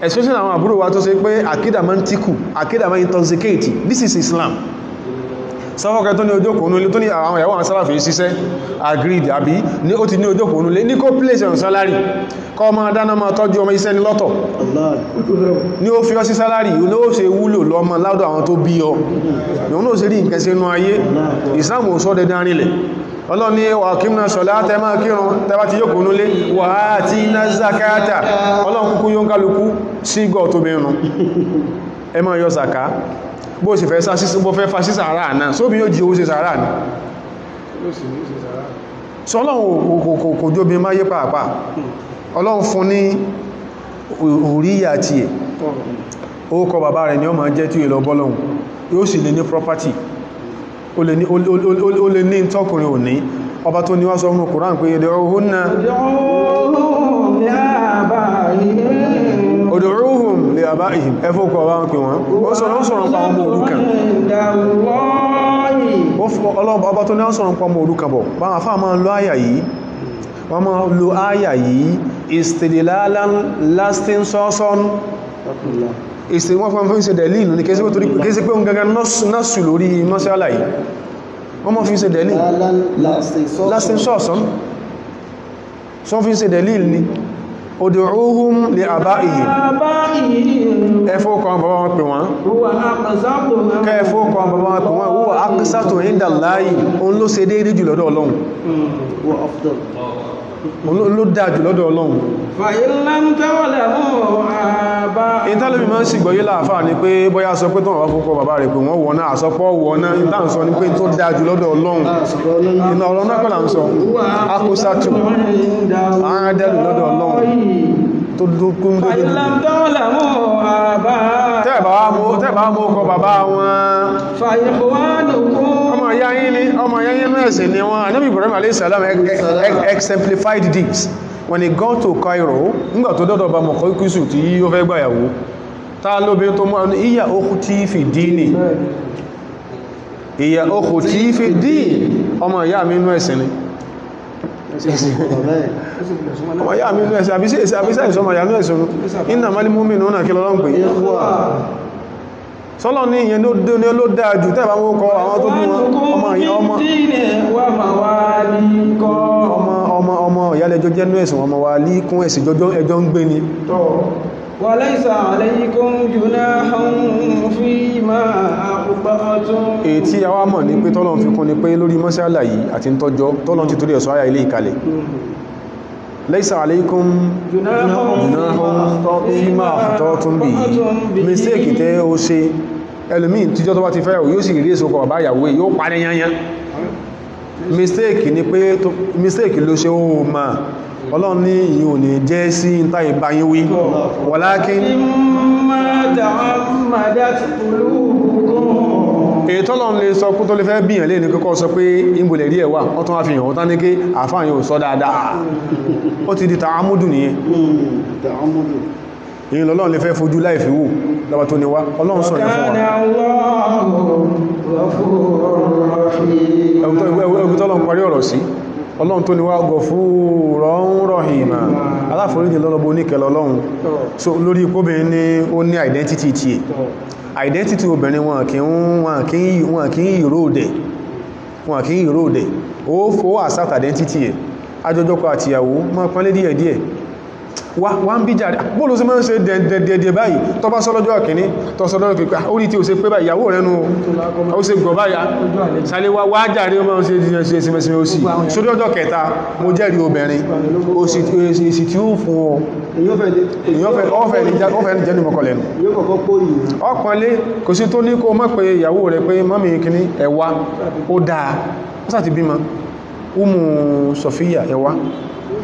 especially àwọn àbúrò wa tó ṣe pé àkídà máa ń tíkù àkídà máa ń intoxicate this is Islam sọ́fọ́kẹ́ tó ní ojókòó nílé tó ní àwọn ìyàwó àwọn sálàfì ṣiṣẹ́ agreed àbí ní ó ti ní ojókòó nílé ní kó place on salary kọ́ ọmọ dáná máa tọ́jú ọmọ iṣẹ́ ní lọ́tọ̀ ní ó fi ọ́ sí salary ní ó ṣe wúlò lọ́mọ láwọ́dọ̀ àwọn tó bí ọ ní ó ṣe rí nǹkan sí inú ayé Islam ò sọ́ dẹ̀dẹ̀ arìnlẹ̀ ọlọ́ni wà kí mọ́ sọ̀lá tẹ́mà kírun tẹ́bá ti yóò kúnlé wà á ti iná zakata ọlọ́run kúkú yóò ń kálukú sí gọ́ tó bẹ̀rún ẹ máa yọ zaka bó sì fẹ́ fa sí sàárà náà sóbi yóò jí owó sí sàárà ní sọ́lọ́run kò jóbi má yé pàápàá ọlọ́run fún ní oríyà tí ẹ̀ ó kọ bàbá rẹ̀ ni ó máa jẹ́ tí ìlọ bọ́lọ́run yóò sì lè ní property ó lè ní tọ́kùnrin òní ọba tó ní wá sọ fún Kùránì pé ud'uhunna ud'uhum li aba'ihim ẹfọ́kọ̀ wá ń pè wọ́n ó sọ̀rọ̀ pa ọmọ òrukàn ọba tó ní wá sọ̀rọ̀ pa ọmọ òrukàn bọ̀ bá wọn fà máa lo àyà yìí wọ́n máa lo àyà yìí istidlalan lasting sọ́sọ́n ìsìn wọ́n fún fi ṣe dẹ̀lì ní kéèsí pé òun gangan nọ́sù lórí mọ́sálà yìí wọ́n mọ́ fi ṣe dẹ̀lì lasting sọ́sọ́n sọ́n fi ṣe dẹ̀lì ní ud'uhum li aba'ihim ẹfọ́ kan bàbá wọn pè wọ́n kẹfọ́ kan bàbá wọn pè wọ́n huwa aqsatu inda Allahi òun ló ṣe déédé jù lọ́dọ̀ Ọlọ́run ló dáa jù lọ́dọ̀ Ọlọ́run ìtàlẹ́bì máa ń sì gbọ́yé láàfáà ní pé bóyá sọ pé tọ́wọ́ fún kọ bàbá rẹ̀ pé wọ́n wọ́ná àsọpọ̀ wọ́ná ìtànsọ ní pé tó dáa jù lọ́dọ̀ Ọlọ́run iná ọ̀rọ̀ náà kọ́lá ń sọ akósátù àádẹ́lù lọ́dọ̀ Ọlọ́run tó dúkún dójú tẹ́ẹ̀bà mú kọ bàbá wọn ọmọ yáyín mẹ́sìn ni wọ́n Ànábì Ibrahim alayhi salam exemplified this when he got to Cairo nígbà tó dọ́dọ̀ bá mọ̀kọ́ kúsù tí ó fẹ́ gbàyàwó tá lóbi tó mọ́ ìyà ukhti fi dini ìyà ukhti fi dini ọmọ ìyá mi inú ẹ̀sìn ni ọmọ ìyá mi inú ẹ̀sìn àbísẹ́ ìsọmọ ìyá inú ẹ̀sìn innamal mu'minuna kí lọ́lọ́ ń pè sọ́lọ́ ní ìyẹn ló dáa jù tẹ́bà mú kọ àwọn tó bí wọn ọmọ ìyálẹ́jọ jẹ́ ẹ̀sùn ọmọ wa lí kún ẹ̀sìn ẹjọ́ ń gbé ni وليس عليكم جناح فيما أخطأتم. èyí tí a wá mọ̀ ní pé tọ́lọ́n fi kún ni pé lórí mọ́sálà yìí àti tọ́jọ́ tọ́lọ́n ti torí ẹ̀sọ́ àyà ilé ìkalẹ̀ laysa alaykum junahun fima akhtatum bihi mistake tẹ́ ó ṣe ẹlòmíì tíjọ́ tó bá ti fẹ́yàwó yóò sì rí èso kọ̀ bàbá ìyàwó yóò parí yányán mistake ló ṣe ó ma ọlọ́run ní ìyí ò ní jẹ́ sí ìta ìbáyín wí walakin èyí tọ́lọ́run lè sọ kú tó lè fẹ́ bíyàn lè ní kọ́kọ́ sọ pé ìbòlẹ̀ rí ẹ̀wà wọ́n tún wá fi hàn wọ́n tán ní kí àfáàyàn ò sọ dáadáa ó ti di tààmúdù nìyẹn ìyìn lọ́lọ́run lè fẹ́ fojú láìfi wò lọ́wọ́ tó ní wá ọlọ́run sọ yẹn fún wa ẹgbẹ́ tọ́lọ́run parí ọ̀rọ̀ sí ọlọ́run tó ní wá Ghafurun Rahim aláforíjì lọ́lọ́bọ̀ oníkẹlọ ọlọ́run so lórí ipóbìnrin ní ó ní identity tí identity obìnrin wọn kí ń ìró òdẹ̀ ó fowó àsáàtà identity ẹ̀ ajọjọ́kọ àtìyàwó mọ́ pọ́nlé díẹ̀díẹ̀ wá ń bí jáde bóòlù sí máa ń ṣe dẹ̀dẹ̀dẹ̀ báyìí tó bá sọ́lọ́jọ́ ọ̀kìní tó sọ́lọ́jọ́ kìí orí tí ó ṣe pé báyìí ìyàwó rẹ̀ nù ó ṣe gọ̀ báyìí sálé wá jáde ó máa ń ṣe ṣe ó sì sórí ọjọ́ kẹta mo jẹ́rìí obìnrin ó sì tí ó fún ọ ọ̀fẹ́ ní jẹ́nu mọ́kànlẹ̀ ọpọlé kò sí tó ní kó mọ́ pé ìyàwó rẹ̀ pé mọ́mí kìíní ẹ̀wà ó dáa ó sà ti bímọ Umu Sofia ẹ̀wà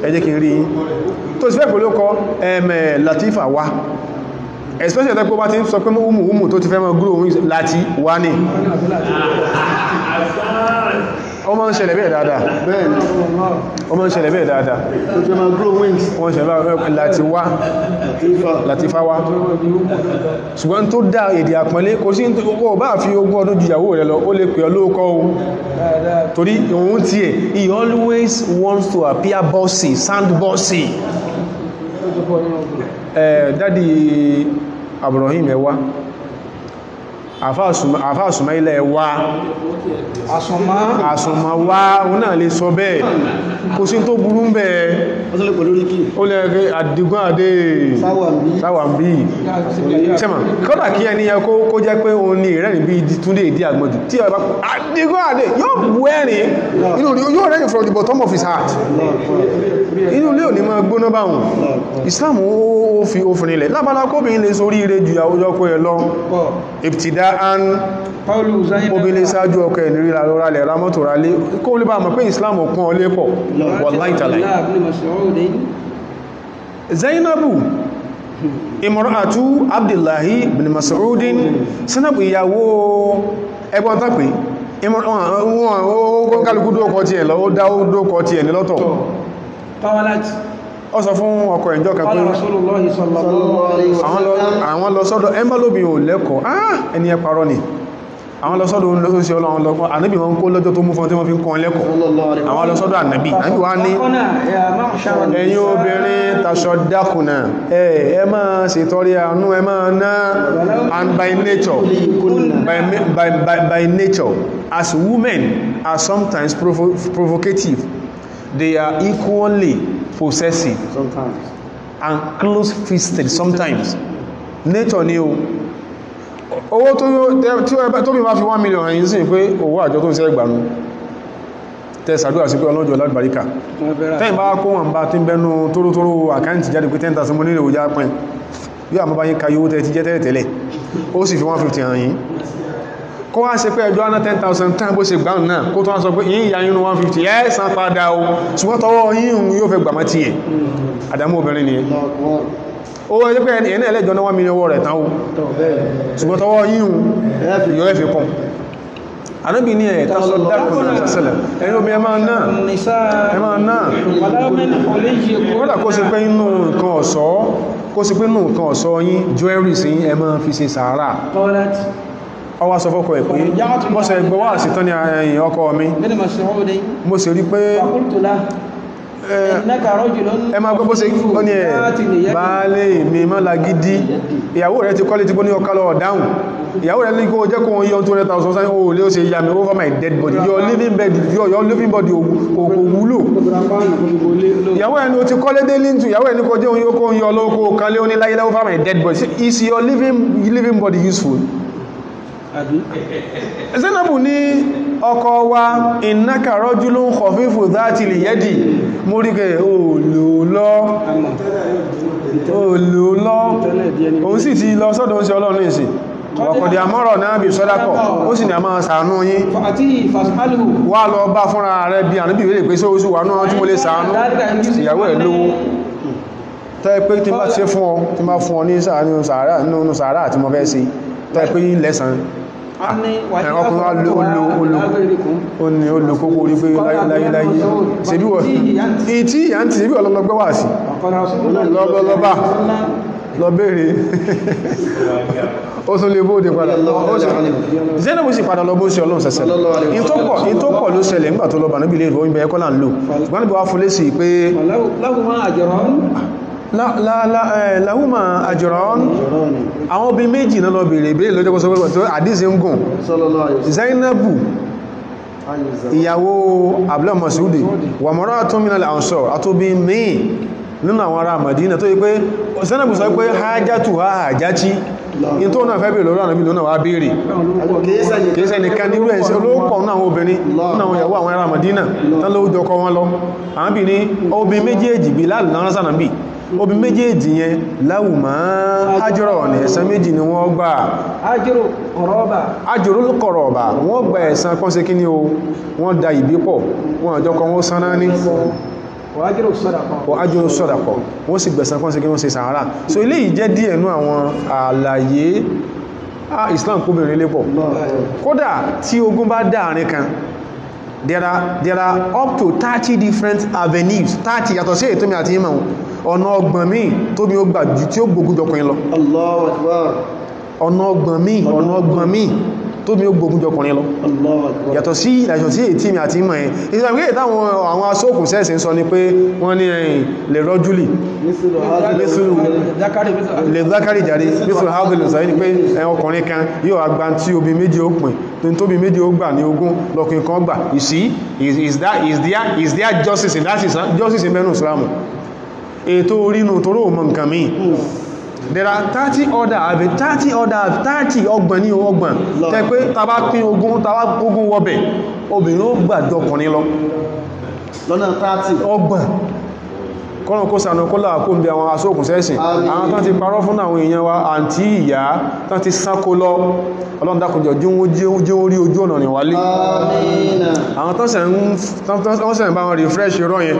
ẹ jẹ́ kí n rí yín tó ti fẹ́ pẹ̀lú ọkọ̀ Latifa wá especially ẹ̀tẹ́ pé bá ti ń sọ pé umu tó ti fẹ́ mọ́ gúrò láti wá ní ọmọ ń ṣẹlẹ̀ bẹ́ẹ̀ dáadáa wọ́n ṣẹlẹ̀ láti wá Latifa wá ṣùgbọ́n tó dá èdè àpọ́nlé kò sí kó bá fi ogún ọdún ju ìyàwó rẹ̀ lọ ó lè pè ọ lóòkọ́ ohun torí òun tí ẹ̀ he always wants to appear bossy sound bossy dádì Ibrahim ẹwà àfáà Sumaila ẹwà àsùnmà wá òun náà lè sọ bẹ́ẹ̀ kò sí tó burú ń bẹ́ẹ̀ ó lẹ́ẹ̀kẹ́ àdìgún àdé sáwàmbí sẹ́mà kọ́dà kí ẹni yẹ kó jẹ́ pé òun ní ìrẹ́rìn bí túndé ìdí àgbọ̀dù tí ọba àdìgún àdé yóò bú ẹ̀rìn yóò rẹ́rìn from the bottom of his heart inú ilé ò ní máa gbóná báhùn Islam ó fi òfin ilẹ̀ lábálá kóbìnrin lè sórí ire ju àwùjọ pé ẹ lọ ìbtìdá án obìnrin sáájú ọkọ̀ ẹ̀ nírí lọ́rọ̀ alẹ̀ rámọ́tò rálé kó lè bá mọ̀ pé Islam kún ọlé pọ̀ wallahi ta'ala Zainabu imra'atu Abdullahi bin Mas'udin Zainabu ìyàwó ẹgbọ́n tán pé wọ́n kálukú dókọ tí ẹ̀ lọ ó dá ó dókọ tí ẹ̀ ní lọ́tọ̀ ó sọ fún ọkọ ìjọ kẹpẹ́ àwọn lọ sọ́dọ̀ ẹmbálóbi ò lẹ́kọ̀ọ́ ẹni ẹ parọ́ ni àwọn lọ sọ́dọ̀ olóṣòṣì ọlọ́run lọ́pọ̀ ànábì wọn kó lọ́jọ́ tó mú fún tí wọ́n fi ń kọ́ lẹ́kọ̀ọ́ àwọn lọ sọ́dọ̀ ànábì wá ní ẹ̀yin obìnrin taṣọ́dákùnà ẹ máa ṣètọrẹ àánú ẹ máa ná and by nature as women are sometimes provocative they are equally possessive sometimes and close-fisted sometimes nature ni o owó tó bí máa fi 1 million ẹ̀yìn sí pé owó àjọ tó ń sẹ́ ìgbànú tẹ́sàdúrà sí pé ọlọ́jọ́ lágbàríkà tẹ́yìn bá kó wọn bá tí ń bẹnu tórótóró àkáǹtì jáde pé 10,000 mọ́ nílẹ̀ òjá pẹ́ bí àmọ́ bá yí ka yóò tẹ́ ti jẹ́ tẹ́lẹ̀ ó sì fi 150 hàn yìí kó wá ṣe pé ẹjọ́ aná 10,000 tán bó ṣe gbáhùn náà kó tó wá sọ pé yìí ya yínú 150 ẹ́ san padà o ṣùgbọ́n tọwọ́ yíhun yóò fẹ́ gbàmọ́ tí ẹ̀ àdámọ́ obìnrin ni ó wọ́n jẹ́ pé ẹ̀nà ẹlẹ́jọ́ náà 1 million rẹ̀ tán o ṣùgbọ́n tọwọ́ yíhun yóò fẹ́ kún Ànábì ní ẹ̀ tásọ dákùnà tásẹ̀lẹ̀ ẹ̀yìn omi ẹmà náà kọ́dà kó ṣe pé inú nǹkan ọ̀ṣọ́ yín jewelry sí ẹ máa fi ṣe sàárà ọwá sọ fọ́kọ̀ ẹ̀ pé mọ́sẹ̀ gbọ́wà sí tán ní ẹ̀yìn ọkọ mi mo sì rí pé ẹ máa gbọ́ bó ṣe ó ní ẹ̀ baálé mi mọ́ lagidi ìyàwó rẹ̀ ti kọ́lé ti kó ní ọkà lọ dáhùn ìyàwó rẹ̀ ní kó jẹ́ kó yọ 200,000 sáyé ó lé ó ṣe yà mí over my dead body your living body kò wúlò ìyàwó rẹ̀ ní ó ti kọ́lé dé líntù ìyàwó rẹ̀ ní kó jẹ́ òun yóò kó yọ lọ́kọ́ kan lé ó ní láyé over my dead body is your living body useful Zainabu ní ọkọ wa innaka rajulun khafifu dhati liyadi múríkẹ̀ olóòlọ́ òun sì ti lọ sọ́dọ̀ oúnjẹ ọlọ́run ní ìsìn ọ̀kọ̀dẹ̀ àmọ́rọ̀ náà bí sọ́dákọ̀ ó sì ní a máa ṣàánú yín wà lọ bá fúnra rẹ̀ bí àníbì rẹ̀ pé sóòsù wà náà tí mo lè ṣàánú ìyàwó ẹ̀ lówó tẹ́ pé tí bá ṣe fún ọ tí bá fún ọ ní sàárà àti mo fẹ́ ṣe tẹ́ pé lẹ́sàn ọkùnrin olùkókò orí pé láyéláyé ṣebí wọ́n tí ìyá ń ti ṣebí ọlọ́lọ́gbẹ́ wà sí lọ́bá lọ bèèrè ó tún lè bóòdé padà Zainabu sì padà lọ bó sí ọlọ́run sẹ́sẹ̀ in tó pọ̀ ló ṣẹlẹ̀ nígbà tó lọ bà níbi ilé ìròyìn bẹ̀ẹ́ kọ́lá ń lò ṣùgbọ́n níbi wá fún lé sí pé láhùmà àjọ̀rán àwọn obìnrin méjì náà lọ bèèrè ìbéèrè lọ́jọ́ kó sọ pé tó àdíṣe ń gùn Zainabu ìyàwó Abdullah Mas'udi wà mọ́rá tó mìíràn Ansar àtóbi míì nínú àwọn ará Madina tó yí pé Zainabu sọ pé hajjatu ha hajjati in tó náà fẹ́ bèèrè lọ́rọ̀ ànábì lónà wá bèèrè kìíṣẹ́ nìkan ní rẹ̀ olóòpọ̀ náà àwọn obìnrin náà ìyàwó àwọn ará Madina tán ló jọkọ wọn lọ àwọn bí ní obìnrin méjèèjì bí láàrín náà sànàbí obìnrin méjèèjì yẹn láwùmá ájọ́rọ̀ ní ẹ̀san méjì ni wọ́n gbà ájọ́rọ̀ kọ̀rọ̀ọ̀bà wọ́n gba ẹ̀san kan ṣe kí ni o wọ́n da ìbí pọ̀ wọ́n àjọkọ wọn sáná ní wájúrò sọ́dàpọ̀ wọ́n sì gbẹ̀san kan sí kí wọ́n ṣe sàárà so ilé yìí jẹ́ díẹ̀ nú àwọn àlàyé Islam kóbìnrin lépọ̀ kódà tí ogun bá dáàrin kan there are up to 30 different avenues 30 yàtọ̀ sí ètò mi àti ìmọ̀ ọ̀nà ọgbọ̀n míì tó bí ó gbà jù tí ó gbógun jọkùnrin lọ ọ̀nà ọgbọ̀n míì tó bí ó gbógun jọkùnrin lọ yàtọ̀ sí ìlàjọ̀ sí ètí mi àti ìmọ̀ ẹ̀ ìsìnkú èyí táwọn àwọn asókùn sẹ́ẹ̀sì ń sọ ni pé wọ́n ní ẹ̀yìn lè rọ́júlì lè zákàrí jàrí mísùlù haúdù lè sọ́yí ni pé ọkùnrin kan yóò agbá tí obi méjì ó pín tó bí méjì ó gbà ní ogún lọ́kùnrin kan gbà is there justice in that justice in mẹ́nu Islamu ètò orínú tó rò mọ́ nǹkan míì there are 30 ọgbọ̀n ní ọgbọ̀n tẹ́ pé tàbá pín ogún wọ́bẹ̀ obìnrin ó gbàjọ ọkùnrin lọ lọ́nà 30 ọgbọ̀n kọ́nà kó sànà kó láàkó ń bí àwọn asókùn sẹ́sìn àwọn tán ti parọ́ fún àwọn èèyàn wa àǹtí ìyá tán ti sánkó lọ ọlọ́ndàkùnjọ jẹ́ orí ojú ọ̀nà ní wálé àwọn tán sẹ̀ ń bá wọn refresh rọ́ yẹn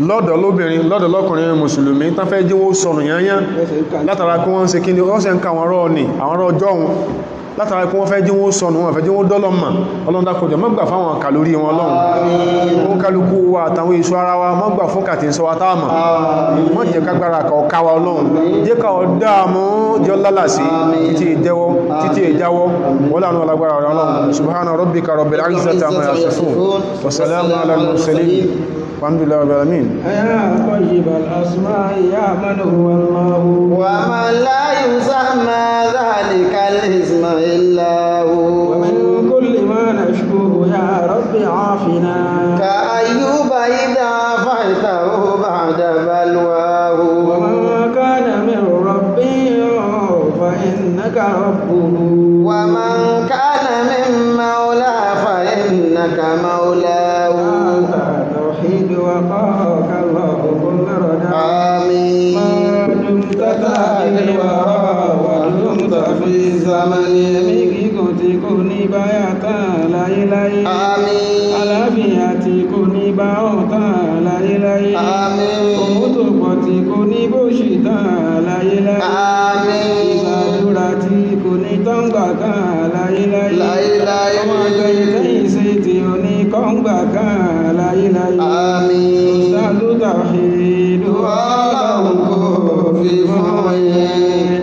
lọ́dọ̀ lóbìnrin lọ́dọ̀ lọ́kùnrin mùsùlùmí tán fẹ́ jí wọ́n sọnù yányán látara kí wọ́n ṣe kí ní wọ́n ṣe ń ka wọn rọ́ ní àwọn rọ́ ọjọ́ ohun látara kí wọ́n fẹ́ jí wọ́n sọnù wọn fẹ́ jí wọ́n dọ́lọ́mà ọlọ́ndàkùnjọ mọ́gbà fáwọn kàlórí wọn lọ́hùn wọ́n kálukú wa àtàwọn èso ara wa mọ́gbà fún kàtí sọ wa táàmà wọ́n jẹ́ kágbára ká wa ọlọ́run jẹ́ ká ọdáàmú jọ lálàsí títí ìjẹ́wọ́ títí ìjáwọ́ wọ́n lánà alágbára ọlọ́run subhana rabbika rabbil izzati amma yasifun wa salamun ala al-mursalin الحمد لله رب العالمين يا طيب الأسماء يا من هو الله ومن لا يسمى ذلك الاسم إلا هو ومن كل ما نشكوه يا رب عافنا كأيوب إذا عافيته بعد بلواه ومن كان من ربي فإنك ربه ومن كان من مولى فإنك مولاه وقاك الله كل ردى آمين ما دمت تحت الورى ودمت في زمن يميك كني بياتا لا إلهي آمين àlàáfíàtì kò ní bá ọ̀tá láyéláyé òmútòpọ̀tì kò ní bó ṣìtá láyéláyé ìsàdúrà tí kò ní tọ́ngbà kan láyéláyé ọmọ àgbẹ̀yìn tẹ́yìn sí tí ò ní kọ́ngbà kan láyéláyé ìsàdúrà ìlú ọlọ́run kò fi fún yẹn